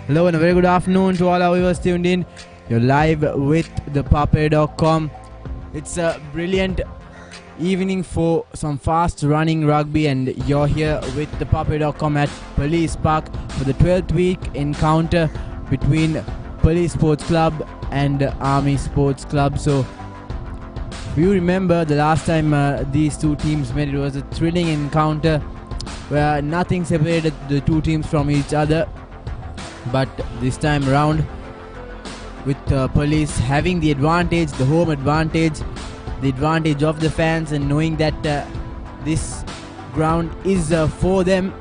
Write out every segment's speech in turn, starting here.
Hello and a very good afternoon to all our viewers tuned in. You're live with ThePapare.com. It's a brilliant evening for some fast running rugby, and you're here with ThePapare.com at Police Park for the 12th week encounter between Police Sports Club and Army Sports Club. So if you remember the last time these two teams met, it was a thrilling encounter where nothing separated the two teams from each other. But this time around, with Police having the advantage, the home advantage, the advantage of the fans, and knowing that this ground is for them,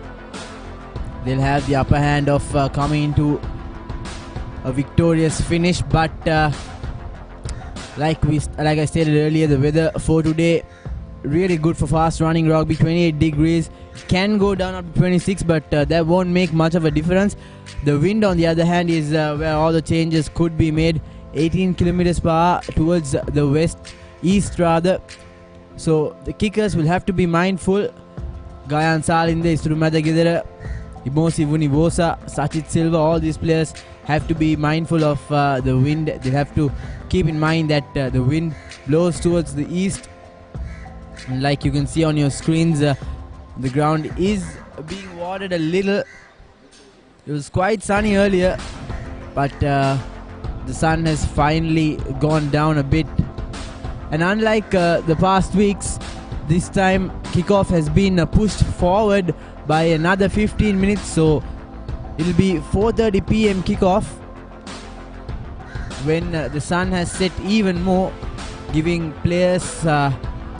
they'll have the upper hand of coming into a victorious finish. But like I stated earlier, the weather for today really good for fast running rugby. 28 degrees, can go down up to 26, but that won't make much of a difference. The wind, on the other hand, is where all the changes could be made. 18 kilometers per hour towards the east rather. So the kickers will have to be mindful. Gayan Salinde, Isturumada Gidera, Imosi Vunivosa, Sachit Silva, all these players have to be mindful of the wind. They have to keep in mind that the wind blows towards the east. And like you can see on your screens, the ground is being watered a little. It was quite sunny earlier, but the sun has finally gone down a bit. And unlike the past weeks, this time kickoff has been pushed forward by another 15 minutes. So it'll be 4:30 p.m. kickoff when the sun has set even more, giving players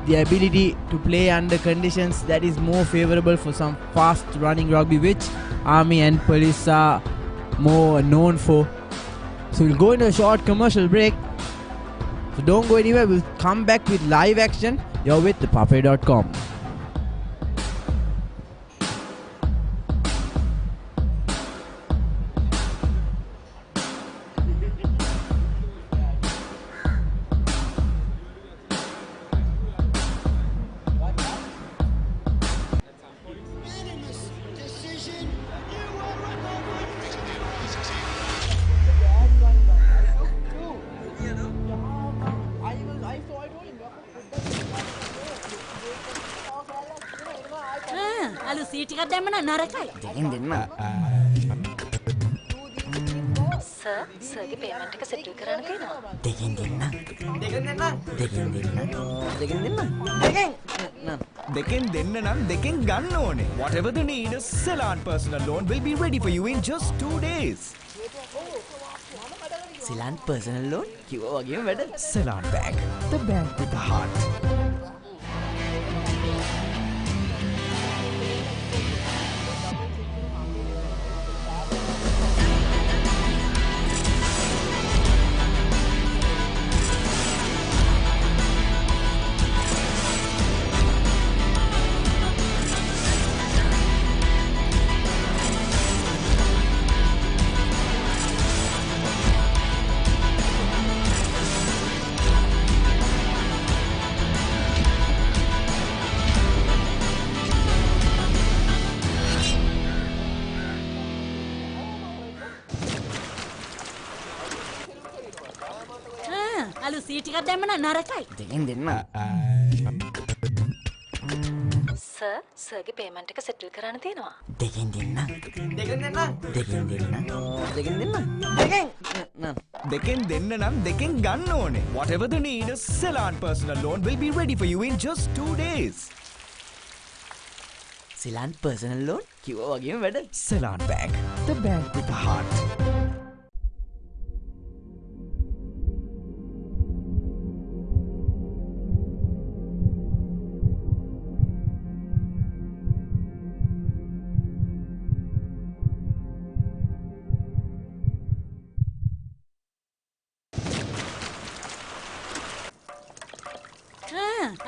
the ability to play under conditions that is more favorable for some fast running rugby, which Army and Police are more known for. So we'll go into a short commercial break, so don't go anywhere. We'll come back with live action. You're with ThePapare.com. Sir, sirගේ payment එක settle කරන්න තියෙනවා. දෙකෙන් දෙන්න නම් දෙකෙන් ගන්න ඕනේ. Whatever the need, a Ceylon personal loan will be ready for you in just 2 days. Ceylon personal loan? කිව්වා වගේම වැඩ. Ceylon Bank, the bank with the heart. අලු සීට් එකක් දැම්ම නම් නරකයි. දෙකෙන් දෙන්න. සර්, සර්ගේ payment එක settle කරන්න තියෙනවා. දෙකෙන් දෙන්න. දෙකෙන් දෙන්න නම් දෙකෙන් ගන්න ඕනේ. Whatever the need, a Ceylon personal loan will be ready for you in just 2 days. Ceylon personal loan? කිව්වා වගේම වැඩ. Ceylon Bank, the bank with the heart.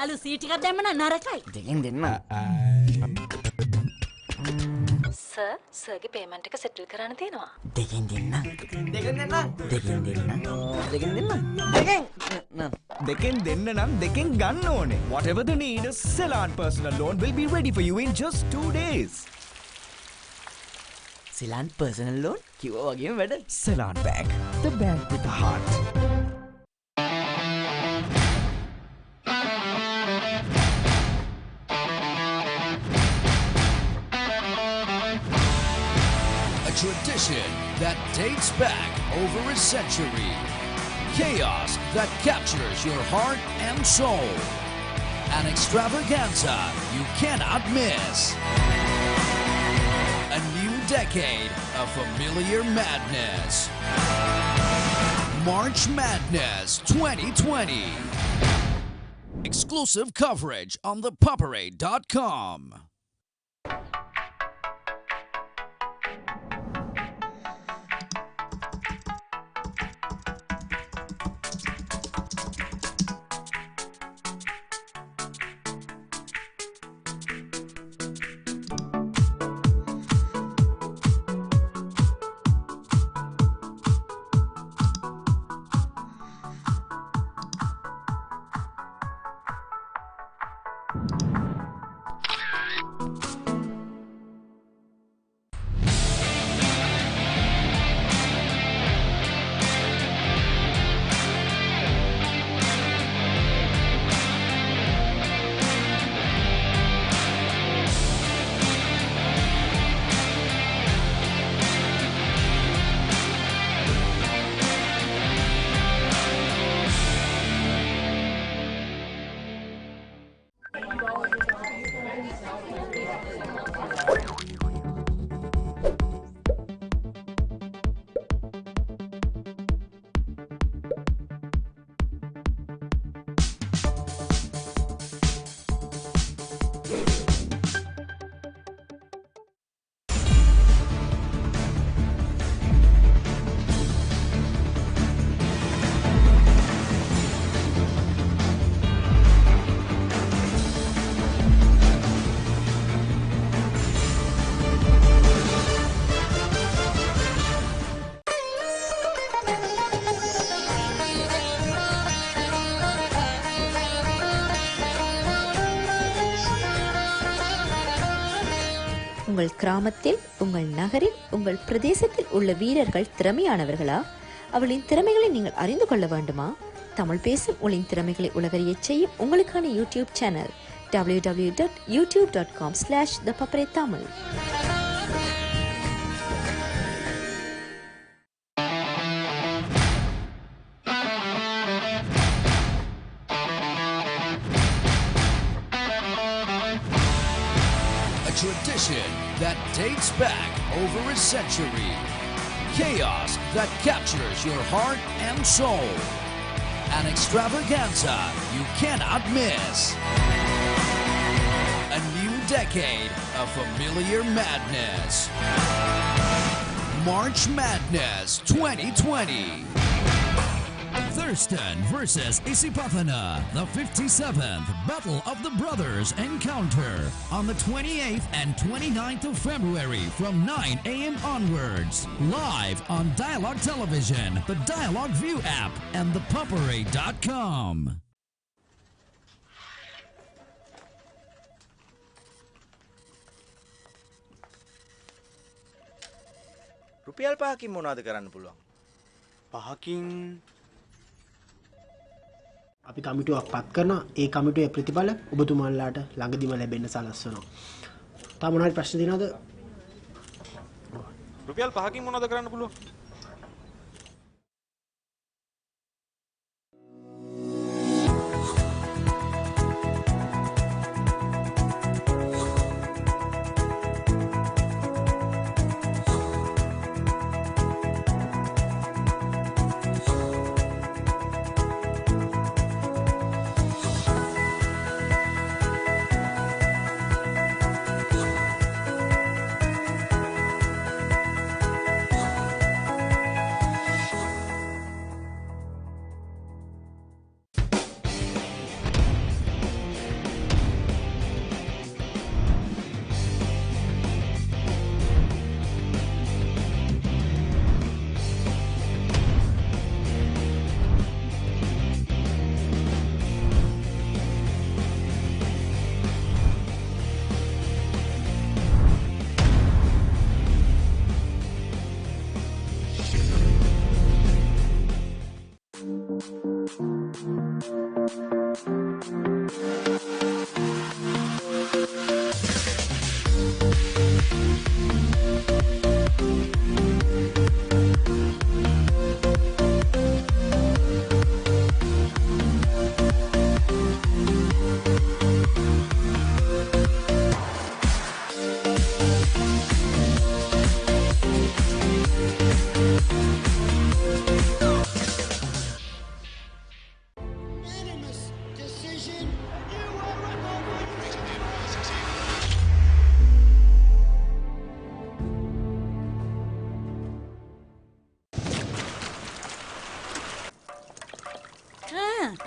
අලු සීට් එකක් දැම්ම නම් නරකයි. දෙකෙන් දෙන්න. සර්, සර්ගේ payment එක settle කරන්න තියෙනවා. දෙකෙන් දෙන්න. දෙකෙන් දෙන්න නම් දෙකෙන් ගන්න ඕනේ. Whatever the need, a Ceylon personal loan will be ready for you in just 2 days. Seylan personal loan කිව්වා වගේම වැඩ. Ceylon Bank, the bank with the heart. A tradition that dates back over a century. Chaos that captures your heart and soul. An extravaganza you cannot miss. A new decade of familiar madness. March Madness 2020. Exclusive coverage on ThePapare.com. உங்கள் கிராமத்தில், உங்கள் நகரில், உங்கள் பிரதேசத்தில் உள்ள வீரர்கள் திறமையானவர்களா? அவளின் திறமைகளை நீங்கள் அறிந்து கொள்ள வேண்டுமா? தமிழ் பேசும் உங்களின் திறமைகளை உலகறியச் செய்யும் உங்களுக்கான YouTube channel www.youtube.com/ThePapare Tamil. Tradition that dates back over a century. Chaos that captures your heart and soul. An extravaganza you cannot miss. A new decade of familiar madness. March Madness 2020. Thurston versus Isipathana, the 57th Battle of the Brothers encounter on the 28th and 29th of February from 9 a.m. onwards. Live on Dialog Television, the Dialog View app, and ThePapare.com. රුපියල් 5කින් මොනවද කරන්න පුළුවන්? 5කින් අපි කමිටුවක් පත් කරනවා. ඒ කමිටුවේ ප්‍රතිඵල ඔබතුමාලාට ළඟදිම ලැබෙන්න සලස්වනවා. තා මොනවාරි ප්‍රශ්න තියෙනවද? රුපියල් 5කින් මොනවද කරන්න පුළුවන්?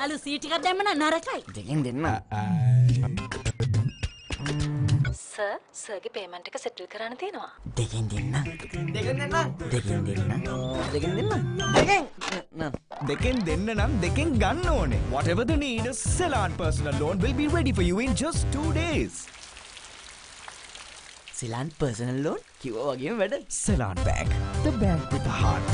අලු සීටිකක් දැම්ම නම් නරකයි. දෙකෙන් දෙන්න. සර් සර්ගේ පේමන්ට් එක සෙටල් කරන්න තියෙනවා. දෙකෙන් දෙන්න. දෙකෙන් දෙන්න. දෙකෙන් දෙන්න. දෙකෙන් දෙන්න. දෙකෙන් නෑ. දෙකෙන් දෙන්න නම් දෙකෙන් ගන්න ඕනේ. Whatever the need, a Ceylon personal loan will be ready for you in just 2 days. Seylan personal loan කිව්වා වගේම වැඩ. Ceylon Bank, the bank with the heart.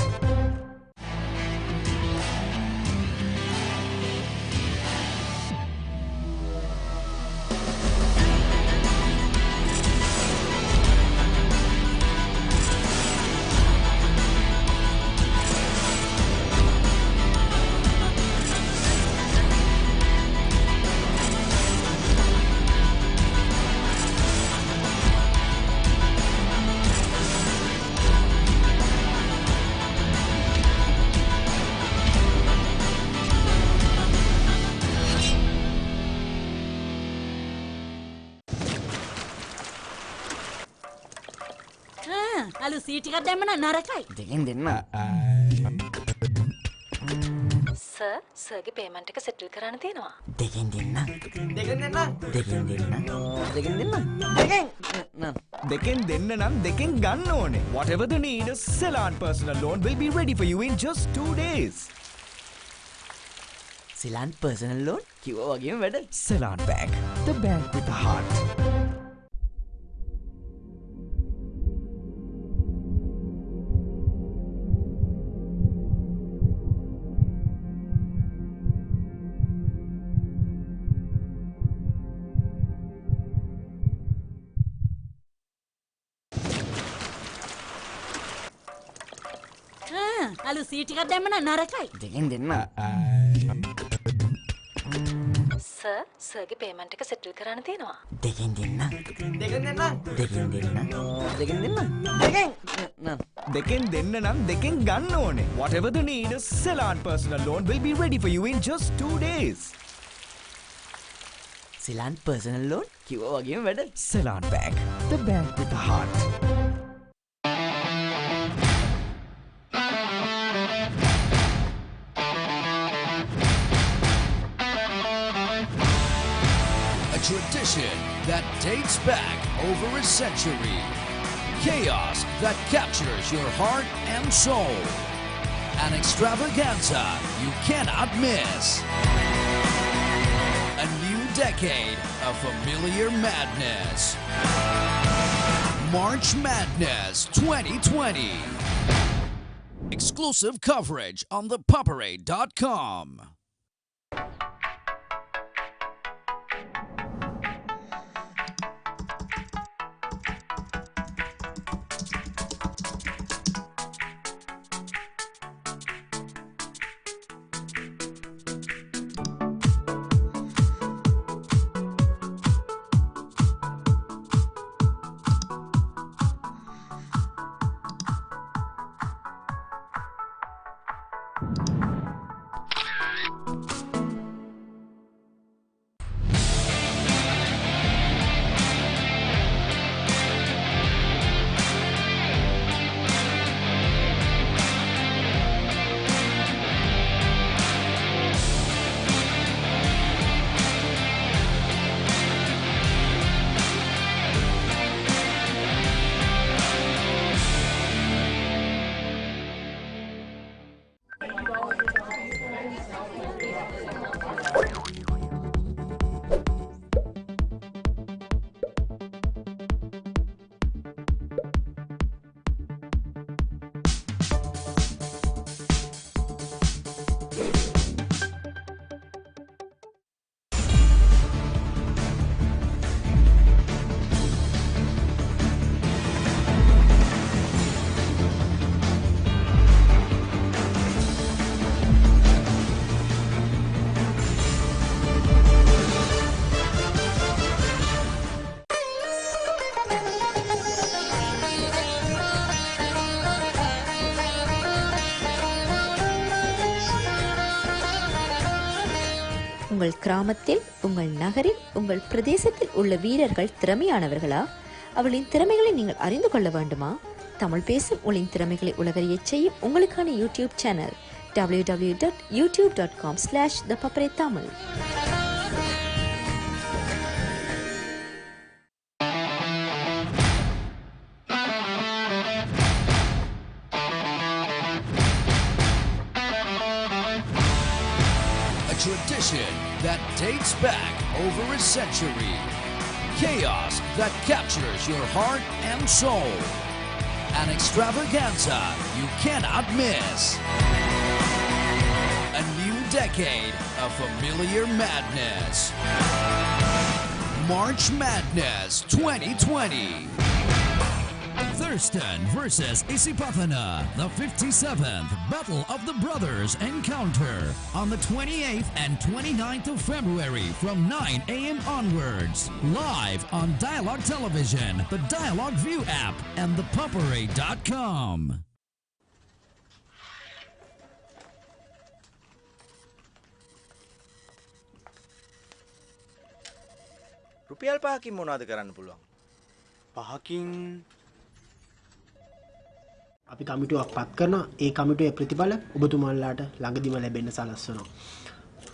අලු සීටිකක් දැම්ම නම් නරකයි. දෙකෙන් දෙන්න. සර් සර්ගේ පේමන්ට් එක සෙටල් කරන්න තියෙනවා. දෙකෙන් දෙන්න. දෙකෙන් දෙන්න. දෙකෙන් දෙන්න. දෙකෙන් දෙන්න. දෙකෙන් නෑ. දෙකෙන් දෙන්න නම් දෙකෙන් ගන්න ඕනේ. Whatever the need, a Ceylon personal loan will be ready for you in just 2 days. Seylan personal loan කිව්වා වගේම වැඩ. Ceylon Bank, the bank with the heart. අලු සීටිකක් දැම්ම නම් නරකයි. දෙකෙන් දෙන්න. සර් සර්ගේ පේමන්ට් එක සෙටල් කරන්න තියෙනවා. දෙකෙන් දෙන්න. දෙකෙන් දෙන්න. දෙකෙන් දෙන්න. දෙකෙන් දෙන්න. දෙකෙන් නෑ. දෙකෙන් දෙන්න නම් දෙකෙන් ගන්න ඕනේ. Whatever the need, a Ceylon personal loan will be ready for you in just 2 days. Seylan personal loan කිව්වා වගේම වැඩ. Ceylon Bank, the bank with the heart. A tradition that dates back over a century. Chaos that captures your heart and soul. An extravaganza you cannot miss. A new decade of familiar madness. March Madness 2020. Exclusive coverage on ThePapare.com. உங்கள் கிராமத்தில் உங்கள் நகரில் உங்கள் பிரதேசத்தில் உள்ள வீரர்கள் திறமையானவர்களா? அவளின் திறமைகளை நீங்கள் அறிந்து கொள்ள வேண்டுமா? தமிழ் பேசும் உங்களின் திறமைகளை உலகறியச் செய்யும் உங்களுக்கான YouTube channel www.youtube.com/ThePapare Tamil. Tradition that dates back over a century. Chaos that captures your heart and soul. An extravaganza you cannot miss. A new decade of familiar madness. March Madness 2020. Thurston versus Isipathana, the 57th Battle of the Brothers encounter on the 28th and 29th of February from 9 a.m. onwards. Live on Dialog Television, the Dialog View app, and ThePapare.com. රුපියල් 5කින් මොනවද කරන්න පුළුවන්? 5කින් අපි කමිටුවක් පත් කරනවා. ඒ කමිටුවේ ප්‍රතිඵල ඔබතුමාලාට ළඟදිම ලැබෙන්න සලස්වනවා.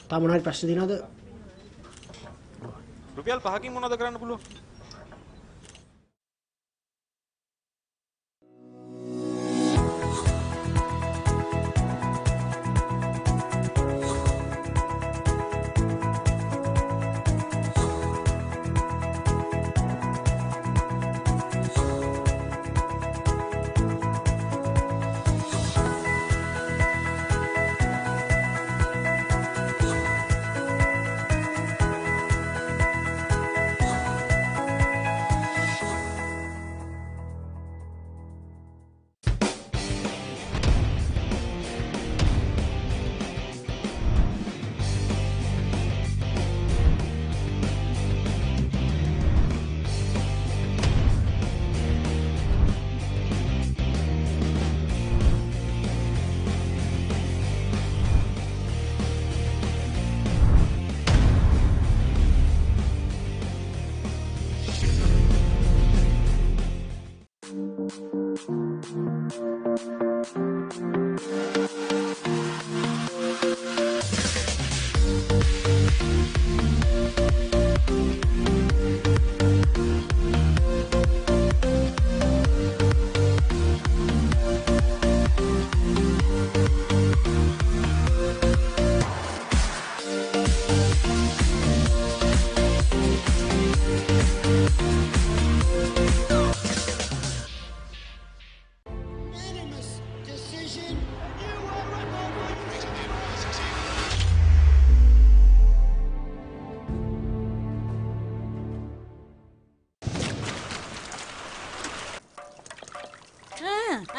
තා මොනවාරි ප්‍රශ්න තියෙනවද? රුපියල් 5කින් මොනවද කරන්න පුළුවන්?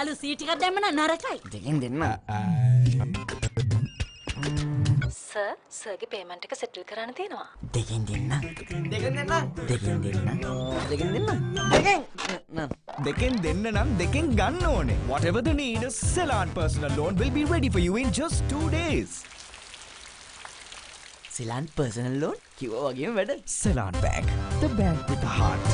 අලු සීට් එකක් දැම්ම නම් නරකයි. දෙකෙන් දෙන්න. සර්, සර්ගේ පේමන්ට් එක සෙටල් කරන්න තියෙනවා. දෙකෙන් දෙන්න. දෙකෙන් දෙන්න. දෙකෙන් දෙන්න. දෙකෙන් දෙන්න. දෙකෙන්. දෙකෙන් දෙන්න නම් දෙකෙන් ගන්න ඕනේ. Whatever the need, a Ceylon personal loan will be ready for you in just 2 days. Seylan personal loan කිව්වා වගේම වැඩ. Ceylon Bank, the bank with the heart.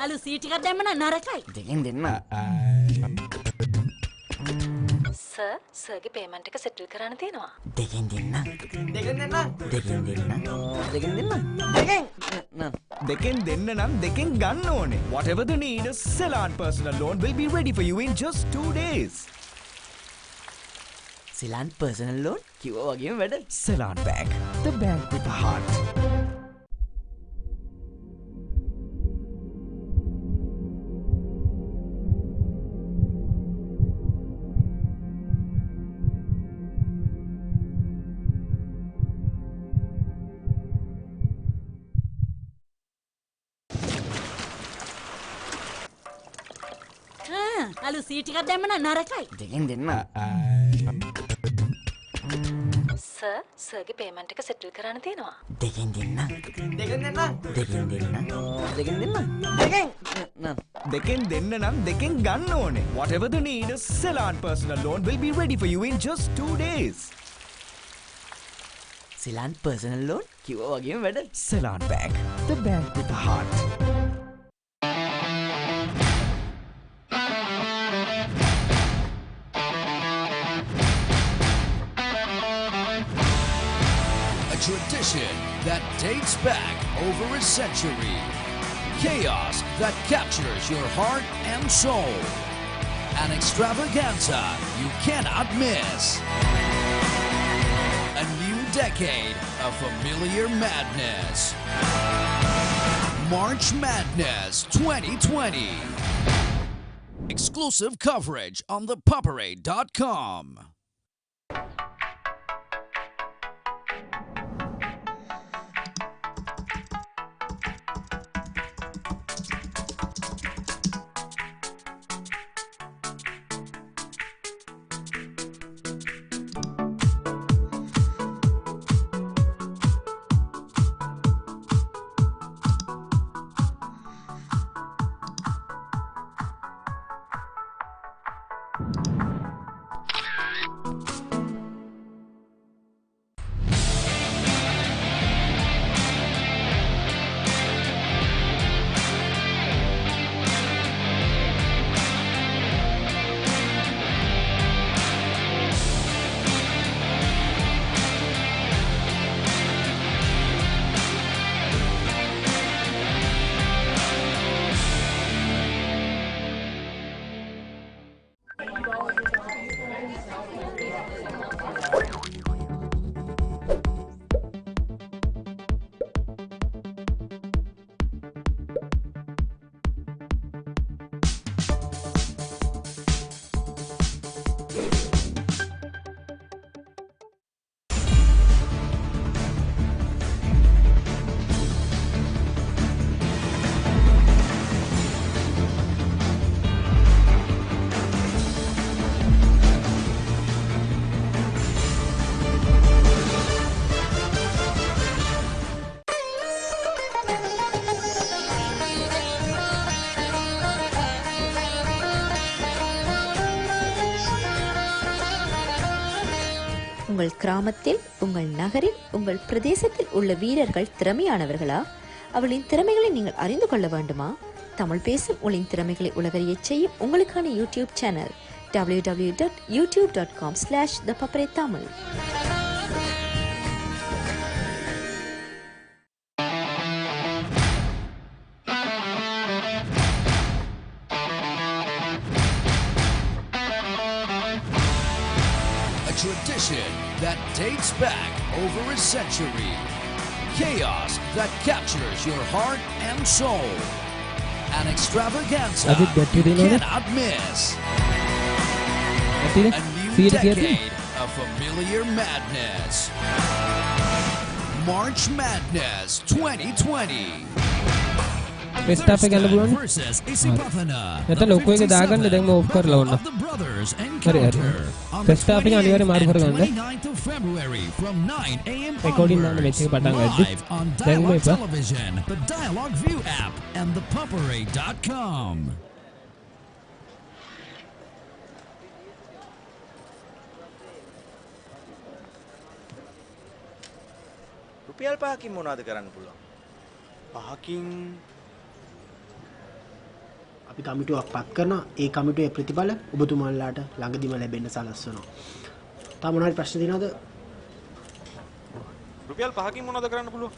අලු සීට් එකක් දැම්ම නම් නරකයි. දෙකෙන් දෙන්න. සර්, සර්ගේ පේමන්ට් එක සෙටල් කරන්න තියෙනවා. දෙකෙන් දෙන්න. දෙකෙන් දෙන්න. දෙකෙන් දෙන්න. දෙකෙන් දෙන්න. දෙකෙන්. දෙකෙන් දෙන්න නම් දෙකෙන් ගන්න ඕනේ. Whatever the need, a Ceylon personal loan will be ready for you in just 2 days. Seylan personal loan කිව්වා වගේම වැඩ. Ceylon Bank, the bank with the heart. අලු සීටිකක් දැම්මන නරකයි. දෙකෙන් දෙන්න. සර් සර්ගේ පේමන්ට් එක සෙටල් කරන්න තියෙනවා. දෙකෙන් දෙන්න. දෙකෙන් දෙන්න. දෙකෙන් දෙන්න. දෙකෙන් දෙන්න. දෙකෙන් දෙන්න නම් දෙකෙන් ගන්න ඕනේ. Whatever the need, a Ceylon personal loan will be ready for you in just 2 days. Seylan personal loan කිව්වා වගේම වැඩ. Ceylon Bank, the bank with the heart. A tradition that dates back over a century. Chaos that captures your heart and soul. An extravaganza you cannot miss. A new decade of familiar madness. March Madness 2020. Exclusive coverage on ThePapare.com. உங்கள் கிராமத்தில், உங்கள் நகரில், உங்கள் பிரதேசத்தில் உள்ள வீரர்கள் திறமையானவர்களா? அவளின் திறமைகளை நீங்கள் அறிந்து கொள்ள வேண்டுமா? தமிழ் பேசும் உங்களின் திறமைகளை உலகறியச் செய்யும் உங்களுக்கான YouTube channel www.youtube.com/ThePapare Tamil. A tradition that dates back over a century. Chaos that captures your heart and soul. An extravaganza you cannot miss. A new decade of familiar madness. March Madness 2020. Staff එක ගන්න පුළුවන්. නැත්නම් ලොකෝ එක දාගන්න දැන් මම of කරලා ඕන. හරි හරි. ස්ටාප් එක අනිවාර්යෙන් මාරු කරගන්න. රෙකෝඩින් දාන්න මෙච්චර පටන් ගද්දි. දැන් මේ television, the Dialog View app and ThePapare.com. රුපියල් 5කින් මොනවද කරන්න පුළුවන්? 5කින් අපි කමිටුවක් පත් කරනවා. ඒ කමිටුවේ ප්‍රතිඵල ඔබතුමාලාට ළඟදිම ලැබෙන්න සලස්වනවා. තා මොනවාරි ප්‍රශ්න තියෙනවද? රුපියල් 5කින් මොනවද කරන්න පුළුවන්?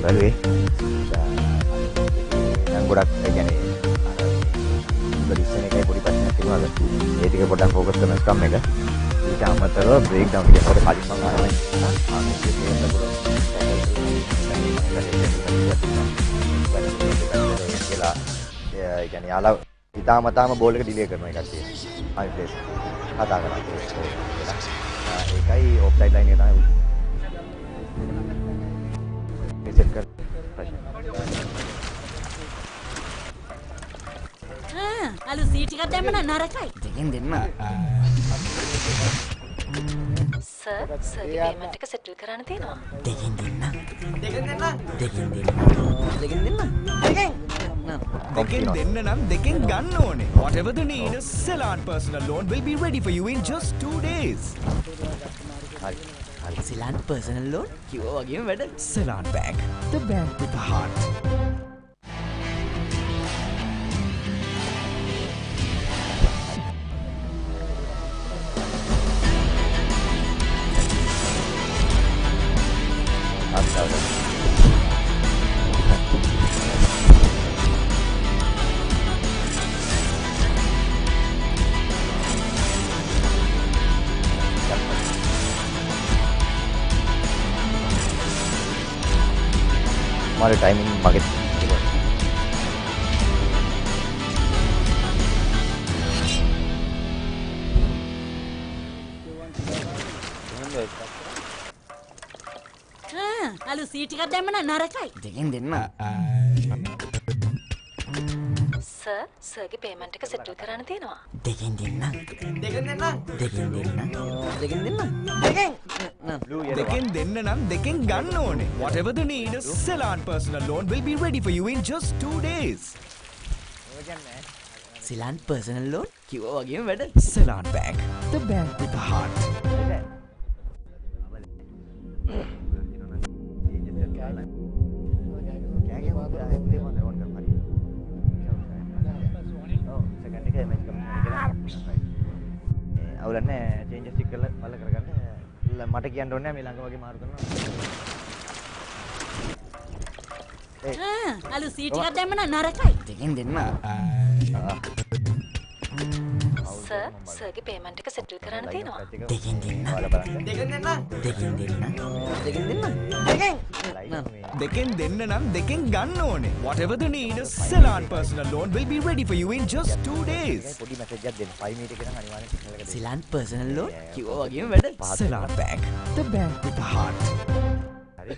බැලුවේ. දැන් ගොඩක් ඒ කියන්නේ ඉස්සෙන් එකයි පොඩි ප්‍රශ්නයක් තිබුණාද? ඒ ටික පොඩ්ඩක් ફોකස් කරන ස්ක්‍රම් එක. ඊට අමතරව බ්‍රේක් ඩවුන් එක පොඩ්ඩක් කලින් මම ආවයි. ඒ කියන්නේ යාලා හිතාමතාම බෝල් එක ඩිලේ කරන එකක් තියෙනවා. හයි ප්ලේස් කතා කරා. ඒකයි ඔෆ්සයිඩ් ලයින් එක තමයි රිසෙට් කර අලු සීට් එකක් දැම්ම නම් නරකයි. දෙකෙන් දෙන්න. සර් සර්ගේ පේමන්ට් එක සෙටල් කරන්න තියෙනවා. දෙකෙන් දෙන්න. දෙකෙන් දෙන්න. දෙකෙන් දෙන්න. දෙකෙන් දෙන්න. දෙකෙන් දෙන්න නම් දෙකෙන් ගන්න ඕනේ. Whatever the need, Ceylon personal loan will be ready for you in just 2 days. Ceylon personal loan කිව්වා වගේම වැඩ. Ceylon Bank, the bank with the heart. हमारे टाइमिंग मगे අලු සීට් එකක් දැම්ම නම් නරකයි. දෙකෙන් දෙන්න. සර් සර්ගේ පේමන්ට් එක සෙටල් කරන්න තියෙනවා. දෙකෙන් දෙන්න. දෙකෙන් දෙන්න. දෙකෙන් දෙන්න. දෙකෙන් දෙන්න. දෙකෙන් දෙන්න නම් දෙකෙන් ගන්න ඕනේ. Whatever the need, Ceylon personal loan will be ready for you in just 2 days. Ceylon personal loan කිව්වා වගේම වැඩ. Ceylon Bank, the bank with the heart. අවුලන්නේ චේන්ජස් ටික කරලා බල කරගන්න මට කියන්න ඕනේ මේ ළඟ වගේ මාරු කරනවා අලු සීට් එකක් දැම්ම නම් නරකයි. දෙකෙන් දෙන්න. සර් සර්ගේ පේමන්ට් එක සෙටල් කරන්න තියෙනවා. දෙකෙන් දෙන්න. දෙකෙන් දෙන්න. දෙකෙන් දෙන්න. දෙකෙන් දෙන්න. දෙකෙන් දෙන්න නම් දෙකෙන් ගන්න ඕනේ. Whatever the need, Ceylon personal loan will be ready for you in just 2 days. පොඩි මැසේජ් එකක් දෙන්න 5 මීටර් එක නම් අනිවාර්යෙන් සිග්නල් එක දෙන්න. Ceylon personal loan කිව්වා වගේම වැඩ. Ceylon Bank, the bank with the heart. හරි.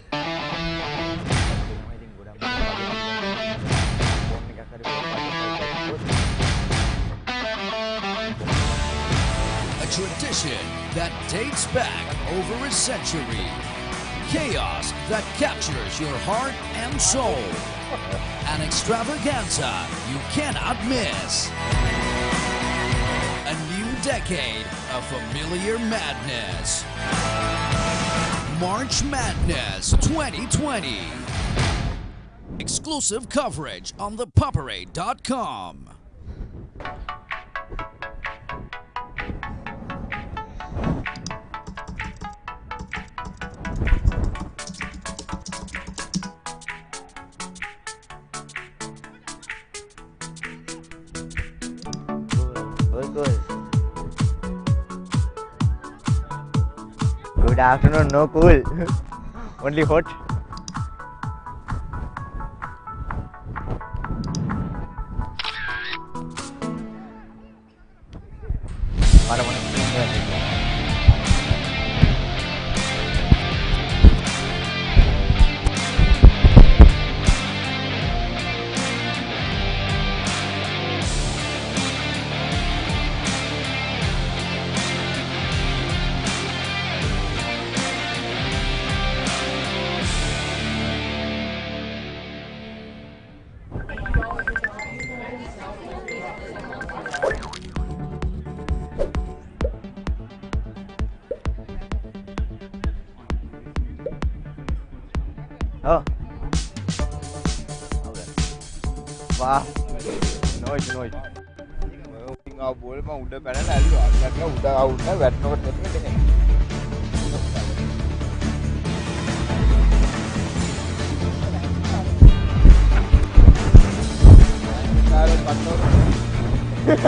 A tradition that dates back over a century. Chaos that captures your heart and soul. An extravaganza you cannot miss. A new decade of familiar madness. March Madness 2020. Exclusive coverage on ThePapare.com. Good afternoon, no cool. Only hot. Oh. Wah. Noise. Ngau bola mah udah padahal lalu agaknya udah වැටෙනකොට දෙන්නේ. உங்கள்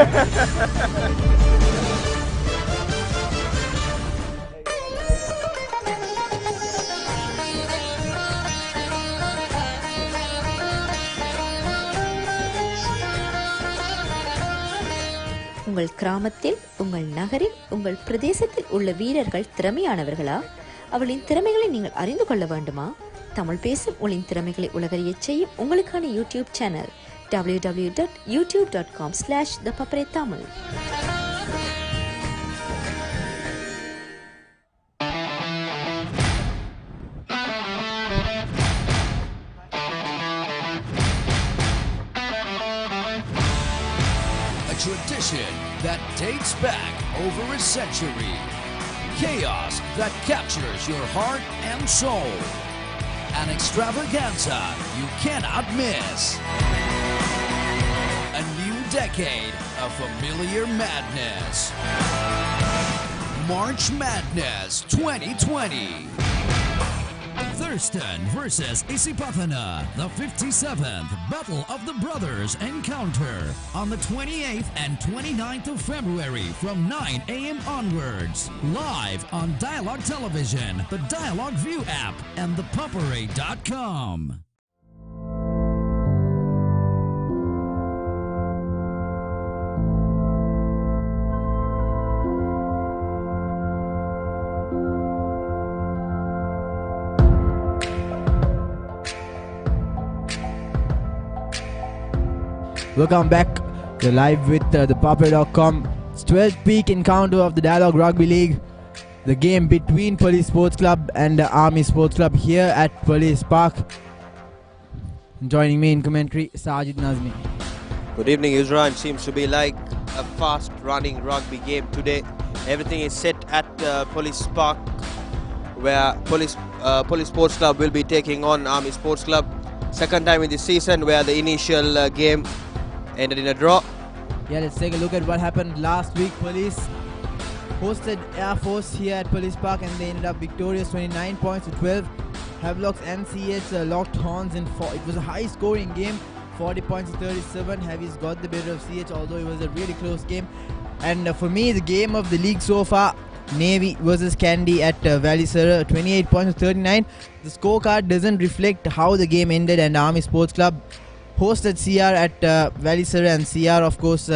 கிராமத்தில், உங்கள் நகரில், உங்கள் பிரதேசத்தில் உள்ள வீரர்கள் திறமையானவர்களா? அவளின் திறமைகளை நீங்கள் அறிந்து கொள்ள வேண்டுமா? தமிழ் பேசும் உங்களின் திறமைகளை உலகறியச் செய்யும் உங்களுக்கான YouTube channel www.youtube.com/ThePapare Tamil. A tradition that dates back over a century. Chaos that captures your heart and soul. An extravaganza you cannot miss. A new decade of familiar madness. March Madness 2020. Thurston versus Isipathana, the 57th Battle of the Brothers encounter on the 28th and 29th of February from 9 a.m. onwards. Live on Dialog Television, the Dialog View app, and ThePapare.com. Welcome back. You're live with ThePapare.com. It's 12th peak encounter of the Dialog Rugby League. The game between Police Sports Club and Army Sports Club here at Police Park. Joining me in commentary, Sajid Nazmi. Good evening, Israel. It seems to be like a fast-running rugby game today. Everything is set at Police Park, where Police Sports Club will be taking on Army Sports Club. Second time in this season, where the initial game ended in a draw. Yeah, let's take a look at what happened last week. Police hosted Air Force here at Police Park and they ended up victorious 29 points to 12. Havelocks and CH locked horns in it was a high scoring game, 40 points to 37. Havies got the better of CH, although it was a really close game. And for me, the game of the league so far, Navy versus Kandy at Valley Surra, 28 points to 39. The scorecard doesn't reflect how the game ended, and Army Sports Club hosted CR at Valley Surra, and CR of course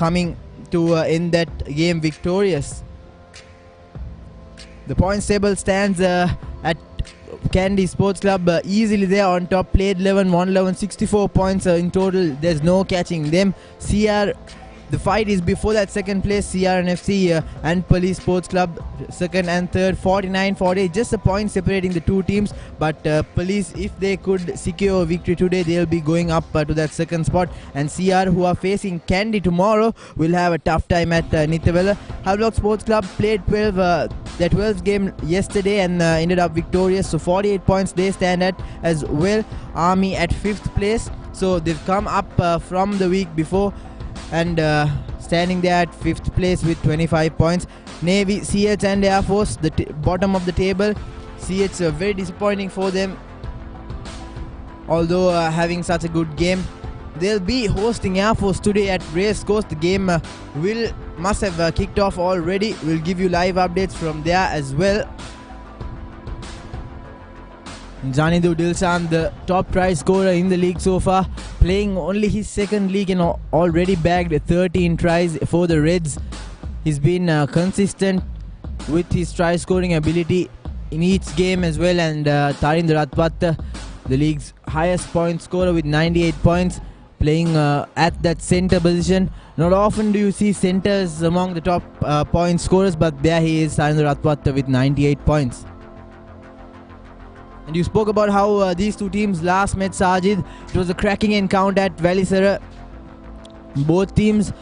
coming to end that game victorious. The points table stands at Kandy Sports Club easily there on top, played 11, won 11, 64 points in total. There's no catching them. CR, the fight is before that second place, CRNFC and Police Sports Club second and third, 49-48, just a point separating the two teams. But Police, if they could secure a victory today, they'll be going up to that second spot. And CR, who are facing Kandy tomorrow, will have a tough time at Nithawela. Havelock Sports Club played their 12th game yesterday and ended up victorious, so 48 points they stand at as well. Army at 5th place, so they've come up from the week before and standing there at 5th place with 25 points. Navy, CH and Air Force, the bottom of the table. CH very disappointing for them, although having such a good game. They'll be hosting Air Force today at Race Course. The game must have kicked off already. We'll give you live updates from there as well. Janidu Dilshan, the top try scorer in the league so far, playing only his second league and already bagged 13 tries for the Reds. He's been consistent with his try scoring ability in each game as well. And Tarinder Ratpat, the league's highest point scorer with 98 points, playing at that center position. Not often do you see centers among the top point scorers, but there he is, Tarinder Ratpat with 98 points. And you spoke about how these two teams last met, Sajid. It was a cracking encounter at Valley Surra. Both teams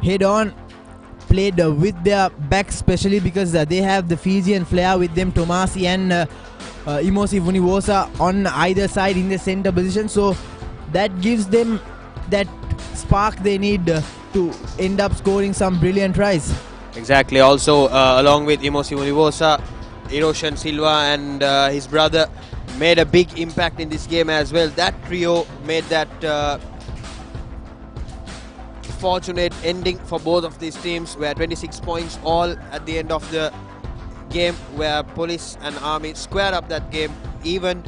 head on, played with their backs, especially because they have the Fijian flair with them, Tomasi and Imosi Vunivosa on either side in the center position. So that gives them that spark they need to end up scoring some brilliant tries. Exactly. Also, along with Imosi Vunivosa, Eroshan Silva and his brother made a big impact in this game as well. That trio made that unfortunate ending for both of these teams, where 26 points all at the end of the game, where Police and Army square up that game even,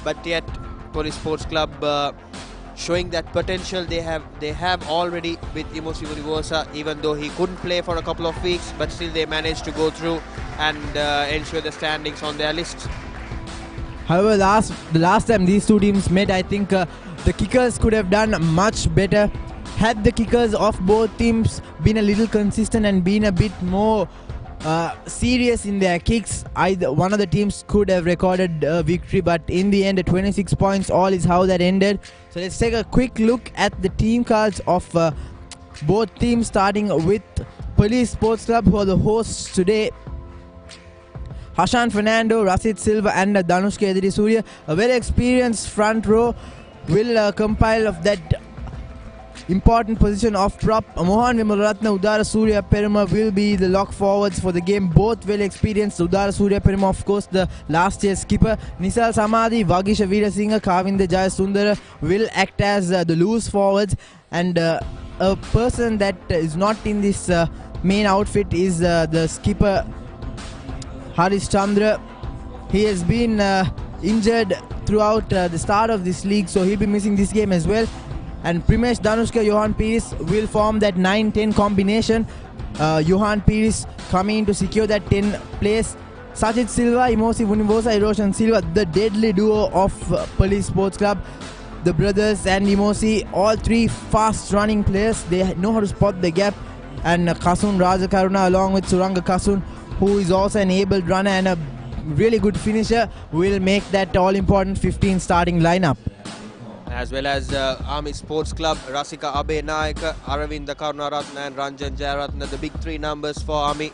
but yet Police Sports Club showing that potential they have already with Imosi Univosa, even though he couldn't play for a couple of weeks, but still they managed to go through and ensure the standings on their list. However, the last time these two teams met, I think the kickers could have done much better. Had the kickers of both teams been a little consistent and been a bit more serious in their kicks, one of the teams could have recorded a victory, but in the end 26 points all is how that ended. So let's take a quick look at the team cards of both teams, starting with Police Sports Club, who are the hosts today. Hashan Fernando, Rasid Silva and Danushka Ediri-Surya, a very experienced front row, will compile of that important position of prop. Mohan Vimalratna, Udara Surya Peruma will be the lock forwards for the game. Both well experienced. Udara Surya Peruma, of course, the last year's skipper. Nisal Samadhi, Vagisha Veerasinghe, Kavinda Jayasundara will act as the loose forwards. And a person that is not in this main outfit is the skipper, Haris Chandra. He has been injured throughout the start of this league, so he'll be missing this game as well. And Primesh, Danushka, Johan Piris will form that 9-10 combination. Johan Piris coming in to secure that 10 place. Sajid Silva, Imosi Univosa, Eroshan Silva, the deadly duo of Police Sports Club. The brothers and Imosi, all three fast running players. They know how to spot the gap. And Kasun Rajakaruna along with Suranga Kasun, who is also an able runner and a really good finisher, will make that all-important 15 starting lineup. As well as Army Sports Club, Rasika Abe Nayaka, Aravinda Karunaratna and Ranjan Jayaratna, the big three numbers for Army.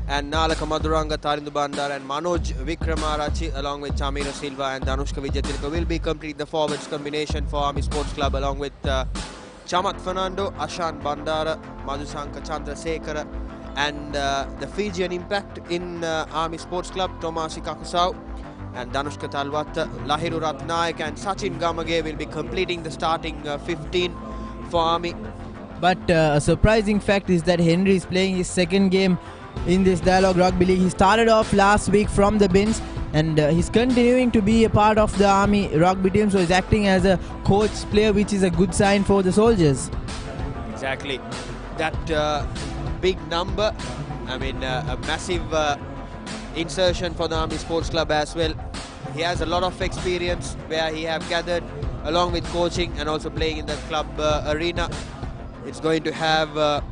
And Nalaka Maduranga, Tarindu Bandar and Manoj Vikramarachi, along with Chamira Silva and Danushka Vijayatilaka, will be complete the forwards combination for Army Sports Club, along with Chamat Fernando, Ashan Bandara, Madhusanka Chandrasekara, and the Fijian impact in Army Sports Club, Tomasi Kakusau and Danushka Talwat, Lahiru Ratnaik and Sachin Gamage will be completing the starting 15 for Army. But a surprising fact is that Henry is playing his second game in this Dialog Rugby League. He started off last week from the bench, and he's continuing to be a part of the Army rugby team, so he's acting as a coach player, which is a good sign for the soldiers. Exactly. That big number, I mean a massive insertion for the Army Sports Club as well. He has a lot of experience where he have gathered along with coaching and also playing in the club arena. It's going to have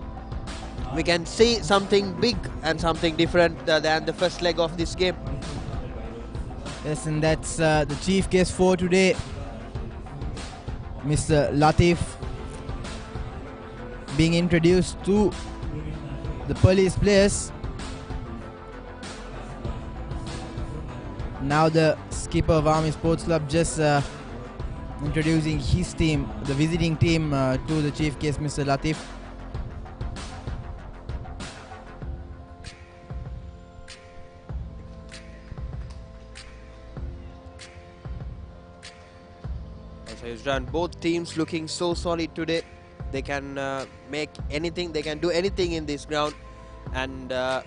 we can see something big and something different than the first leg of this game. Yes, and that's the chief guest for today, Mr. Latif, being introduced to the police players. Now the skipper of Army Sports Club just introducing his team, the visiting team, to the chief guest, Mr. Latif. So he's done both teams looking so solid today. They can make anything, they can do anything in this ground, and other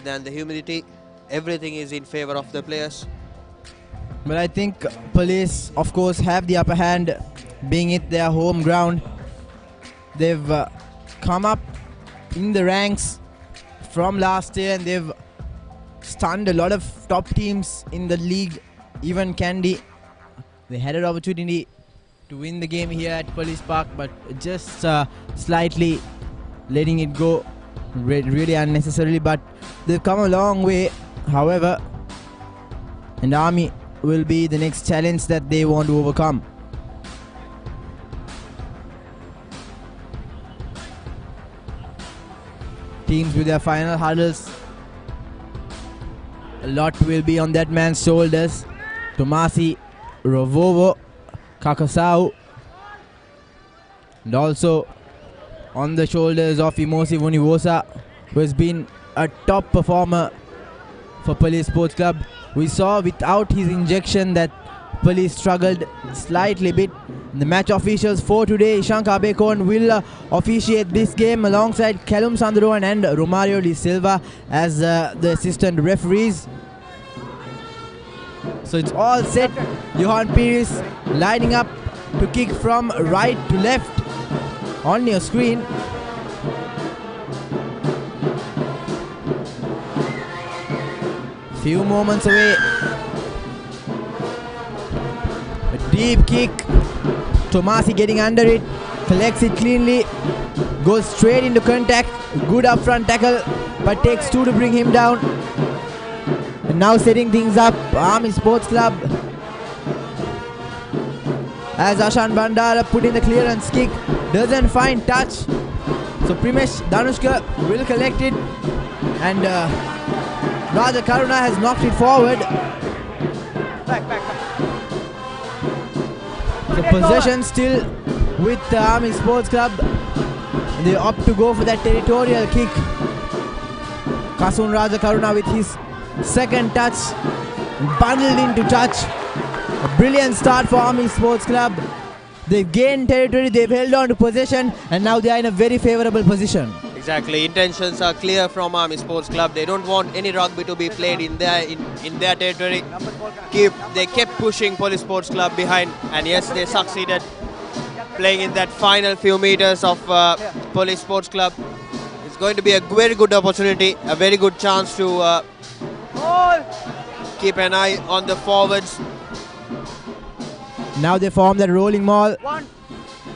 than the humidity, everything is in favor of the players. But I think police, of course, have the upper hand, being it their home ground. They've come up in the ranks from last year, and they've stunned a lot of top teams in the league, even Kandy. They had an opportunity to win the game here at Police Park, but just slightly letting it go really unnecessarily. But they've come a long way, however, and Army will be the next challenge that they want to overcome. Teams with their final huddles. A lot will be on that man's shoulders. Tomasi, Rovovo, Kakasau, and also on the shoulders of Imosi Univosa, who has been a top performer for Police Sports Club. We saw without his injection that Police struggled slightly bit, The match officials for today, Ishank Abekon will officiate this game alongside Callum Sandaroan and Romario De Silva as the assistant referees. So it's all set. Johan Pires lining up to kick from right to left on your screen. Few moments away. A deep kick. Tomasi getting under it, collects it cleanly, goes straight into contact. Good up front tackle, but takes two to bring him down. And now setting things up, Army Sports Club. As Ashan Bandara put in the clearance kick, doesn't find touch. So Primesh Danushka will collect it, and Raja Karuna has knocked it forward. The possession still with the Army Sports Club. They opt to go for that territorial kick. Kasun Raja Karuna with his second touch, bundled into touch. A brilliant start for Army Sports Club. They've gained territory, they've held on to possession, and now they are in a very favourable position. Exactly, intentions are clear from Army Sports Club. They don't want any rugby to be played in their territory. They kept pushing Police Sports Club behind, and yes, they succeeded playing in that final few meters of Police Sports Club. It's going to be a very good opportunity, a very good chance to keep an eye on the forwards. Now they form that rolling maul.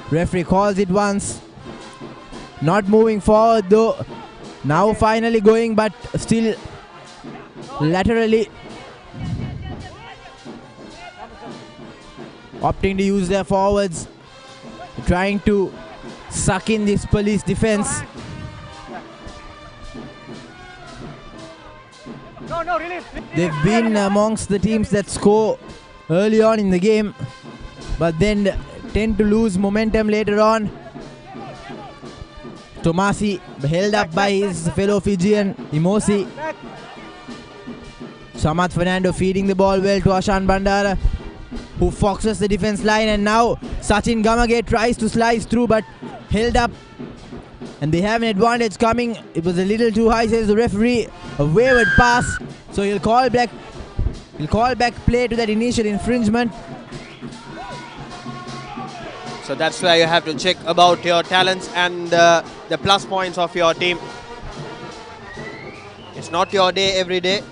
Referee calls it once. Not moving forward though. Now finally going, but still laterally. Opting to use their forwards. Trying to suck in this police defense. They've been amongst the teams that score early on in the game, but then tend to lose momentum later on. Tomasi held up by his fellow Fijian, Imosi. Samath Fernando feeding the ball well to Ashan Bandara, who foxes the defense line, and now Sachin Gamage tries to slice through but held up, and they have an advantage coming. It was a little too high, says the referee. A wayward pass, so he'll call back play to that initial infringement. So that's why you have to check about your talents and the plus points of your team. It's not your day every day.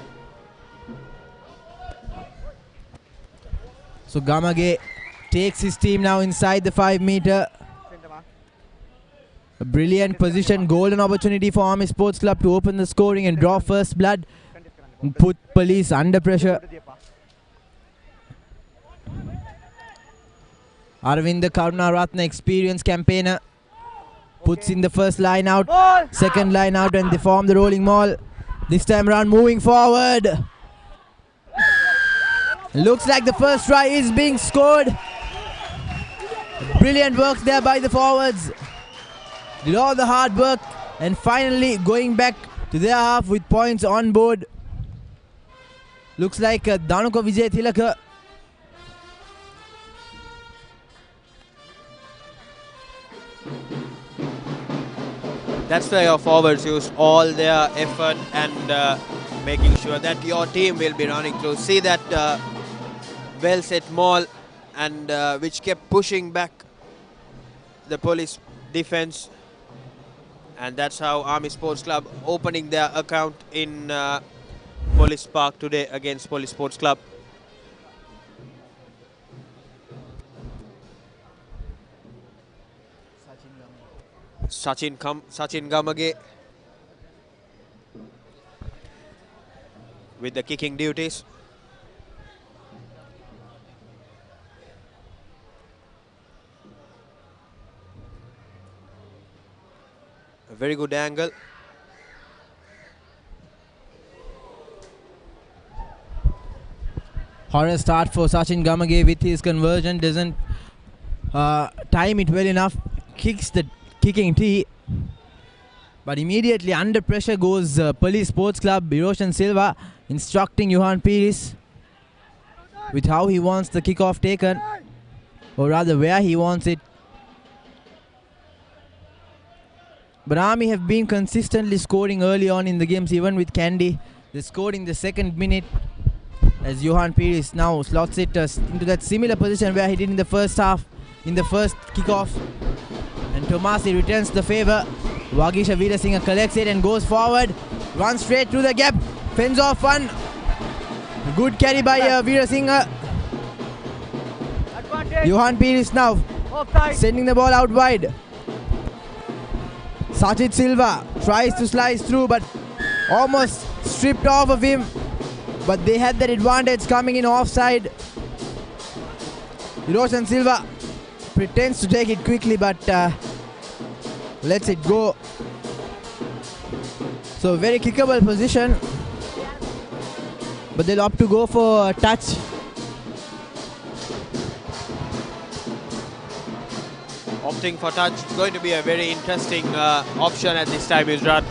So Gamage takes his team now inside the 5 meter. A brilliant position, golden opportunity for Army Sports Club to open the scoring and draw first blood and put police under pressure. Aravinda Karunaratne, experienced campaigner, puts in the first line out, second line out, and they form the rolling maul. This time around moving forward. Looks like the first try is being scored. Brilliant work there by the forwards. Did all the hard work and finally going back to their half with points on board. Looks like Danuka Vijay Thilaka. That's why your forwards use all their effort and making sure that your team will be running through. See that well set maul, and which kept pushing back the police defense, and that's how Army Sports Club opening their account in Police Park today against Police Sports Club. Sachin Gamage with the kicking duties. A very good angle. Horror start for Sachin Gamage with his conversion. Doesn't time it well enough. Kicks the kicking tee. But immediately under pressure goes Police Sports Club. Biroshan Silva instructing Johan Pires with how he wants the kickoff taken. or rather where he wants it. But Army have been consistently scoring early on in the games, even with Candy. They scored in the second minute as Johan Pires now slots it into that similar position where he did in the first half, in the first kickoff. And Tomasi returns the favour. Wagisha Veerasinghe collects it and goes forward. Runs straight through the gap. Fends off one. Good carry by Veerasinghe. Johan Pires now sending the ball out wide. Sachit Silva tries to slice through but almost stripped off of him. But they had that advantage coming in offside. Roshan Silva pretends to take it quickly but lets it go. So very kickable position. But they'll opt to go for a touch. Opting for touch is going to be a very interesting option at this time, Yusran.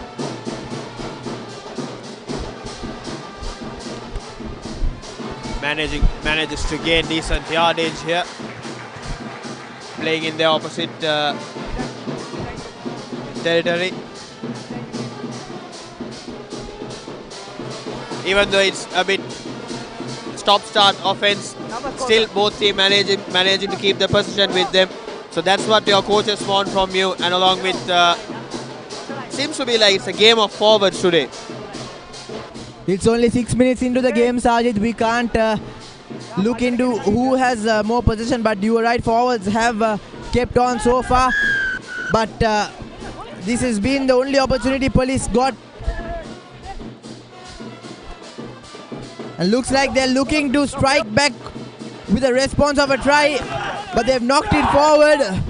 Manages to gain decent yardage here. Playing in the opposite territory. Even though it's a bit stop-start offense, still both teams managing to keep the possession with them. So that's what your coaches want from you, and along with seems to be like it's a game of forwards today. It's only 6 minutes into the game, Sajid. We can't look into who has more possession, but you are right, forwards have kept on so far. But this has been the only opportunity Police got. And looks like they're looking to strike back with a response of a try, but they've knocked it forward.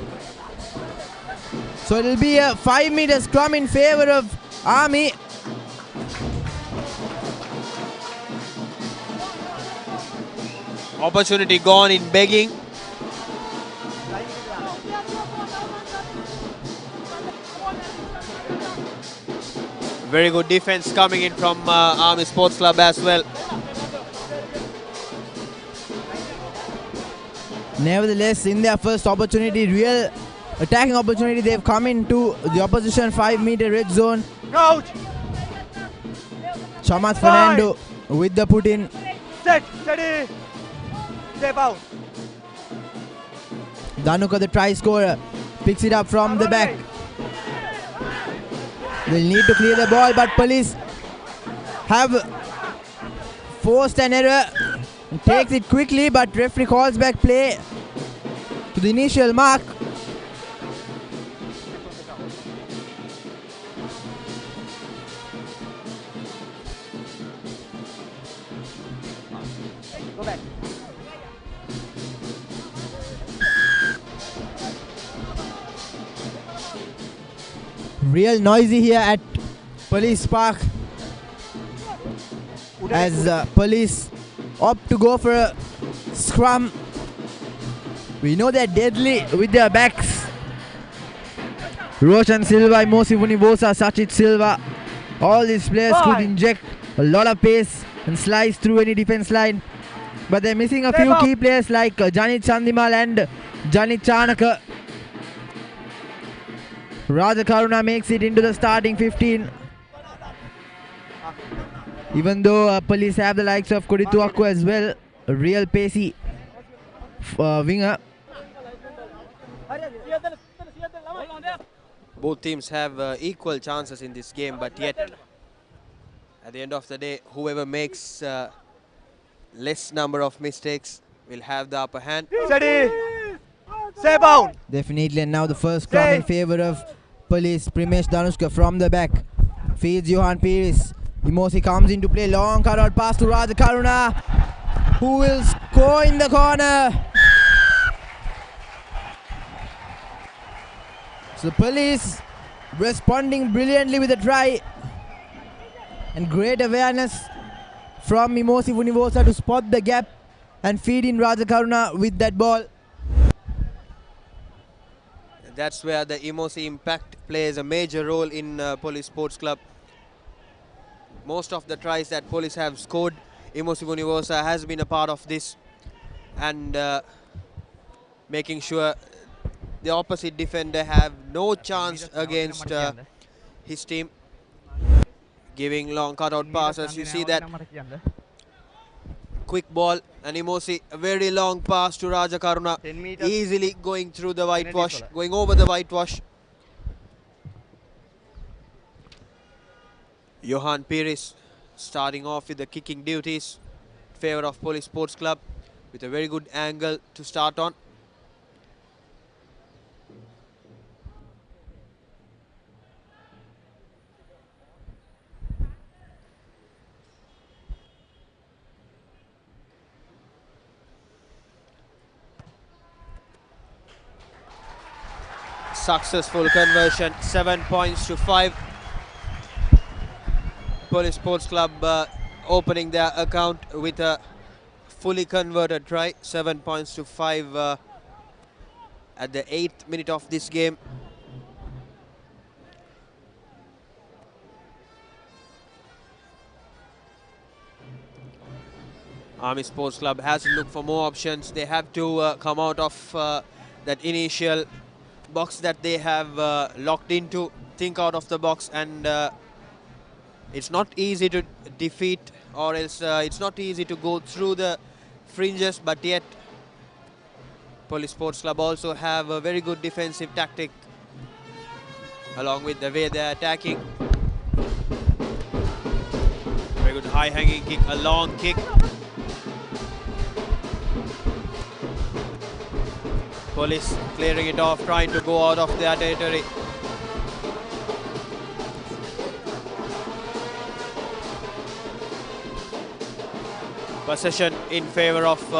So it'll be a 5-meter scrum in favor of Army. Opportunity gone in begging. Very good defense coming in from Army Sports Club as well. Nevertheless, in their first opportunity, real attacking opportunity, they've come into the opposition 5-meter red zone. Coach! Chamath Fernando with the put in. Set, steady, step out. Dhanuka, the try scorer, picks it up from the back. They'll need to clear the ball, but Police have forced an error. Takes it quickly, but referee calls back play to the initial mark. Go back. Real noisy here at Police Park as Police opt to go for a scrum. We know they're deadly with their backs. Roshan Silva, Imosi Vunivosa, Sachit Silva, all these players could inject a lot of pace and slice through any defense line, but they're missing a few key players like Janit Chandimal and Janit Chanaka. Raja Karuna makes it into the starting 15. Even though Police have the likes of Kodituaku as well, a real pacey winger. Both teams have equal chances in this game, but yet at the end of the day, whoever makes less number of mistakes will have the upper hand. Steady, step out. Definitely, and now the first scrum in favor of Police. Primesh Dhanushka from the back feeds Johan Pires. Imosi comes into play, long cutout pass to Raja Karuna, who will score in the corner. So Police responding brilliantly with a try, and great awareness from Imosi Vunivosa to spot the gap and feed in Raja Karuna with that ball. That's where the Imosi impact plays a major role in Police Sports Club. Most of the tries that Police have scored, Imosi Vunivosa has been a part of this, and making sure the opposite defender have no chance against his team. Giving long cutout passes. You see that quick ball, and Emosi, a very long pass to Raja Karuna, easily going through the whitewash, going over the whitewash. Johan Pires starting off with the kicking duties in favour of Police Sports Club with a very good angle to start on. Successful conversion, 7 points to 5. Police Sports Club opening their account with a fully converted try, 7 points to 5 at the 8th minute of this game. Army Sports Club has to look for more options. They have to come out of that initial box that they have locked into, think out of the box, and it's not easy to defeat, or else it's not easy to go through the fringes, but yet Police Sports Club also have a very good defensive tactic along with the way they're attacking. Very good high hanging kick, a long kick. Police clearing it off, trying to go out of their territory. Possession in favour of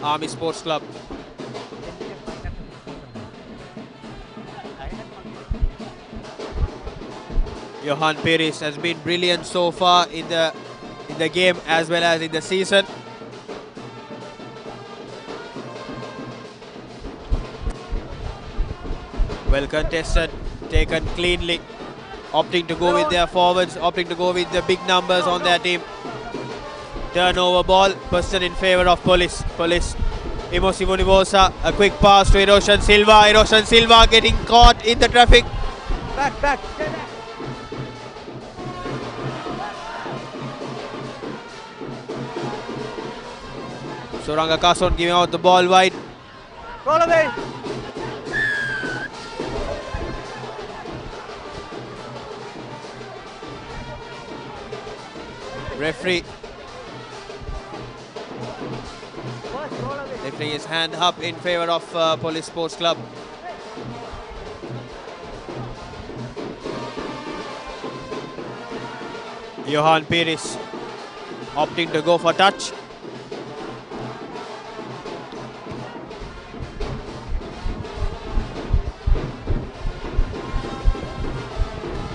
Army Sports Club. Johan Pires has been brilliant so far in the game as well as in the season. Well contested, taken cleanly, opting to go with their forwards, opting to go with the big numbers on their team. Turnover ball, possession in favour of Police. Imosi Munibosa, a quick pass to Eroshan Silva. Eroshan Silva getting caught in the traffic. Back. Suranga Kason giving out the ball wide. Roll away. Referee lifting his hand up in favour of Police Sports Club. Johan Pires opting to go for touch.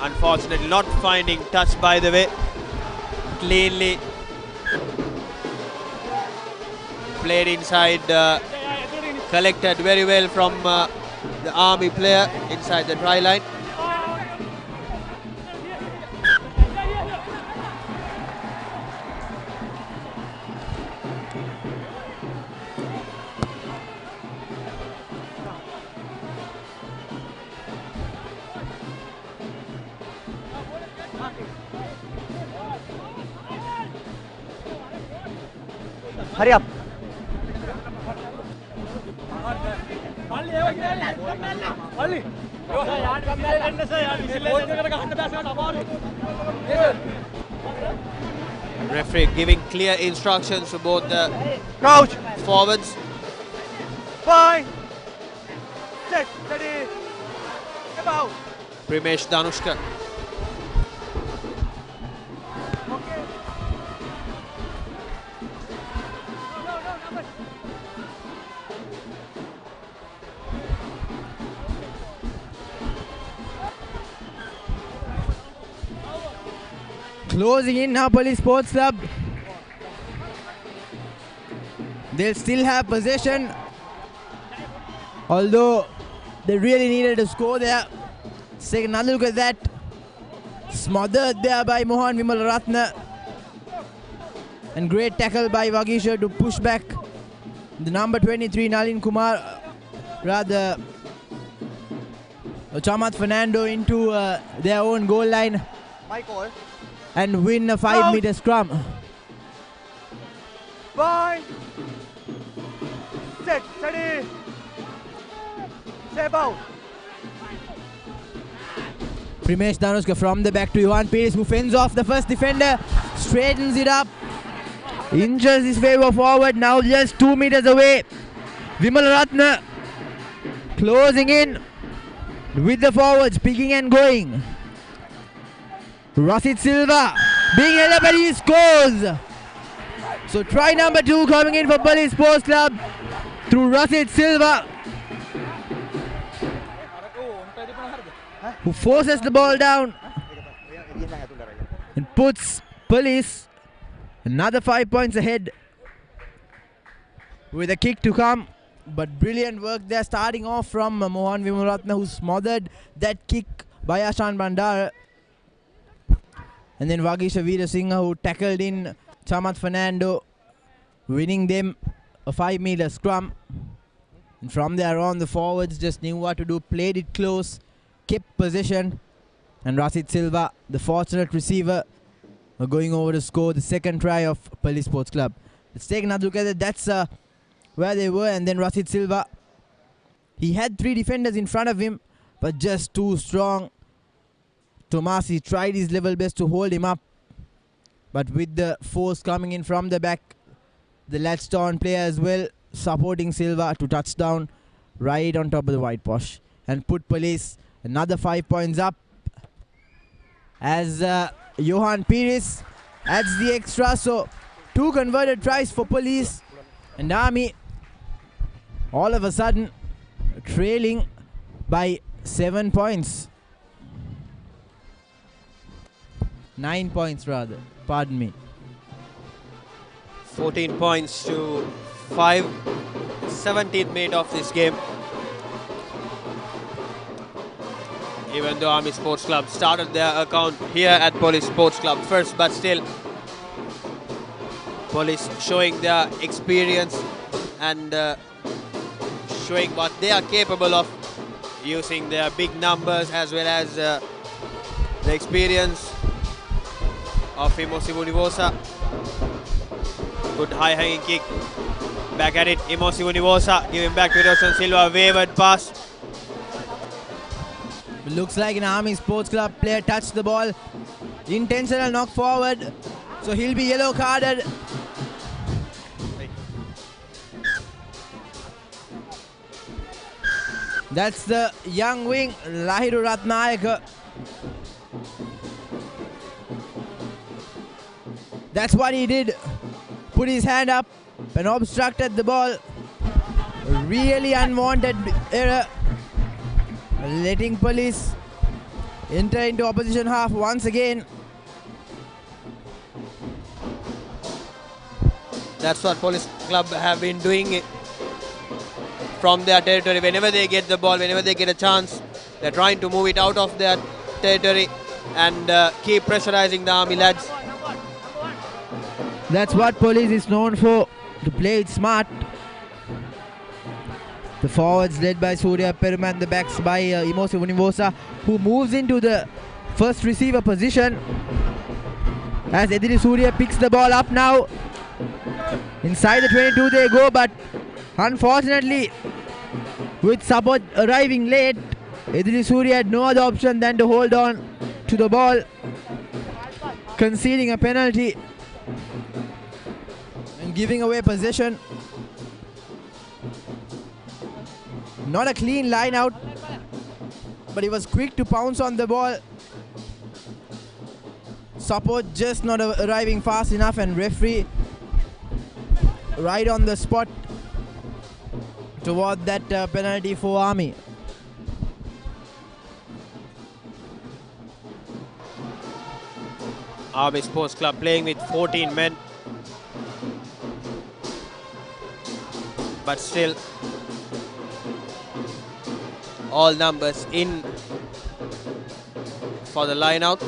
Unfortunately not finding touch, by the way. Cleanly played inside, collected very well from the Army player inside the try line. Hurry up. Referee giving clear instructions to both the Crouch. forwards. Fine. Set. Steady. Step out. Primesh Danushka. Closing in now, Police Sports Club. They'll still have possession, although they really needed a score there. Let's take another look at that. Smothered there by Mohan Vimalaratna. And great tackle by Vagisha to push back the number 23 Nalin Kumar, Chamat Fernando into their own goal line My call. and win a 5-meter scrum. Bye. Set. Steady. Step out. Primesh Danushka from the back to Johan Pires, who fends off the first defender, straightens it up, inches his way forward, now just 2 meters away. Vimal Ratna closing in with the forwards, picking and going. Rasit Silva being held up and he scores. So try number 2 coming in for Police Sports Club through Rasit Silva, who forces the ball down and puts Police another 5 points ahead with a kick to come. But brilliant work there, starting off from Mohan Vimaratna, who smothered that kick by Ashan Bandara. And then Vagisha Veerasinghe, who tackled in Chamat Fernando, winning them a 5-meter scrum. And from there on, the forwards just knew what to do, played it close, kept possession. And Rasit Silva, the fortunate receiver, going over to score the second try of Police Sports Club. Let's take another look at it. That's where they were. And then Rasit Silva, he had 3 defenders in front of him, but just too strong. Tomasi tried his level best to hold him up, but with the force coming in from the back, the Ladstone player as well supporting Silva to touchdown right on top of the white posh and put Police another 5 points up as Johan Pires adds the extra. So 2 converted tries for Police, and Army all of a sudden trailing by 7 points. 9 points rather, pardon me. 14 points to 5. 17th minute of this game. Even though Army Sports Club started their account here at Police Sports Club first, but still Police showing their experience and showing what they are capable of, using their big numbers as well as the experience of Imosi Vunivosa. Good high hanging kick. Back at it, Imosi Vunivosa giving back to Roshan Silva, wavered pass. It looks like an Army Sports Club player touched the ball. Intentional knock forward, so he'll be yellow carded. That's the young wing, Lahiru Ratnayaka. That's what he did. Put his hand up and obstructed the ball. Really unwanted error. Letting Police enter into opposition half once again. That's what Police Club have been doing from their territory. Whenever they get the ball, whenever they get a chance, they're trying to move it out of their territory and keep pressurizing the Army lads. That's what Police is known for, to play it smart. The forwards led by Surya Peruman, the backs by Imosi Vunivosa, who moves into the first receiver position as Ediri Surya picks the ball up now. Inside the 22 they go, but unfortunately with support arriving late, Ediri Surya had no other option than to hold on to the ball, conceding a penalty and giving away possession. Not a clean line out, but he was quick to pounce on the ball. Support just not arriving fast enough, and referee right on the spot toward that penalty for Army. Army Sports Club playing with 14 men, but still all numbers in for the line out.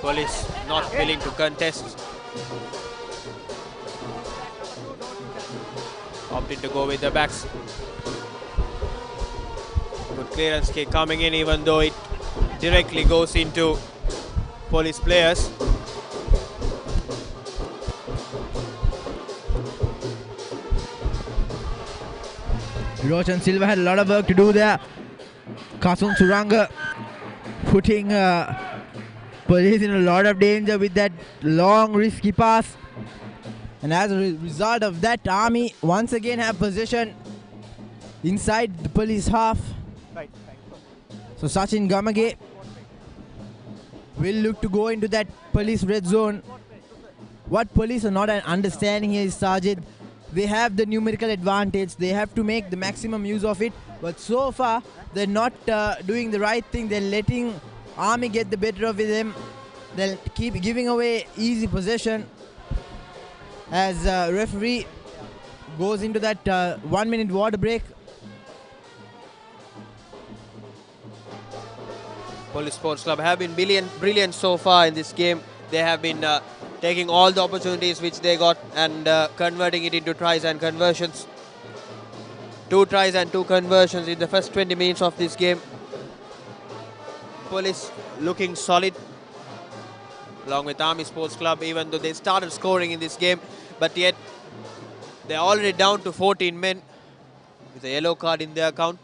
Police not willing to contest. opting to go with the backs. Good clearance kick coming in, even though it directly goes into Police players. Roshan Silva had a lot of work to do there. Kasun Suranga putting Police in a lot of danger with that long risky pass. And as a result of that, Army once again have possession inside the Police half. So Sachin Gamage will look to go into that Police red zone. What Police are not understanding here is, Sajid, they have the numerical advantage. They have to make the maximum use of it. But so far, they're not doing the right thing. They're letting Army get the better of them. They'll keep giving away easy possession as referee goes into that 1 minute water break. Police Sports Club have been brilliant so far in this game. They have been taking all the opportunities which they got and converting it into tries and conversions. 2 tries and 2 conversions in the first 20 minutes of this game. Police looking solid along with Army Sports Club, even though they started scoring in this game, but yet they're already down to 14 men with a yellow card in their account.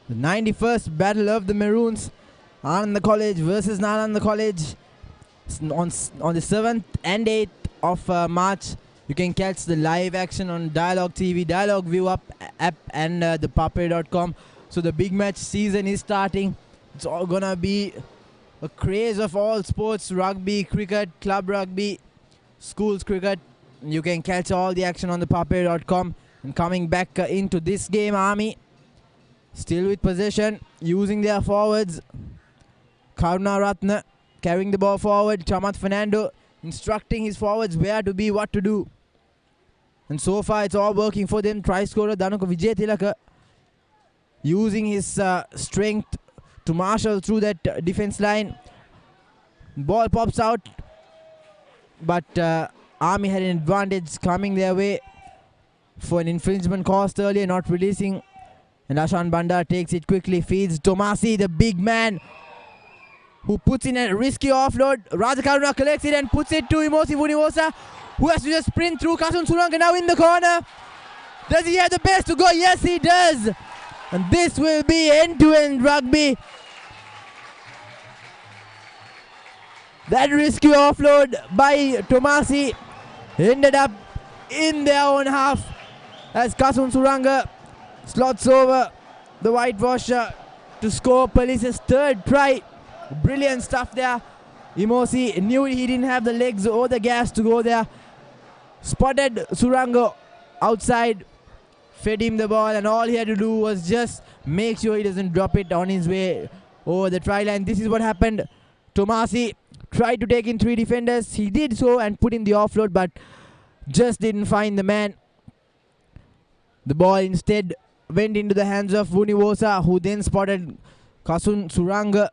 The 91st Battle of the Maroons, Ananda College versus Nalanda College, on the 7th and 8th of March. You can catch the live action on Dialog TV, Dialog View app and ThePapare.com. So the big match season is starting. It's all gonna be a craze of all sports: rugby, cricket, club rugby, schools cricket. You can catch all the action on ThePapare.com. And coming back into this game, Army still with possession, using their forwards. Karuna Ratna carrying the ball forward. Chamath Fernando instructing his forwards where to be, what to do. And so far it's all working for them. Try scorer Dhanuka Vijayathilaka using his strength to marshal through that defense line. Ball pops out, but Army had an advantage coming their way for an infringement caused earlier, not releasing. And Ashan Bandar takes it quickly, feeds Tomasi, the big man, who puts in a risky offload. Rajakaruna collects it and puts it to Imosi Vunivosa, who has to just sprint through. Kasun Suranga now in the corner. Does he have the best to go? Yes, he does. And this will be end-to-end rugby. That risky offload by Tomasi ended up in their own half as Kasun Suranga slots over the whitewasher to score Police's 3rd try. Brilliant stuff there. Imosi knew he didn't have the legs or the gas to go there. Spotted Suranga outside, fed him the ball, and all he had to do was just make sure he doesn't drop it on his way over the try line. This is what happened. Tomasi tried to take in 3 defenders. He did so and put in the offload, but just didn't find the man. The ball instead went into the hands of Vunivosa, who then spotted Kasun Suranga,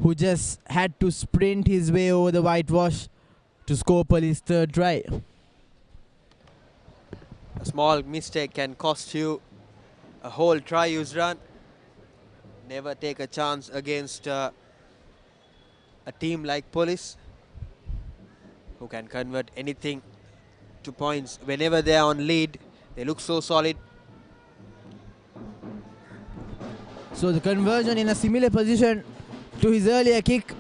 who just had to sprint his way over the whitewash to score Police's 3rd try. A small mistake can cost you a whole try, Yusran. Never take a chance against a team like Police, who can convert anything to points whenever they are on lead. They look so solid. So the conversion in a similar position to his earlier kick.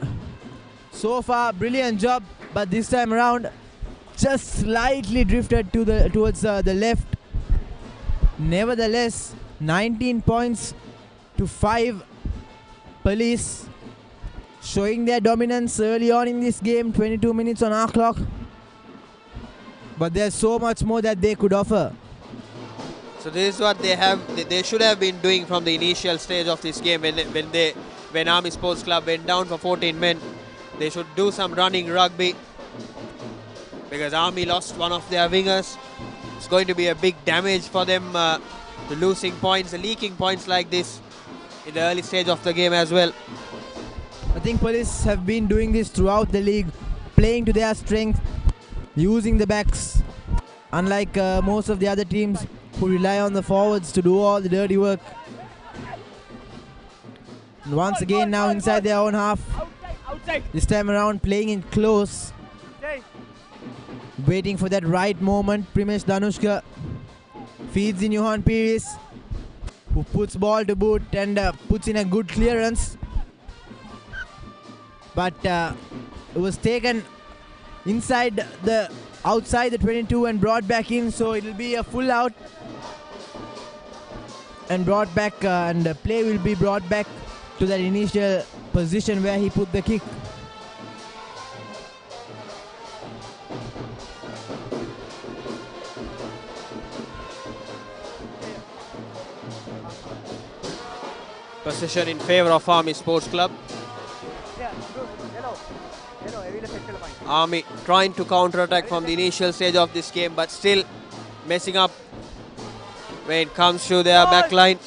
So far, brilliant job, but this time around, just slightly drifted to towards the left. Nevertheless, 19 points to 5. Police showing their dominance early on in this game. 22 minutes on our clock, but there's so much more that they could offer. So this is what they should have been doing from the initial stage of this game when Army Sports Club went down for 14 men. They should do some running rugby because Army lost one of their wingers. It's going to be a big damage for them to losing points, leaking points like this in the early stage of the game as well. I think Police have been doing this throughout the league, playing to their strength, using the backs, unlike most of the other teams who rely on the forwards to do all the dirty work. And once again now inside their own half, this time around playing in close, waiting for that right moment. Primesh Danushka feeds in Johan Pires, who puts ball to boot and puts in a good clearance, but it was taken outside the 22 and brought back in, so it will be a full out and brought back, and the play will be brought back to that initial position where he put the kick. Possession in favor of Army Sports Club. Army trying to counter-attack from the initial stage of this game, but still messing up when it comes to their back line.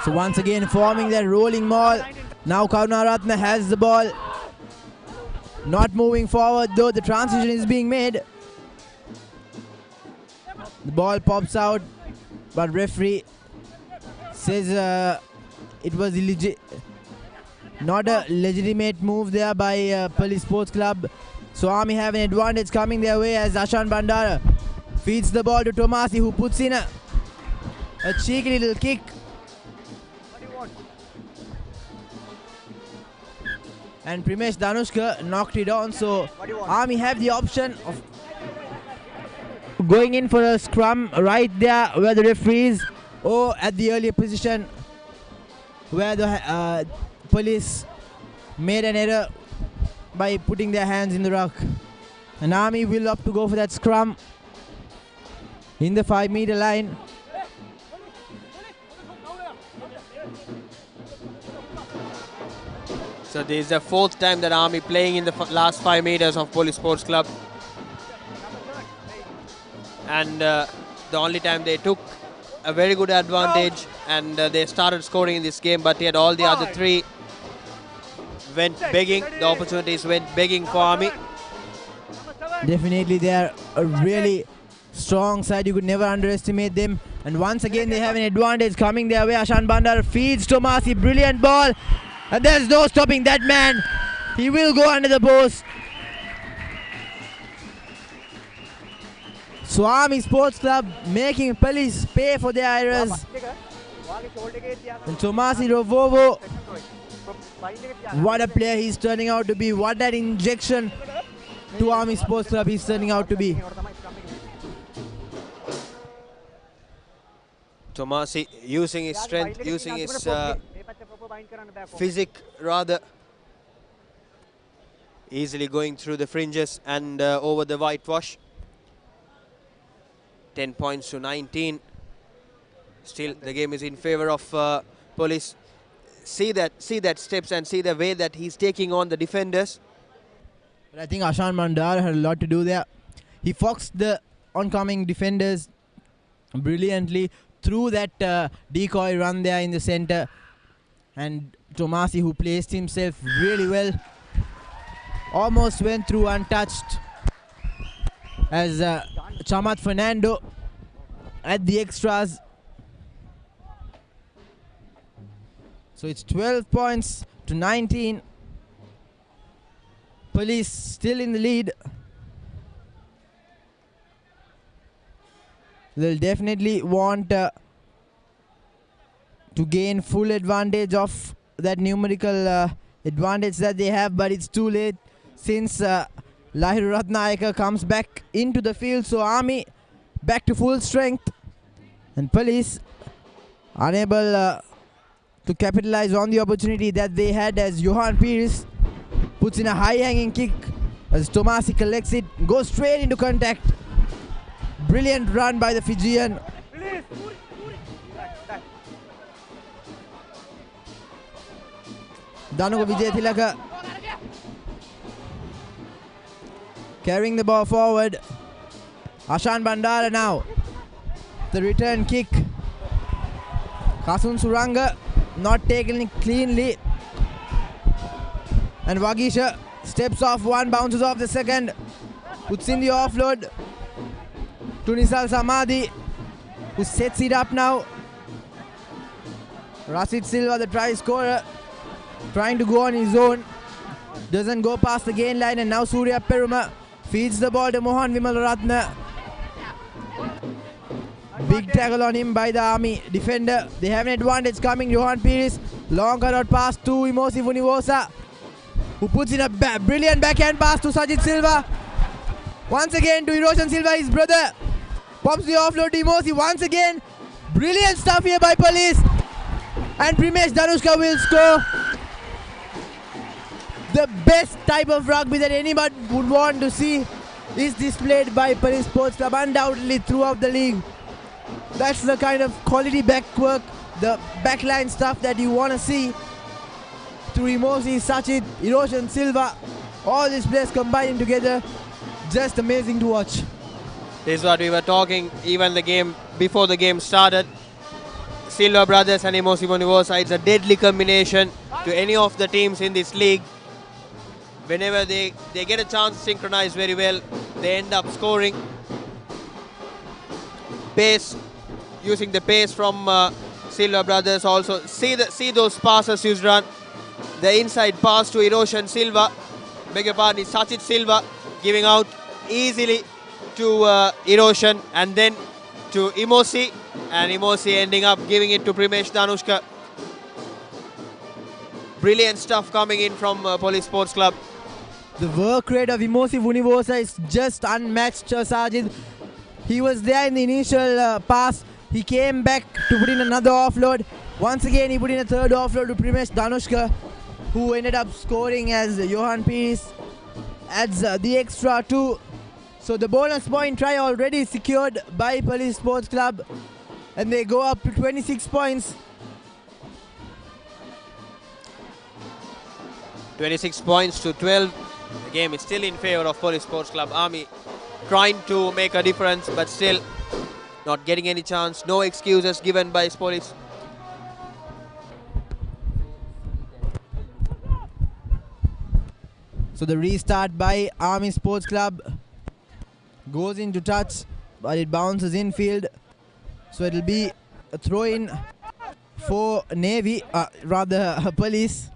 So once again forming that rolling maul. Now Karunaratne has the ball. Not moving forward though, the transition is being made. The ball pops out, but referee says it was not a legitimate move there by Police Sports Club. So Army have an advantage coming their way as Ashan Bandara feeds the ball to Tomasi, who puts in a cheeky little kick. And Primesh Danushka knocked it on, so Army have the option of going in for a scrum right there where the referee is, or at the earlier position where the Police made an error by putting their hands in the ruck. And Army will opt to go for that scrum in the 5-meter line. So this is the fourth time that Army playing in the last 5 meters of Police Sports Club. And the only time they took a very good advantage and they started scoring in this game, but yet all the other three went begging. The opportunities went begging for Army. Definitely they are a really strong side. You could never underestimate them. And once again they have an advantage coming their way. Ashan Bandar feeds Tomasi, brilliant ball. And there's no stopping that man. He will go under the post. So Army Sports Club making Police pay for their errors. And Tomasi Rovovo, what a player he's turning out to be. What an injection to Army Sports Club he's turning out to be. Tomasi using his strength, using his physique rather, easily going through the fringes and over the whitewash. 10 points to 19. Still the game is in favor of Police. See that steps and see the way that he's taking on the defenders. But I think Ashan Mandar had a lot to do there. He foxed the oncoming defenders brilliantly through that decoy run there in the center. And Tomasi, who placed himself really well, almost went through untouched as Chamat Fernando at the extras. So it's 12 points to 19. Police still in the lead. They'll definitely want to gain full advantage of that numerical advantage that they have, but it's too late since Lahiru Ratnayaka comes back into the field. So Army back to full strength, and Police unable to capitalize on the opportunity that they had as Johan Pires puts in a high hanging kick as Tomasi collects it, goes straight into contact. Brilliant run by the Fijian. Danuka Vijaythilaka carrying the ball forward. Ashan Bandara now. The return kick. Kasun Suranga not taken it cleanly. And Wagisha steps off one, bounces off the second. Puts in the offload to Nisal Samadhi, who sets it up now. Rasid Silva, the try scorer, trying to go on his own. Doesn't go past the gain line, and now Surya Peruma feeds the ball to Mohan Vimalaratna. Big tackle on him by the Army defender. They have an advantage coming. Johan Pires, long cutout pass to Imosi Vunivosa, who puts in a brilliant backhand pass to Sajid Silva. Once again to Eroshan Silva, his brother. Pops the offload to Imosi once again. Brilliant stuff here by Police. And Primesh Danushka will score. The best type of rugby that anyone would want to see is displayed by Police Sports Club undoubtedly throughout the league. That's the kind of quality back work, the backline stuff that you want to see through Imosi, Sachit, Eroshan Silva. All these players combining together. Just amazing to watch. This is what we were talking even the game before the game started. Silva brothers and Imosi Vunivosa, it's a deadly combination to any of the teams in this league. Whenever they get a chance to synchronize very well, they end up scoring. Pace, using the pace from Silva brothers also. See those passes Yusran. The inside pass to Eroshan Silva. Beg your pardon, Sachit Silva giving out easily to Eroshan and then to Imosi, and Imosi ending up giving it to Primesh Danushka. Brilliant stuff coming in from Police Sports Club. The work rate of Imosi Vunivosa is just unmatched, Sajid. He was there in the initial pass. He came back to put in another offload. Once again, he put in a third offload to Primesh Danushka, who ended up scoring as Johan Pires adds the extra 2. So the bonus point try already secured by Police Sports Club, and they go up to 26 points. 26 points to 12. The game is still in favor of Police Sports Club. Army trying to make a difference, but still not getting any chance. No excuses given by Police. So the restart by Army Sports Club goes into touch, but it bounces infield. So it'll be a throw-in for Navy, rather Police.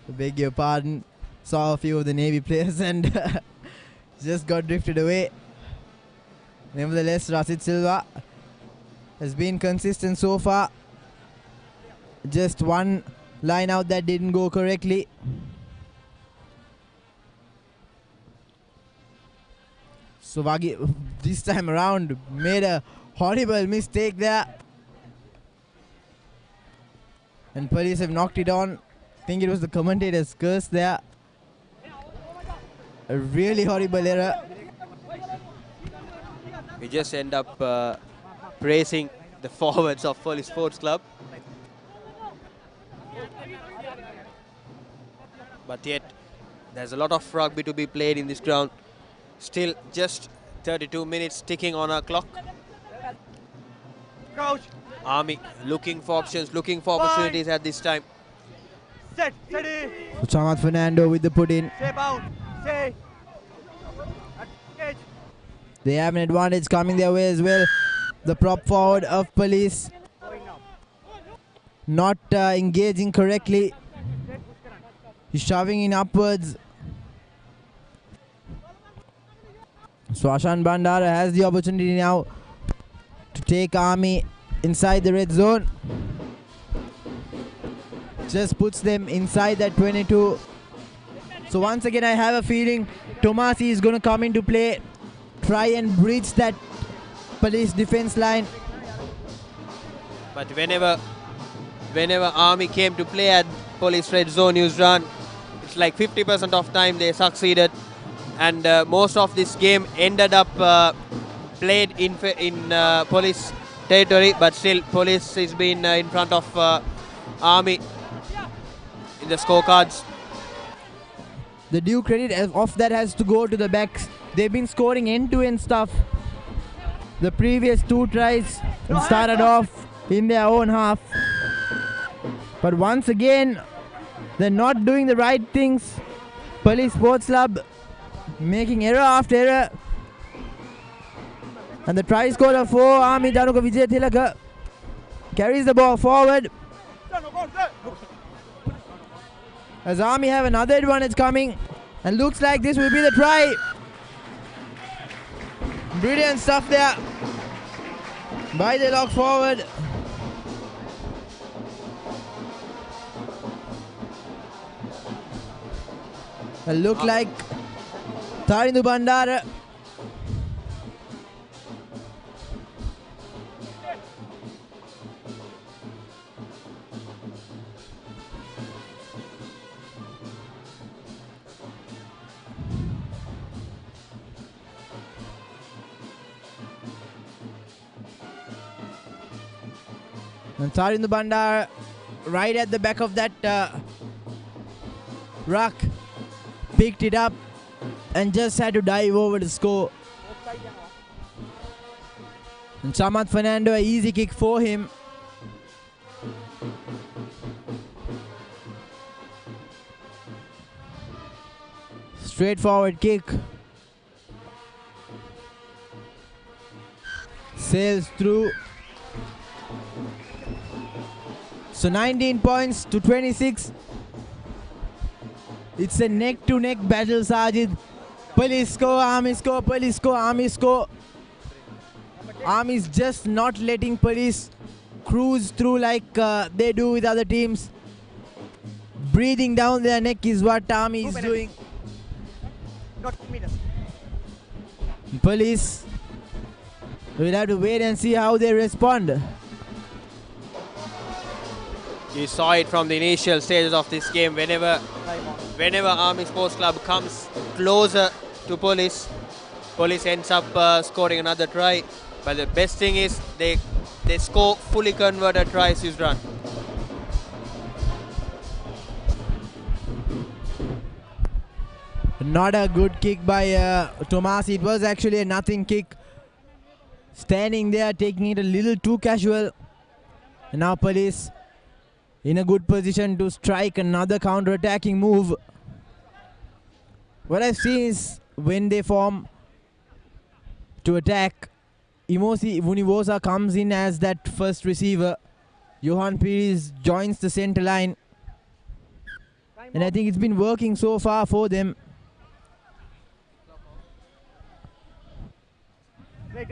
Beg your pardon. Saw a few of the Navy players and just got drifted away. Nevertheless, Rasid Silva has been consistent so far. Just one line out that didn't go correctly. So Wagi this time around made a horrible mistake there. And Police have knocked it on. I think it was the commentator's curse there. A really horrible error. We just end up praising the forwards of Police Sports Club. But yet, there's a lot of rugby to be played in this ground. Still just 32 minutes ticking on our clock. Crouch. Army looking for options, looking for opportunities at this time. Set, steady. So Chamat Fernando with the put in. Stay bound. Stay. Engage. They have an advantage coming their way as well. The prop forward of Police not engaging correctly. He's shoving in upwards. So Ashan Bandara has the opportunity now to take Army inside the red zone. Just puts them inside that 22. So once again I have a feeling Tomasi is going to come into play, try and breach that Police defense line. But whenever Army came to play at Police red zone Yusran, it's like 50% of time they succeeded, and most of this game ended up played in Police territory, but still Police has been in front of Army in the scorecards. The due credit of that has to go to the backs. They've been scoring end-to-end stuff. The previous 2 tries started off in their own half. But once again, they're not doing the right things. Police Sports Club making error after error. And the try scorer for Army, Danuka Vijay Tilaka, carries the ball forward. As Army have another advantage coming. And looks like this will be the try. Brilliant stuff there by the lock forward. It looked like Tarindu Bandara. And Tarindu Bandar right at the back of that ruck, picked it up and just had to dive over to score. And Chamath Fernando, an easy kick for him. Straightforward kick. Sails through. So 19 points to 26. It's a neck-to-neck battle, Sajid. Police score, Army score, Police score, Army score. Army's just not letting Police cruise through like they do with other teams. Breathing down their neck is what Army is doing. Police will have to wait and see how they respond. You saw it from the initial stages of this game. Whenever Army Sports Club comes closer to Police ends up scoring another try. But the best thing is they score fully converted tries this run. Not a good kick by Tomasi. It was actually a nothing kick. Standing there, taking it a little too casual. And now Police in a good position to strike another counter-attacking move. What I've seen is when they form to attack, Imosi Vunivosa comes in as that first receiver. Johan Pires joins the center line. And I think it's been working so far for them. Wait.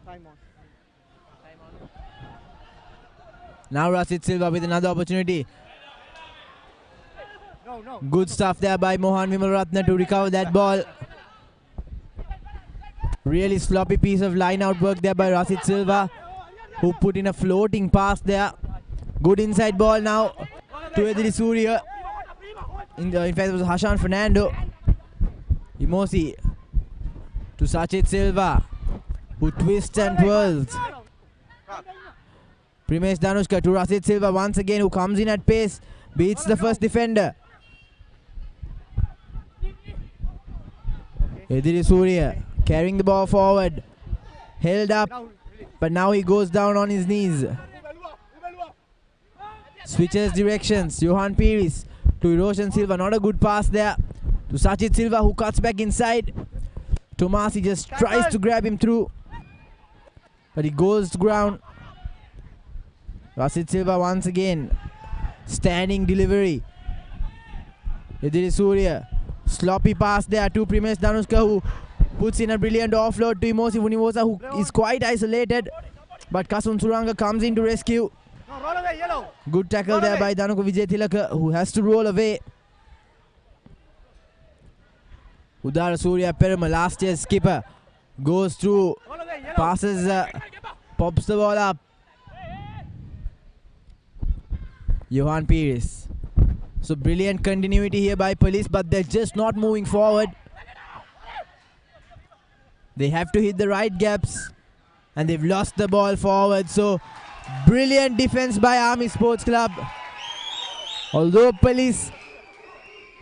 Time on. Now Rasid Silva with another opportunity. No. Good stuff there by Mohan Vimalratna to recover that ball. Really sloppy piece of line out work there by Rasid Silva, who put in a floating pass there. Good inside ball now to Edri Surya. In fact, it was Hashan Fernando. Imosi to Sachit Silva, who twists and twirls. Primesh Danushka to Rasid Silva once again, who comes in at pace, beats the first defender. Ediri Surya carrying the ball forward, held up, but now he goes down on his knees. Switches directions. Johan Pires to Roshan Silva, not a good pass there. To Sachit Silva, who cuts back inside. Tomasi just tries to grab him through, but he goes to ground. Rasid Silva once again, standing delivery. Ediri Surya, sloppy pass there to Primesh Danushka, who puts in a brilliant offload to Imosi Vunivosa, who is quite isolated. But Kasun Suranga comes in to rescue. Good tackle there by Danuka Vijay Tilaka, who has to roll away. Udara Surya Peruma, last year's skipper, goes through, passes, pops the ball up. Johan Pires. So brilliant continuity here by Police, but they're just not moving forward. They have to hit the right gaps, and they've lost the ball forward. So brilliant defense by Army Sports Club. Although Police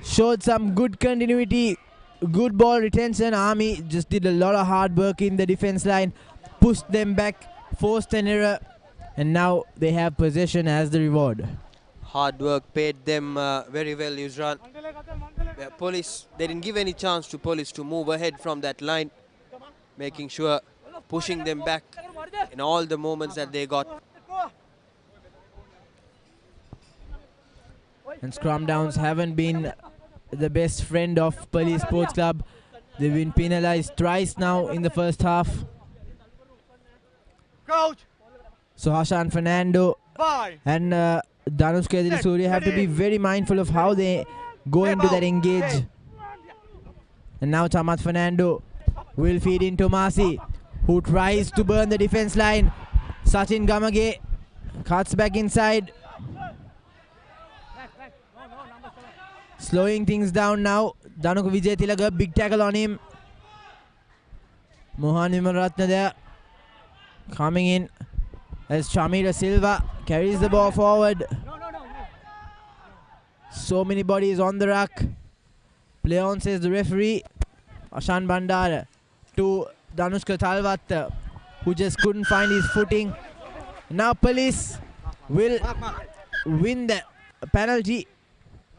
showed some good continuity, good ball retention, Army just did a lot of hard work in the defense line, pushed them back, forced an error, and now they have possession as the reward. Hard work paid them very well, Yusran. Police, they didn't give any chance to Police to move ahead from that line, making sure, pushing them back in all the moments that they got. And scrum downs haven't been the best friend of Police Sports Club. They've been penalized twice now in the first half. Coach. So Hashan Fernando and Danushka Surya have to be very mindful of how they go into that engage. And now Chamat Fernando will feed into Masi, who tries to burn the defense line. Sachin Gamage cuts back inside. Slowing things down now. Danuka Vijay Tilaga, big tackle on him. Mohan Vimalratna there. Coming in as Chamira Silva carries the ball forward. So many bodies on the ruck. Play on, says the referee. Ashan Bandara to Danushka Talvat, who just couldn't find his footing. Now Police will win the penalty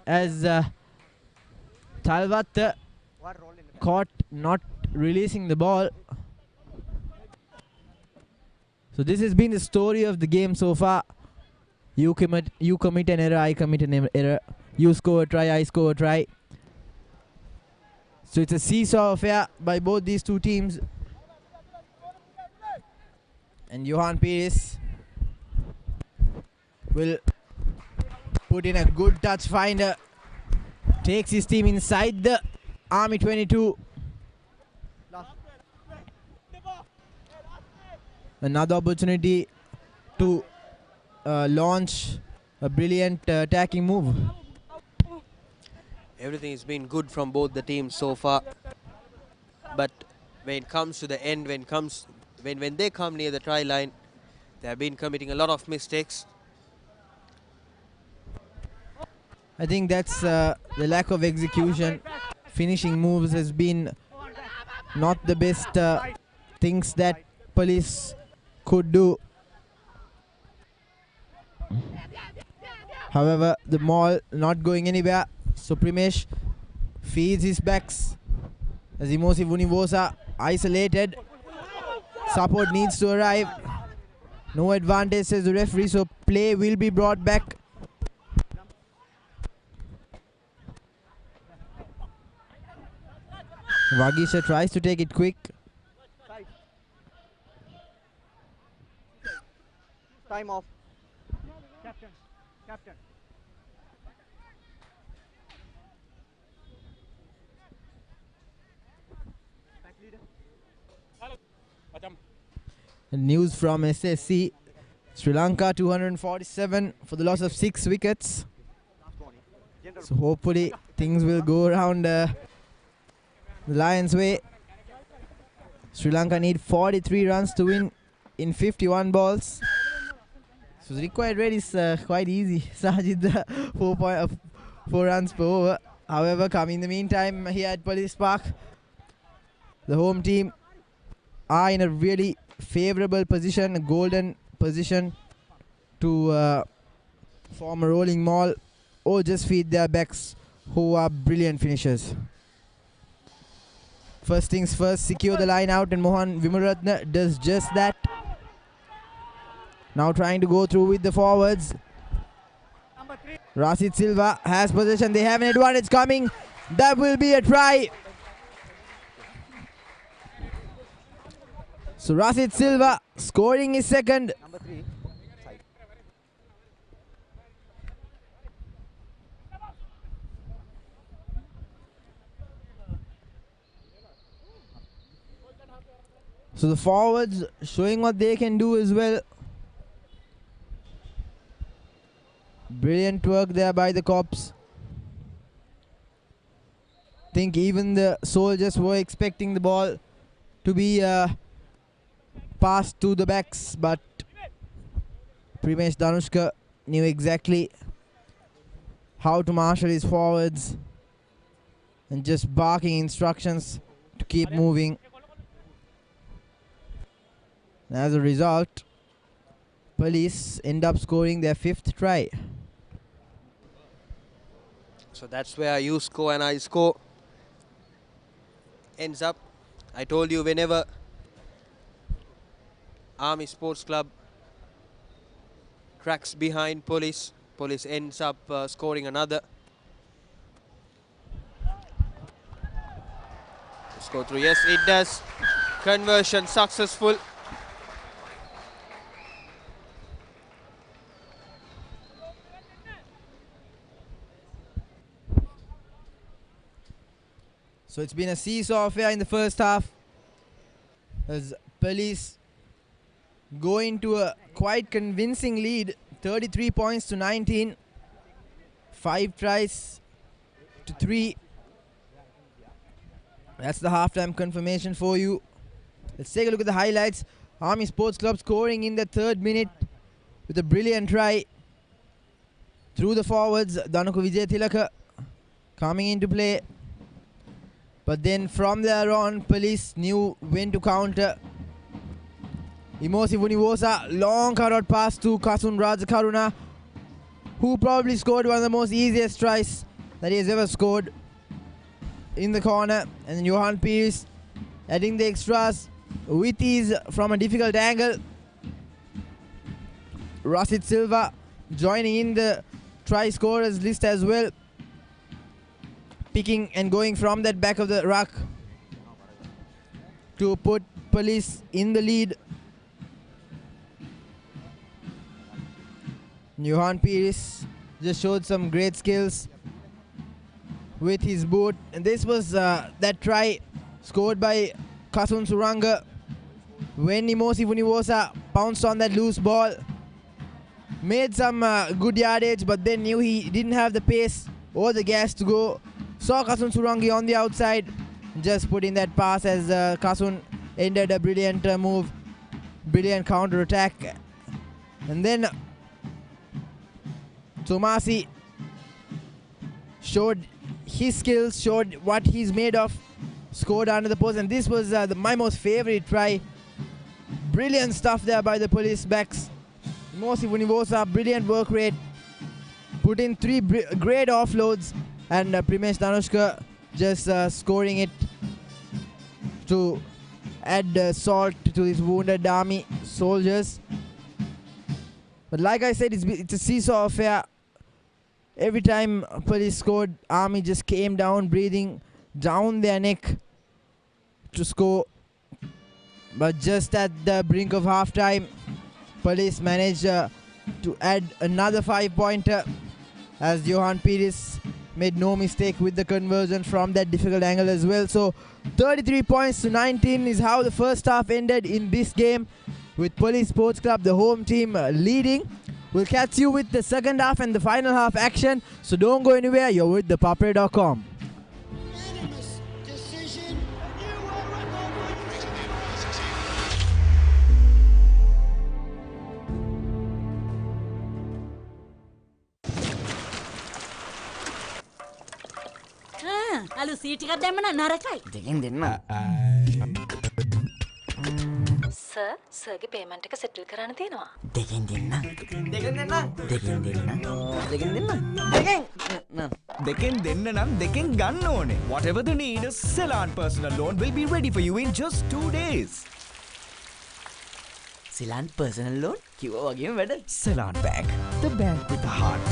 as Talvat caught not releasing the ball. So this has been the story of the game so far. You commit an error, I commit an error. You score a try, I score a try. So it's a seesaw affair by both these two teams. And Johan Pires will put in a good touch finder. Takes his team inside the Army 22. Another opportunity to launch a brilliant attacking move. Everything has been good from both the teams so far. But when it comes to the end, when they come near the try line, they have been committing a lot of mistakes. I think that's the lack of execution. Finishing moves has been not the best things that Police could do. However, the maul not going anywhere. So Primesh feeds his backs as Imosi Vunivosa isolated. Support needs to arrive. No advantage, says the referee, so play will be brought back. Vagisha tries to take it quick. Time off. Captain. News from SSC. Sri Lanka 247 for the loss of 6 wickets. So hopefully things will go around the Lions' way. Sri Lanka need 43 runs to win in 51 balls. So the required rate is quite easy. Sajid 4 runs per over. However, in the meantime here at Police Park, the home team are in a really favourable position, a golden position to form a rolling maul or just feed their backs, who are brilliant finishers. First things first, secure the line out, and Mohan Vimalratna does just that. Now trying to go through with the forwards. Rasid Silva has possession. They have an advantage coming. That will be a try. So Rasid Silva scoring his second. Number 3. So the forwards showing what they can do as well. Brilliant work there by the cops. Think even the soldiers were expecting the ball to be passed to the backs, but Primesh Danushka knew exactly how to marshal his forwards and just barking instructions to keep moving. And as a result, Police end up scoring their 5th try. So that's where you score and I score ends up. I told you, whenever Army Sports Club cracks behind Police, Police ends up scoring another. Score through, yes it does. Conversion successful. So it's been a seesaw affair in the first half as Police go into a quite convincing lead, 33 points to 19, 5 tries to 3. That's the halftime confirmation for you. Let's take a look at the highlights. Army Sports Club scoring in the 3rd minute with a brilliant try through the forwards. Danuka Vijayathilaka coming into play. But then from there on, Police knew when to counter. Imosi Vunivosa, long cutout pass to Kasun Rajakaruna, who probably scored one of the most easiest tries that he has ever scored in the corner. And then Johan Pires adding the extras with ease from a difficult angle. Rasid Silva joining in the try scorers list as well, picking and going from that back of the ruck to put Police in the lead. Johan Pires just showed some great skills with his boot, and this was that try scored by Kasun Suranga when Imosi Vunivosa pounced on that loose ball, made some good yardage, but then knew he didn't have the pace or the gas to go. Saw Kasun Surangi on the outside, just put in that pass as Kasun ended a brilliant move, brilliant counter attack. And then Tomasi showed his skills, showed what he's made of, scored under the post, and this was my most favorite try. Brilliant stuff there by the Police backs. Mosi Vunivosa, brilliant work rate, put in 3 great offloads, and Primesh Danushka just scoring it to add salt to his wounded army soldiers. But like I said, it's a seesaw affair. Every time Police scored, Army just came down, breathing down their neck to score. But just at the brink of halftime, Police managed to add another 5-pointer as Johan Pires made no mistake with the conversion from that difficult angle as well. So 33 points to 19 is how the first half ended in this game, with Police Sports Club, the home team, leading. We'll catch you with the second half and the final half action, so don't go anywhere. You're with ThePapare.com. අලු seat එකක් දැම්ම නම් නරකයි. දෙකෙන් දෙන්න. Sir, සර්ගේ payment එක settle කරන්න තියෙනවා. දෙකෙන් දෙන්න. දෙකෙන් දෙන්න. දෙකෙන් දෙන්න. දෙකෙන් දෙන්න. දෙකෙන් දෙන්න නම් දෙකෙන් ගන්න ඕනේ. Whatever the need, a Ceylon personal loan will be ready for you in just 2 days. Ceylon personal loan කිව්වා වගේම වැඩ. Ceylon Bank, the bank with the heart.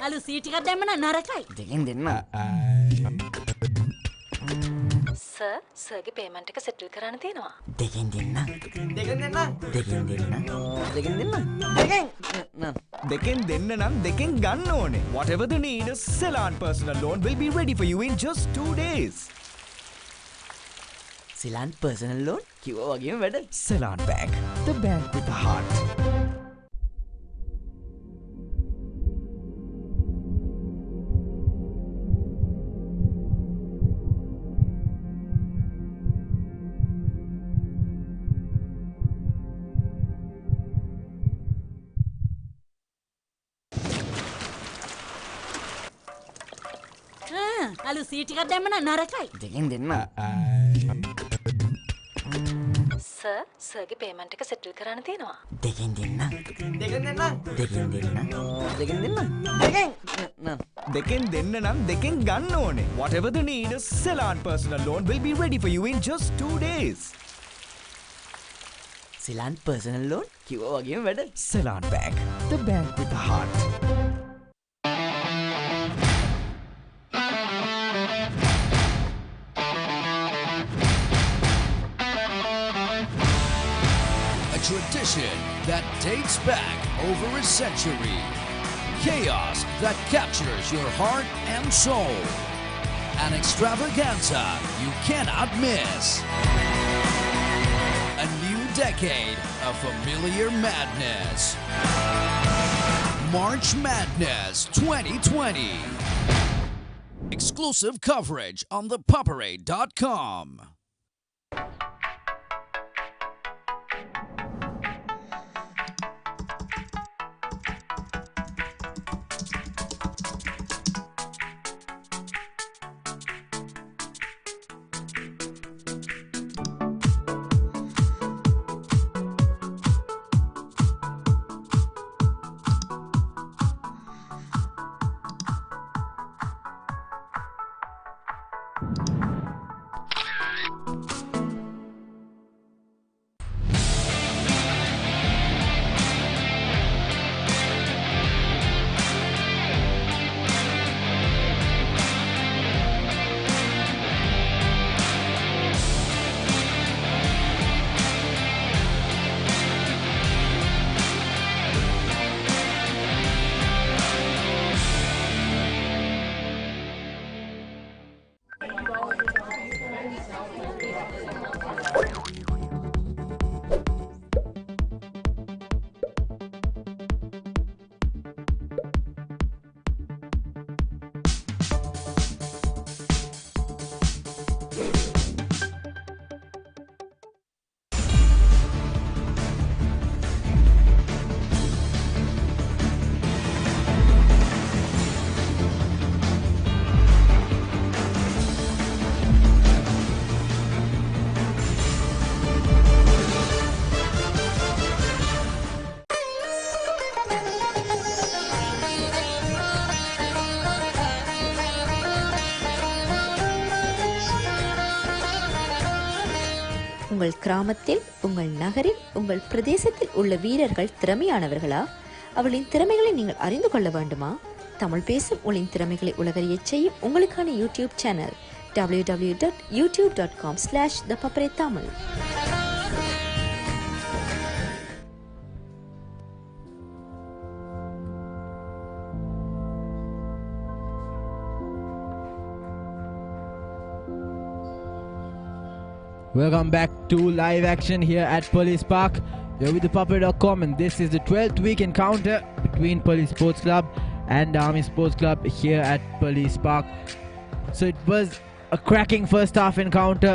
අලු සීට් එකක් දැම්ම නම් නරකයි. දෙකෙන් දෙන්න. සර් සර්ගේ පේමන්ට් එක සෙටල් කරන්න තියෙනවා. දෙකෙන් දෙන්න. දෙකෙන් දෙන්න. දෙකෙන් දෙන්න. දෙකෙන් දෙන්න. දෙකෙන් දෙන්න නම් දෙකෙන් ගන්න ඕනේ. Whatever the need, a Ceylon personal loan will be ready for you in just 2 days. Seylan personal loan කිව්වා වගේම වැඩ. Ceylon Bank, the bank with the heart. අලු සීට් එකක් දැම්ම නම් නරකයි. දෙකෙන් දෙන්න. සර් සර්ගේ පේමන්ට් එක සෙටල් කරන්න තියෙනවා. දෙකෙන් දෙන්න. දෙකෙන් දෙන්න. දෙකෙන් දෙන්න. දෙකෙන් දෙන්න. දෙකෙන් දෙන්න නම් දෙකෙන් ගන්න ඕනේ. Whatever the need, a Ceylon personal loan will be ready for you in just 2 days. Seylan personal loan කිව්වා වගේම වැඩ. Ceylon Bank, the bank with the heart. A tradition that dates back over a century. Chaos that captures your heart and soul. An extravaganza you cannot miss. A new decade of familiar madness. March Madness 2020. Exclusive coverage on ThePapare.com. உங்கள் கிராமத்தில், உங்கள் நகரில், உங்கள் பிரதேசத்தில் உள்ள வீரர்கள் திறமையானவர்களா? அவர்களின் திறமைகளை நீங்கள் அறிந்து கொள்ள வேண்டுமா? தமிழ் பேசும் உங்களின் திறமைகளை உலகறியச் செய்யும் உங்களுக்கான YouTube channel www.youtube.com/ThePapare. Welcome back to live action here at Police Park. You're with ThePapare.com, and this is the 12th week encounter between Police Sports Club and Army Sports Club here at Police Park. So it was a cracking first half encounter.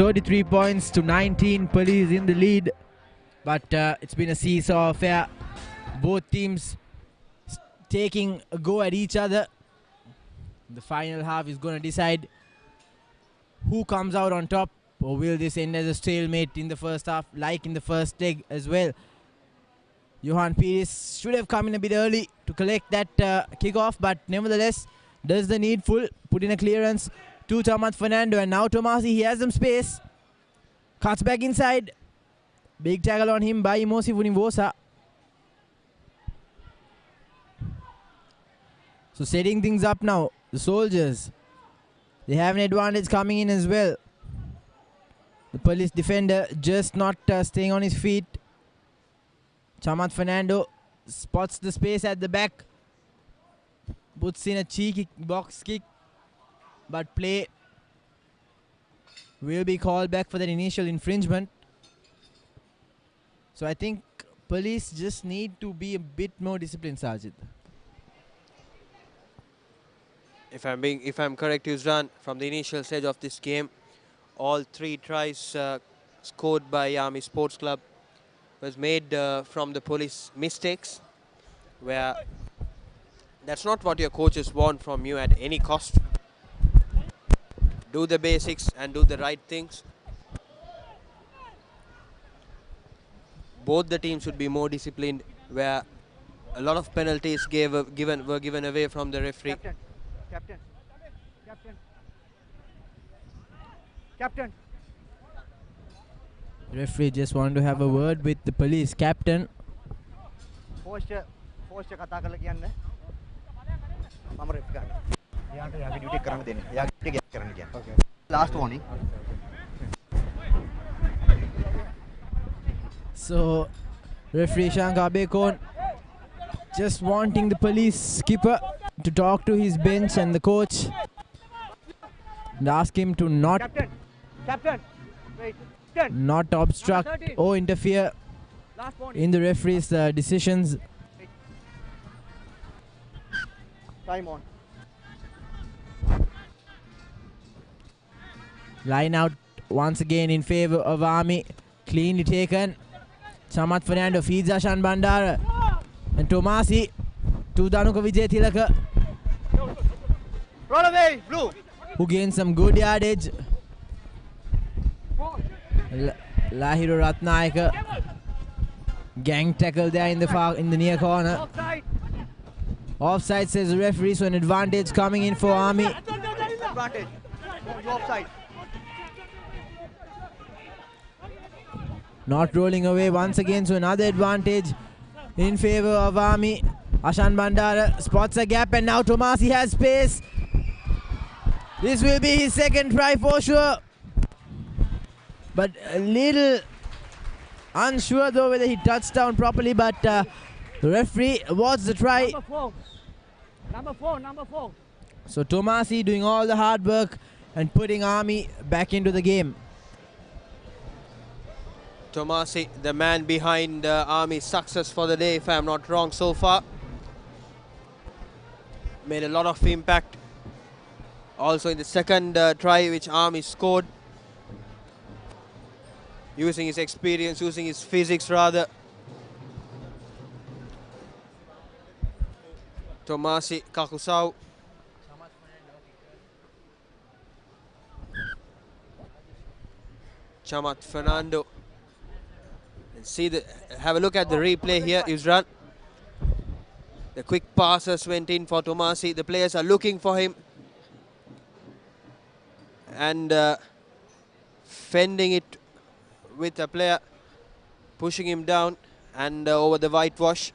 33 points to 19, Police in the lead. But it's been a seesaw affair. Both teams taking a go at each other. The final half is going to decide who comes out on top. Or will this end as a stalemate in the first half, like in the first leg as well? Johan Pires should have come in a bit early to collect that kickoff, but nevertheless does the needful, put in a clearance to Thomas Fernando, and now Tomasi, he has some space, cuts back inside, big tackle on him by Mosi Vunivosa. So setting things up now. The soldiers, they have an advantage coming in as well. The police defender just not staying on his feet. Chamath Fernando spots the space at the back. Puts in a cheeky box kick. But play will be called back for that initial infringement. So I think police just need to be a bit more disciplined, Sajid. If I'm correct, Yusran, from the initial stage of this game, all 3 tries scored by Army Sports Club was made from the police mistakes, where that's not what your coaches want from you at any cost. Do the basics and do the right things. Both the teams should be more disciplined, where a lot of penalties were given away from the referee. Captain. Referee just wanted to have a word with the police captain. Force කතා කරලා කියන්න. මම රෙෆ් ගන්න. එයාට යාගේ duty කරන්න දෙන්න. යාගේ ඩියුටි කරන්න කියන්න. Okay. Last warning. So referee Shankar Bekon just wanting the police skipper to talk to his bench and the coach and ask him to not Wait. not obstruct or interfere in the referee's decisions. Time on. Line out once again in favor of Army. Cleanly taken. Chamath Fernando feeds Ashan Bandara. And Tomasi to Danuka Vijay Tilaka. Roll away, blue. Who gains some good yardage. Lahiro Ratnayaka. Gang tackle there in the near corner. Offside says the referee, so an advantage coming in for Army. Advantage. You offside. Not rolling away once again, so another advantage in favor of Army. Ashan Bandara spots a gap and now Tomasi has space. This will be his second try for sure. But a little unsure though whether he touched down properly, but the referee awards the try. Number four. So Tomasi doing all the hard work and putting Army back into the game. Tomasi, the man behind Army's success for the day, if I'm not wrong so far. Made a lot of impact. Also in the second try which Army scored. Using his experience, using his physics rather. Tomasi Kakusau. Chamath Fernando. And have a look at the replay here, Yusran. The quick passes went in for Tomasi. The players are looking for him. And fending it with a player, pushing him down and over the whitewash.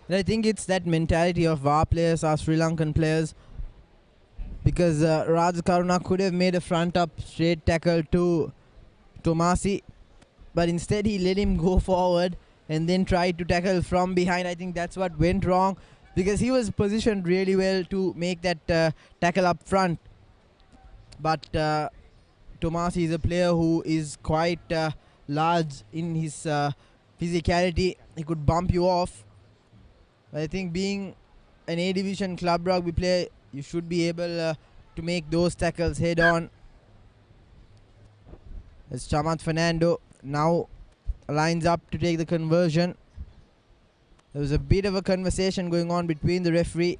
And I think it's that mentality of our players, our Sri Lankan players, because Raj Karuna could have made a front up straight tackle to Tomasi, but instead he let him go forward and then tried to tackle from behind. I think that's what went wrong, because he was positioned really well to make that tackle up front. But Tomasi is a player who is quite large in his physicality. He could bump you off. I think being an A Division club rugby player, you should be able to make those tackles head on. As Chamath Fernando now lines up to take the conversion. There was a bit of a conversation going on between the referee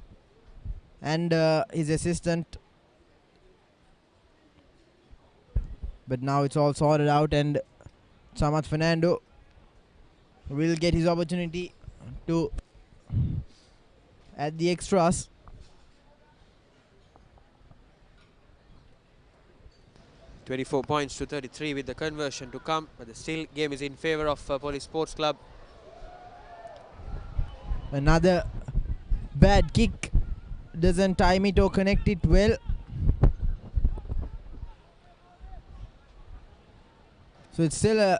and his assistant. But now it's all sorted out and Chamath Fernando will get his opportunity to add the extras. $24 points to 33 with the conversion to come, but the still game is in favor of Police Sports Club. Another bad kick. Doesn't time it or connect it well. So it's still a